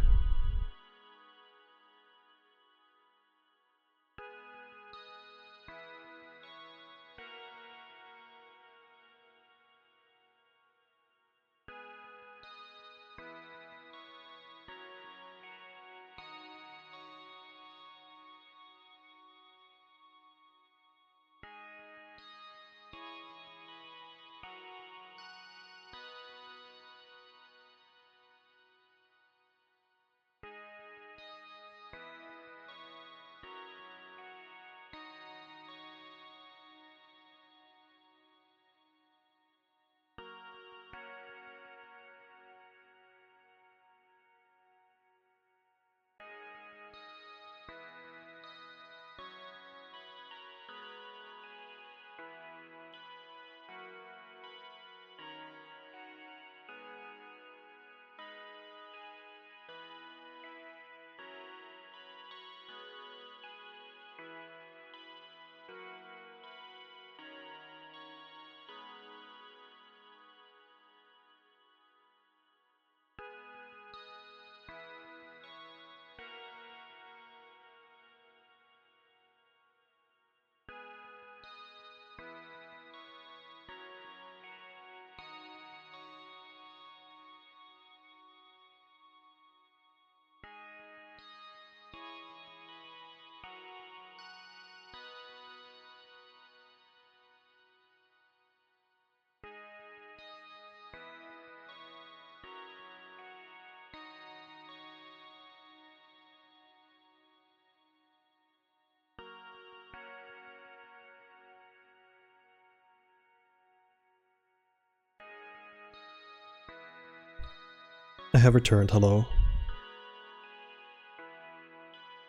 I have returned, hello.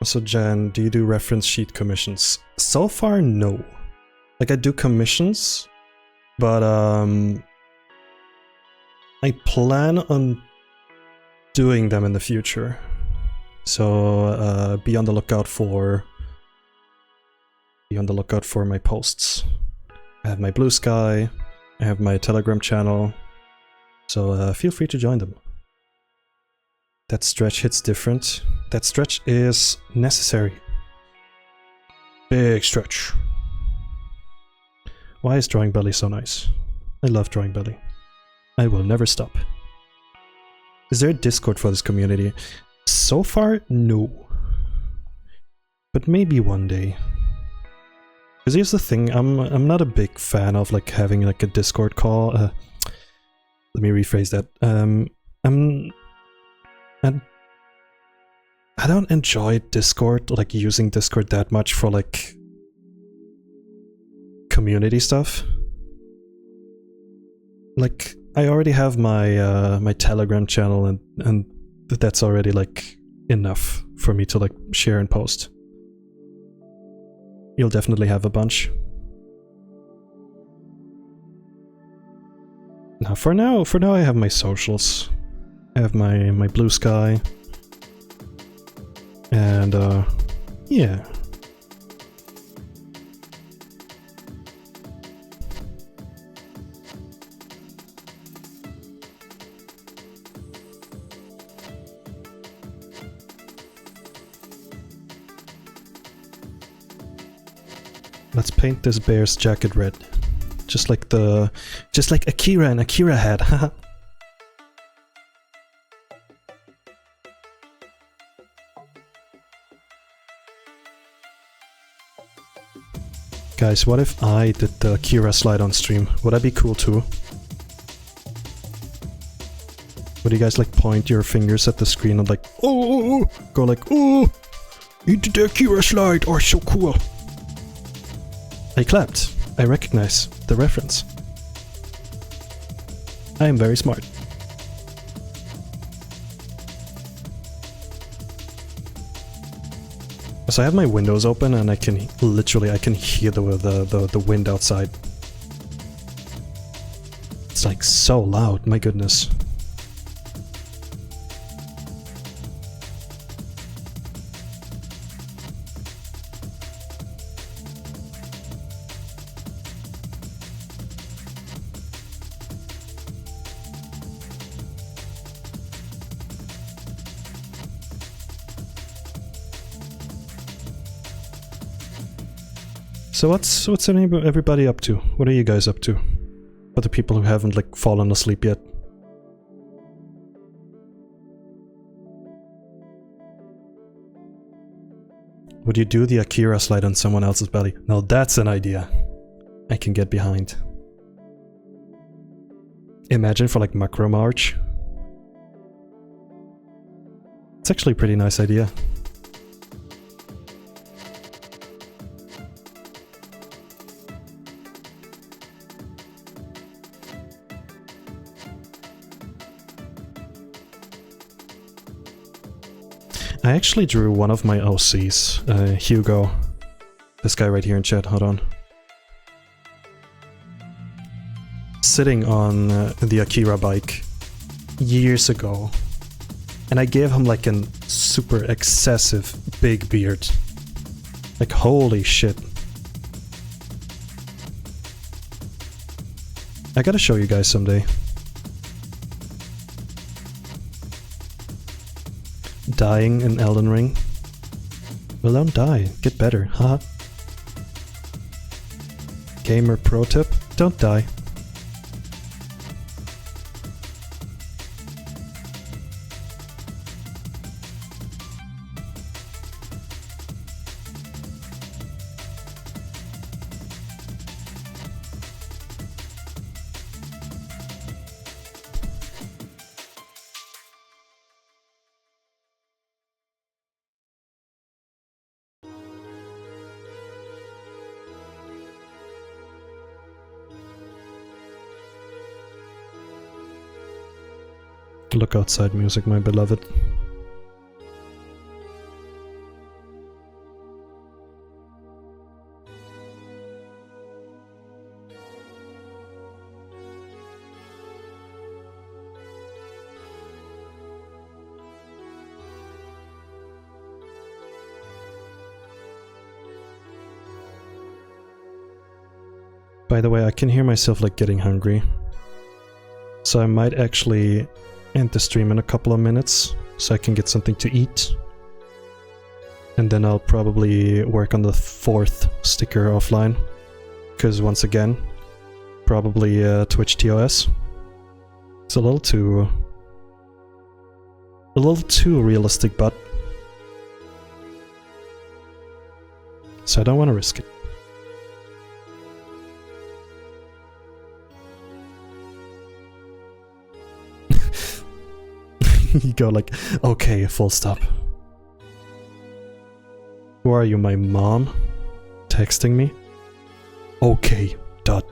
So Jan, do you do reference sheet commissions? So far, no. Like I do commissions, but I plan on doing them in the future. So be on the lookout for my posts. I have my Blue Sky, I have my Telegram channel, so feel free to join them. That stretch hits different. That stretch is necessary. Big stretch. Why is drawing belly so nice? I love drawing belly. I will never stop. Is there a Discord for this community? So far, no. But maybe one day. Because here's the thing, I'm not a big fan of like having like a Discord call. Let me rephrase that. I don't enjoy Discord, like using Discord that much for like community stuff. Like I already have my my Telegram channel and that's already like enough for me to like share and post. You'll definitely have a bunch. Now for now I have my socials. I have my Blue Sky. And yeah. Let's paint this bear's jacket red. Just like Akira and Akira had, haha. Guys, what if I did the Akira slide on stream? Would that be cool too? Would you guys like point your fingers at the screen and like, oh, go like, oh, you did the Akira slide, oh, so cool. I clapped. I recognize the reference. I am very smart. So I have my windows open and I can hear the wind outside. It's like so loud, my goodness. So what's everybody up to? What are you guys up to? For the people who haven't like fallen asleep yet. Would you do the Akira slide on someone else's belly? Now that's an idea I can get behind. Imagine for like Macro March. It's actually a pretty nice idea. I actually drew one of my OCs, Hugo. This guy right here in chat, hold on. Sitting on the Akira bike years ago. And I gave him like a super excessive big beard. Like holy shit. I gotta show you guys someday. Dying in Elden Ring. Well, don't die. Get better, haha. Gamer pro tip, don't die. Look outside music, my beloved. By the way, I can hear myself like getting hungry. So I might actually end the stream in a couple of minutes so I can get something to eat. And then I'll probably work on the 4th sticker offline. Because once again, probably Twitch TOS. It's a little too realistic, but so I don't want to risk it. You go like, okay, full stop. Who are you, my mom? Texting me? Okay, dot.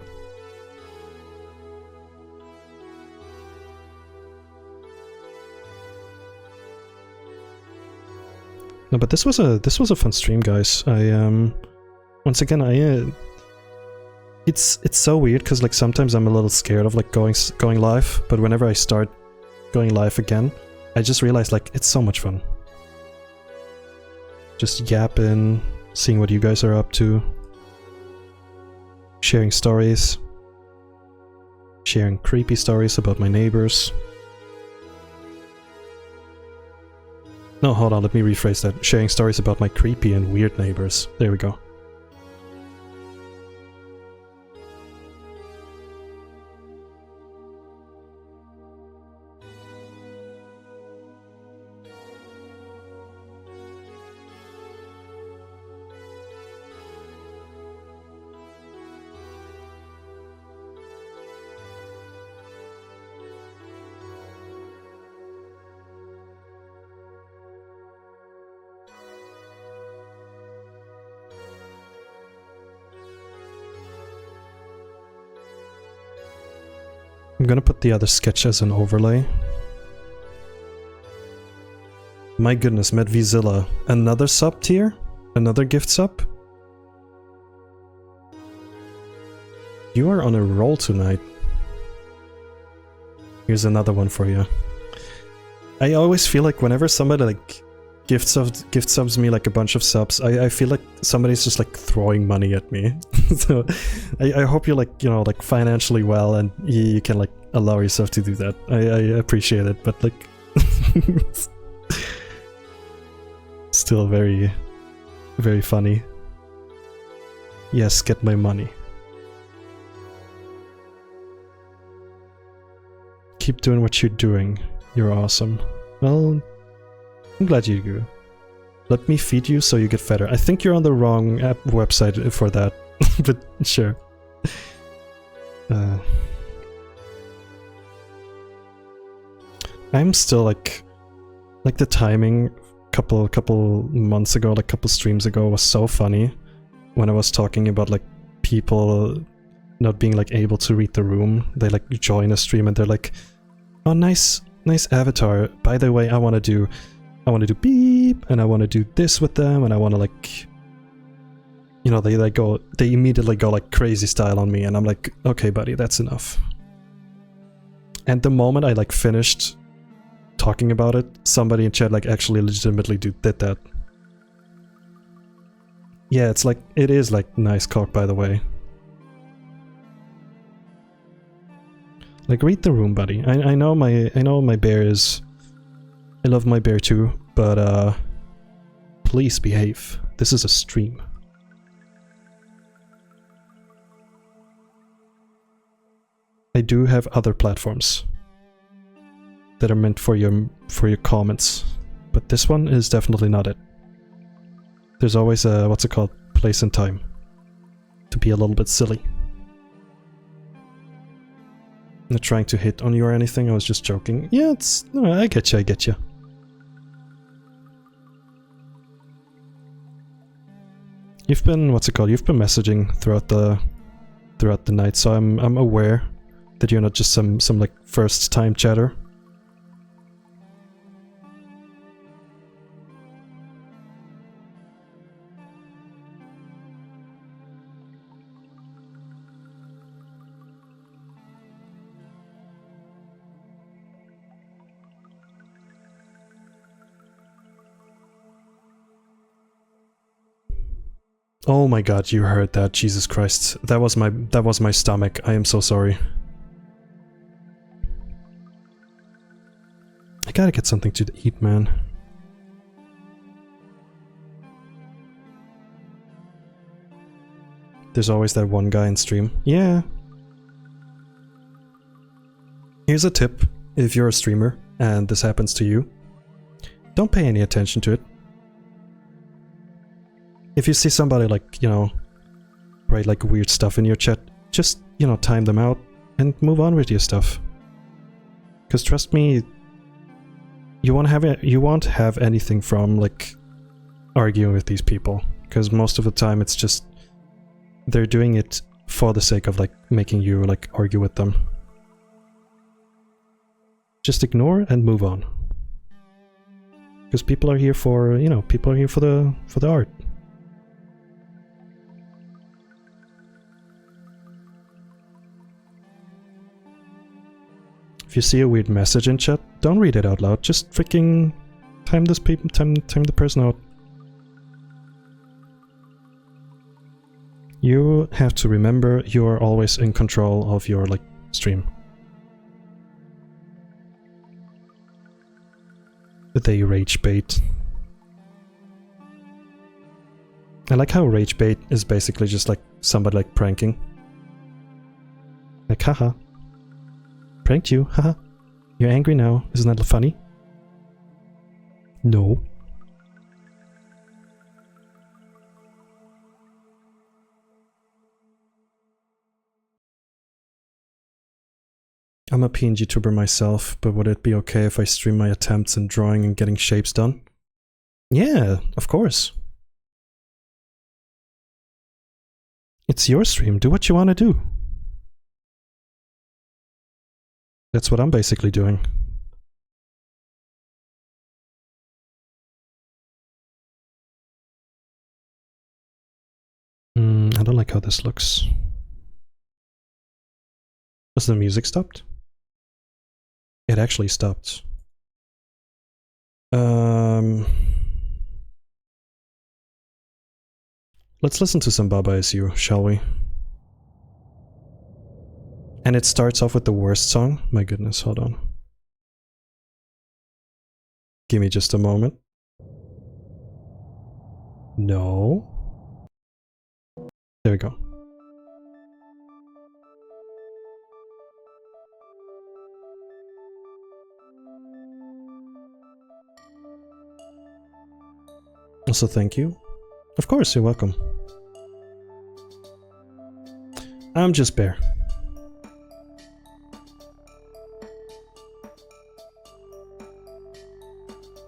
No, but this was a fun stream, guys. Once again, it's so weird because like sometimes I'm a little scared of like going live, but whenever I start going live again, I just realize like it's so much fun. Just yapping, seeing what you guys are up to, sharing stories, sharing creepy stories about my neighbors. No, hold on, let me rephrase that. Sharing stories about my creepy and weird neighbors. There we go. I'm gonna put the other sketch as an overlay. My goodness, Medvzilla. Another sub tier? Another gift sub? You are on a roll tonight. Here's another one for you. I always feel like whenever somebody like gift subs me like a bunch of subs, I feel like somebody's just like throwing money at me. So I hope you're like, you know, like financially well and you can like allow yourself to do that. I appreciate it, but like still very, very funny. Yes, get my money. Keep doing what you're doing. You're awesome. Well, I'm glad you do. Let me feed you so you get fatter. I think you're on the wrong website for that, but sure. I'm still like the timing couple months ago, like couple streams ago was so funny when I was talking about like people not being like able to read the room. They like join a stream and they're like, oh, nice avatar. By the way, I want to do beep, and I want to do this with them, and I want to like, you know, they immediately go like crazy style on me, and I'm like, okay, buddy, that's enough. And the moment I like finished talking about it, somebody in chat like actually legitimately did that. Yeah, it's like, it is like nice cock, by the way. Like, read the room, buddy. I know my bear is... I love my bear too, but please behave. This is a stream. I do have other platforms that are meant for your comments, but this one is definitely not it. There's always a, what's it called, place and time to be a little bit silly. I'm not trying to hit on you or anything, I was just joking. Yeah, it's... No, I get you. You've been, what's it called, you've been messaging throughout the night, so I'm aware that you're not just some like first time chatter. Oh my god, you heard that, Jesus Christ. That was my stomach. I am so sorry. I gotta get something to eat, man. There's always that one guy in stream. Yeah. Here's a tip. If you're a streamer and this happens to you, don't pay any attention to it. If you see somebody like, you know, write like weird stuff in your chat, just, you know, time them out and move on with your stuff. Because trust me, you won't have anything from like arguing with these people. Because most of the time it's just they're doing it for the sake of like making you like argue with them. Just ignore and move on. Because people are here for, you know, people are here for the art. If you see a weird message in chat, don't read it out loud. Just freaking time the person out. You have to remember you are always in control of your like stream. They rage bait. I like how rage bait is basically just like somebody like pranking. Like, haha. Pranked you, haha. You're angry now, isn't that funny? No. I'm a PNG tuber myself, but would it be okay if I stream my attempts in drawing and getting shapes done? Yeah, of course. It's your stream, do what you want to do. That's what I'm basically doing. I don't like how this looks. Has the music stopped? It actually stopped. Let's listen to some Baba Is You, shall we? And it starts off with the worst song. My goodness, hold on. Give me just a moment. No. There we go. Also, thank you. Of course, you're welcome. I'm just Bear.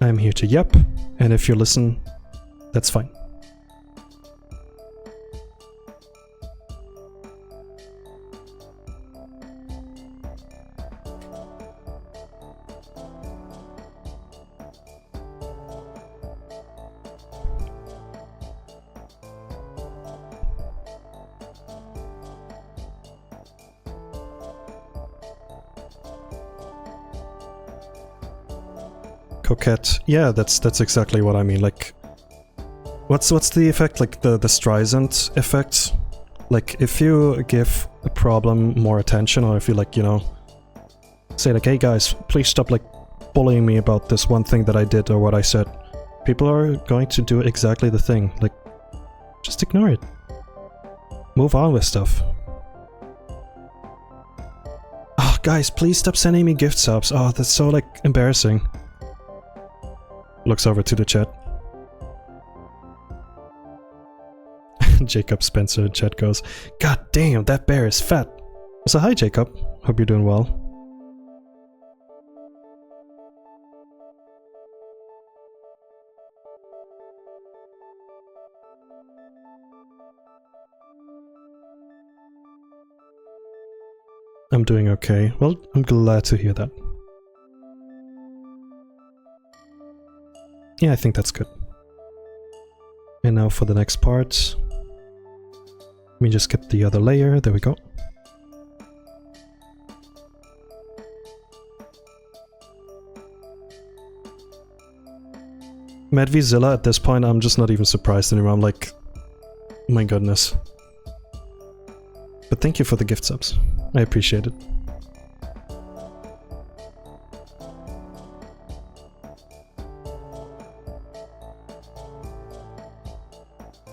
I'm here to yep, and if you listen, that's fine. Coquette. Yeah, that's exactly what I mean. Like, what's the effect? Like the Streisand effect? Like, if you give a problem more attention, or if you like, you know, say like, hey guys, please stop like bullying me about this one thing that I did or what I said, people are going to do exactly the thing. Like, just ignore it. Move on with stuff. Oh, guys, please stop sending me gift subs. Oh, that's so like embarrassing. Looks over to the chat. Jacob Spencer in chat goes, God damn, that bear is fat. So hi Jacob, hope you're doing well. I'm doing okay. Well, I'm glad to hear that. Yeah, I think that's good. And now for the next part. Let me just get the other layer. There we go. Madvzilla, at this point, I'm just not even surprised anymore. I'm like, my goodness. But thank you for the gift subs. I appreciate it.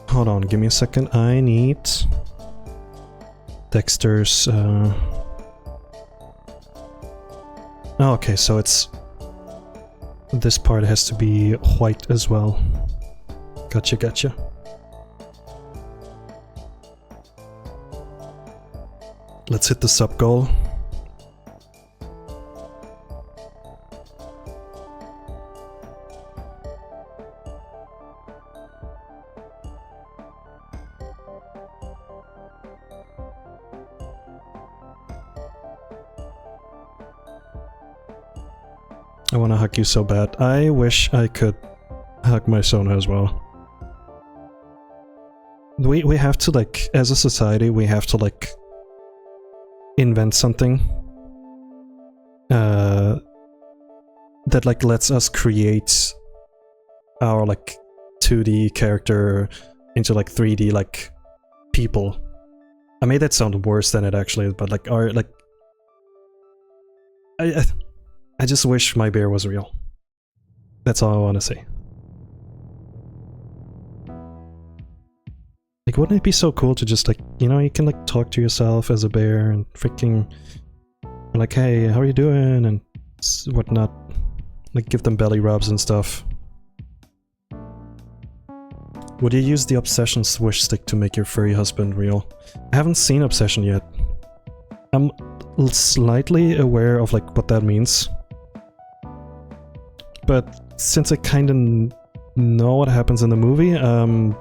Hold on, give me a second. I need Dexter's... Oh, okay, so it's... This part has to be white as well. Gotcha, gotcha. Let's hit the sub goal. I want to hug you so bad. I wish I could hug my Sona as well. We have to, like, as a society, we have to, like, invent something that, like, lets us create our, like, 2D character into, like, 3D, like, people. I made that sound worse than it actually is, but, like, our, like... I just wish my bear was real. That's all I want to say. Like, wouldn't it be so cool to just, like, you know, you can, like, talk to yourself as a bear and freaking... like, hey, how are you doing? And whatnot. Like, give them belly rubs and stuff. Would you use the Obsession Swish Stick to make your furry husband real? I haven't seen Obsession yet. I'm slightly aware of, like, what that means. But since I kind of know what happens in the movie, I'm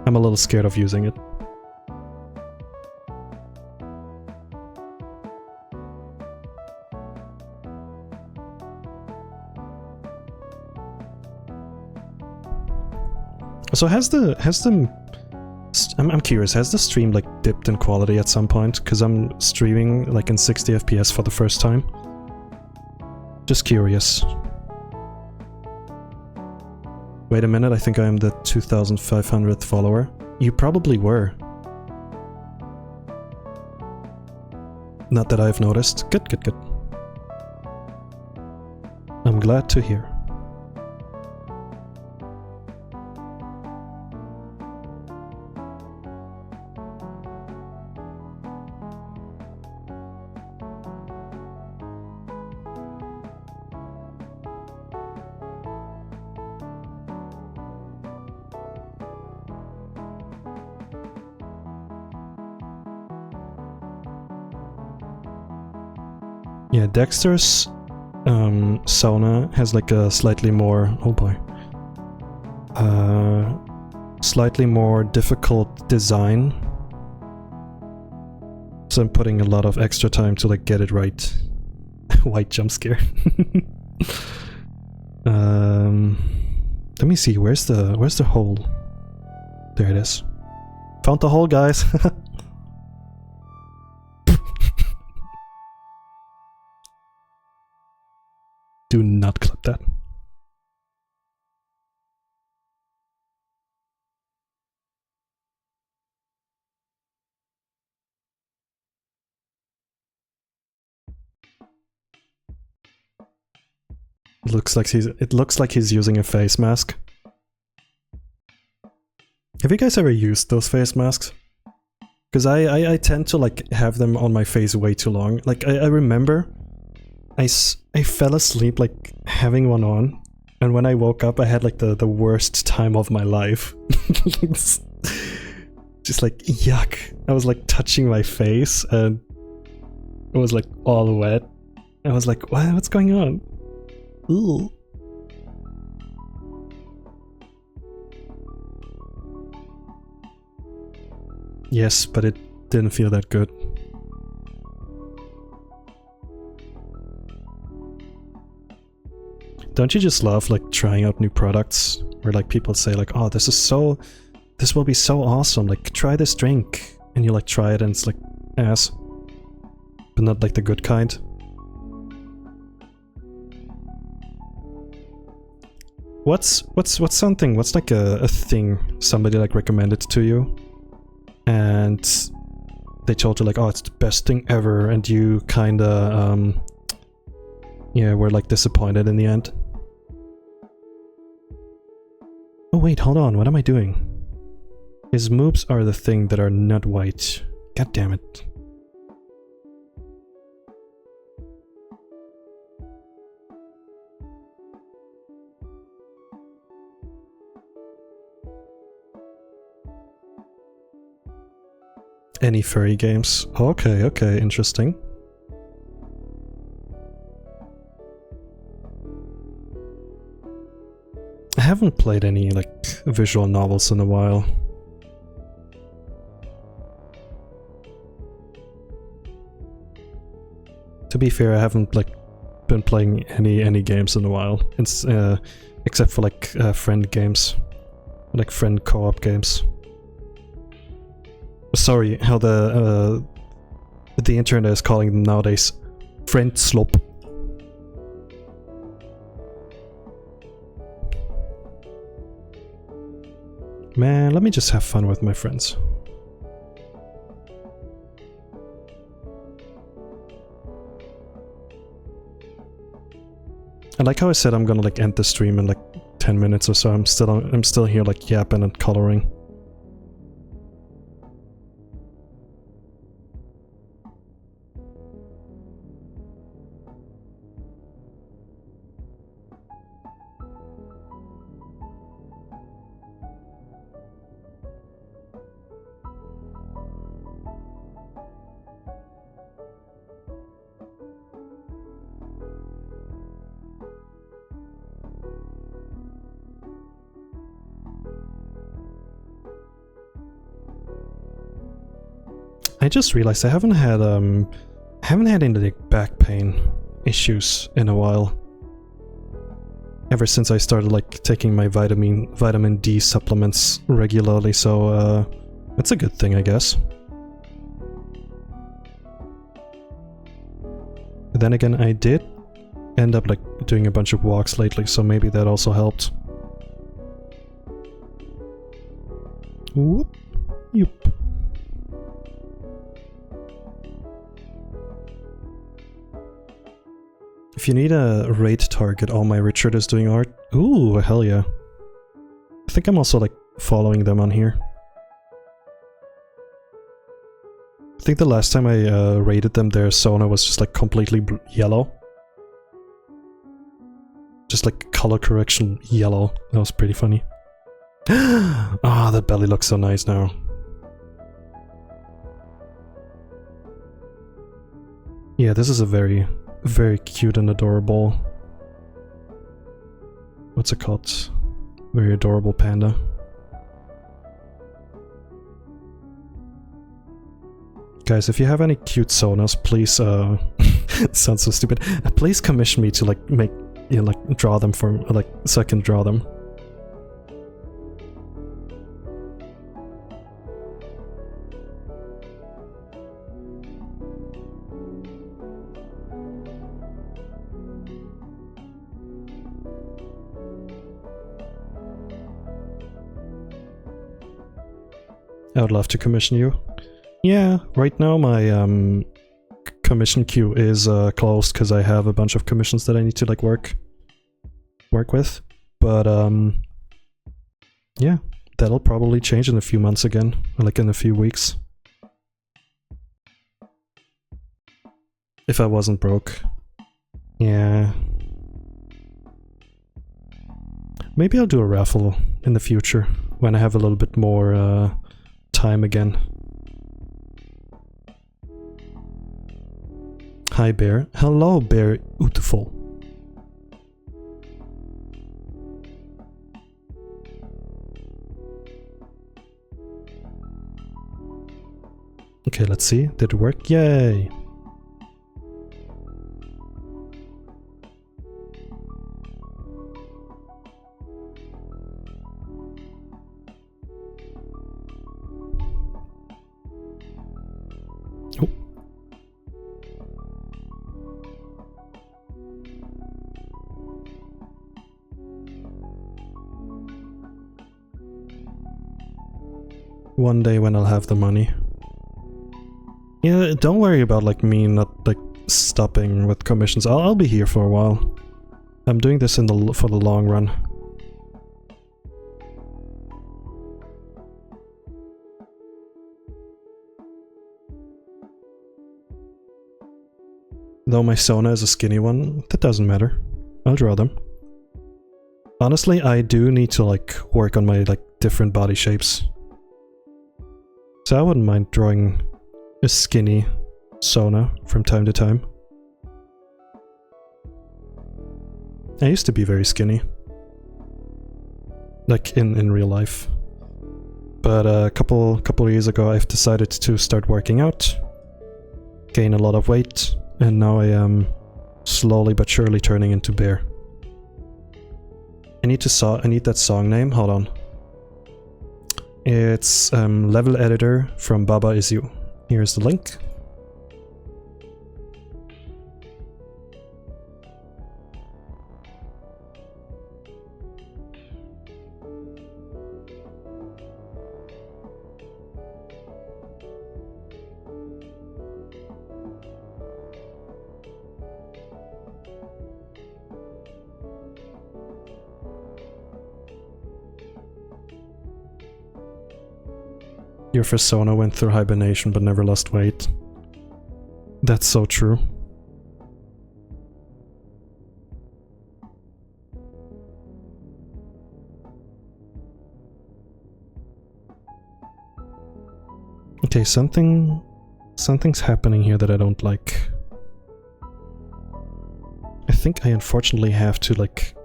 a little scared of using it. So I'm curious, has the stream, like, dipped in quality at some point? Because I'm streaming, like, in 60 FPS for the first time. Just curious. Wait a minute, I think I am the 2,500th follower. You probably were. Not that I've noticed. Good, good, good. I'm glad to hear. Yeah, Dexter's Sona has like a slightly more... oh boy. Slightly more difficult design. So I'm putting a lot of extra time to like get it right. White jump scare. Let me see, where's the hole? There it is. Found the hole, guys. Do not clip that. It looks like he's using a face mask. Have you guys ever used those face masks? Because I tend to like have them on my face way too long. Like I remember I fell asleep like having one on, and when I woke up I had like the worst time of my life. Just like yuck. I was like touching my face and it was like all wet. I was like, what's going on? Ooh. Yes, but it didn't feel that good. Don't you just love like trying out new products where like people say like, oh, this will be so awesome, like try this drink, and you like try it and it's like ass, but not like the good kind. What's like a thing somebody like recommended to you and they told you like, oh, it's the best thing ever, and you kinda yeah, were like disappointed in the end? Oh wait, hold on, what am I doing? His moves are the thing that are not white. God damn it. Any furry games? Okay, okay, interesting. I haven't played any, like, visual novels in a while. To be fair, I haven't, like, been playing any games in a while. It's, except for, like, friend games. Like, friend co-op games. Sorry, how the internet is calling them nowadays. Friend slop. Man, let me just have fun with my friends. I like how I said I'm gonna like end the stream in like 10 minutes or so. I'm still here like yapping and coloring. I just realized I haven't had any like back pain issues in a while. Ever since I started like taking my vitamin D supplements regularly, so that's a good thing, I guess. But then again, I did end up like doing a bunch of walks lately, so maybe that also helped. Whoop. Yup. If you need a raid target, oh my Richard is doing art. Ooh, hell yeah. I think I'm also like following them on here. I think the last time I raided them, their Sona was just like completely yellow. Just like color correction yellow. That was pretty funny. Ah, that belly looks so nice now. Yeah, this is a very cute and adorable... What's it called? Very adorable panda. Guys, if you have any cute Sonas, please, it sounds so stupid. Please commission me to like make, you know, like draw them for, like, so I can draw them. I would love to commission you. Yeah, right now my commission queue is closed because I have a bunch of commissions that I need to like work with. But yeah, that'll probably change in a few months again, or like in a few weeks. If I wasn't broke. Yeah. Maybe I'll do a raffle in the future when I have a little bit more time again. Hi Bear. Hello Bear Beautiful. Okay, let's see. Did it work? Yay! Oh. One day when I'll have the money. Yeah, don't worry about like me not like stopping with commissions. I'll be here for a while. I'm doing this for the long run. Though my Sona is a skinny one, that doesn't matter. I'll draw them. Honestly, I do need to like work on my like different body shapes. So I wouldn't mind drawing a skinny Sona from time to time. I used to be very skinny. Like in real life. But a couple of years ago I've decided to start working out. Gain a lot of weight. And now I am slowly but surely turning into bear. I need that song name, hold on. It's Level Editor from Baba Is You. Here's the link. Your persona went through hibernation but never lost weight. That's so true. Okay, something's happening here that I don't like. I think I unfortunately have to, like,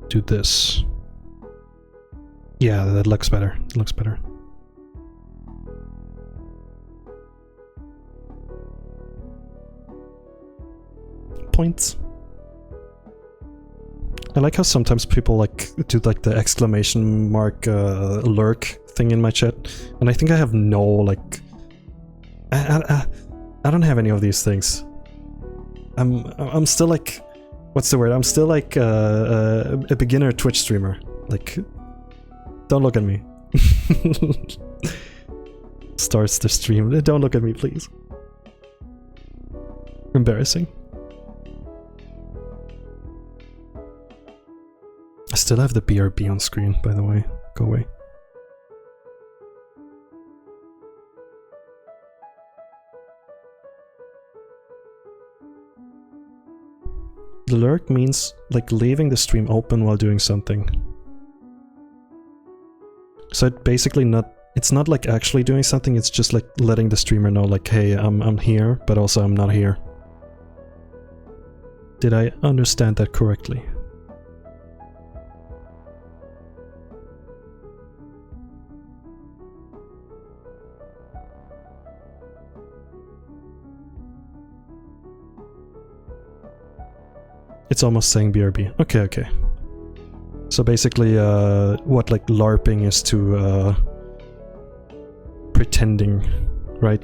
do this. Yeah, that looks better. It looks better. Points. I like how sometimes people like do like the exclamation mark lurk thing in my chat, and I think I have no like I don't have any of these things. I'm still like, what's the word? I'm still like a beginner Twitch streamer. Like, don't look at me. Starts the stream. Don't look at me, please. Embarrassing. I still have the BRB on screen, by the way. Go away. The lurk means like leaving the stream open while doing something. So it basically it's not like actually doing something, it's just like letting the streamer know like, hey, I'm here, but also I'm not here. Did I understand that correctly? It's almost saying BRB. Okay, okay. So basically, what like LARPing is to pretending, right?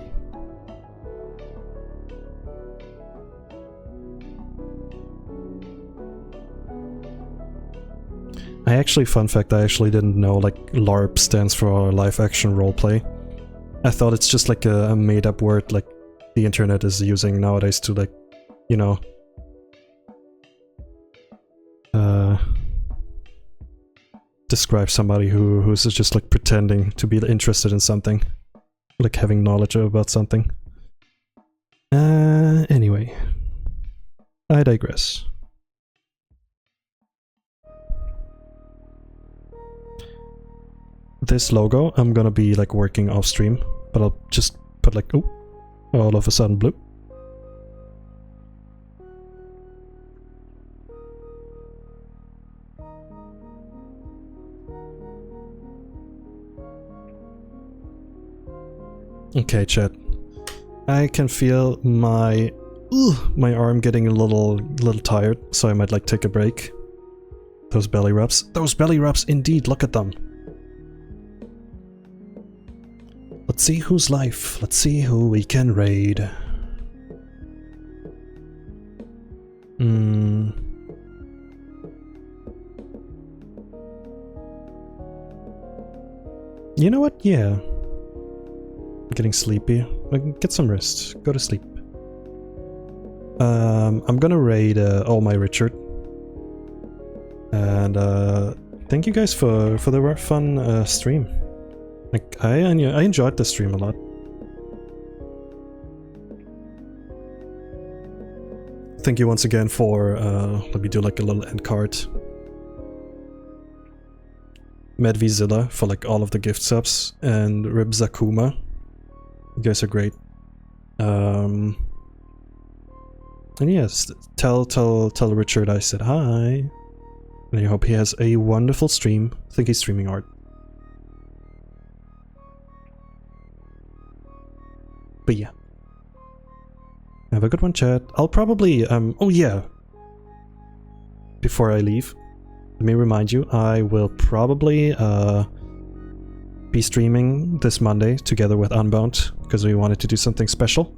I actually, fun fact, I actually didn't know like LARP stands for live action roleplay. I thought it's just like a made up word like the internet is using nowadays to like, you know, describe somebody who's just like pretending to be interested in something, like having knowledge about something. Anyway, I digress. This logo I'm gonna be like working off stream, but I'll just put like, oh, all of a sudden blue. Okay, chat. I can feel my arm getting a little tired, so I might like take a break. Those belly rubs. Those belly rubs indeed, look at them. Let's see who's live. Let's see who we can raid. You know what? Yeah. I'm getting sleepy. Get some rest. Go to sleep. I'm gonna raid All My Richard. And thank you guys for the fun stream. Like I enjoyed the stream a lot. Thank you once again for let me do like a little end card. Medvzilla for like all of the gift subs, and Ribzakuma. You guys are great. And yes, tell Richard I said hi. And I hope he has a wonderful stream. I think he's streaming art. But yeah. Have a good one, chat. I'll probably, oh yeah. Before I leave, let me remind you, I will probably, be streaming this Monday together with Unbound, because we wanted to do something special.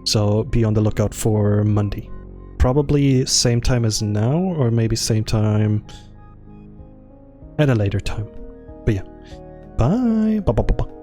So be on the lookout for Monday. Probably same time as now, or maybe same time at a later time. But yeah. Bye. Bye.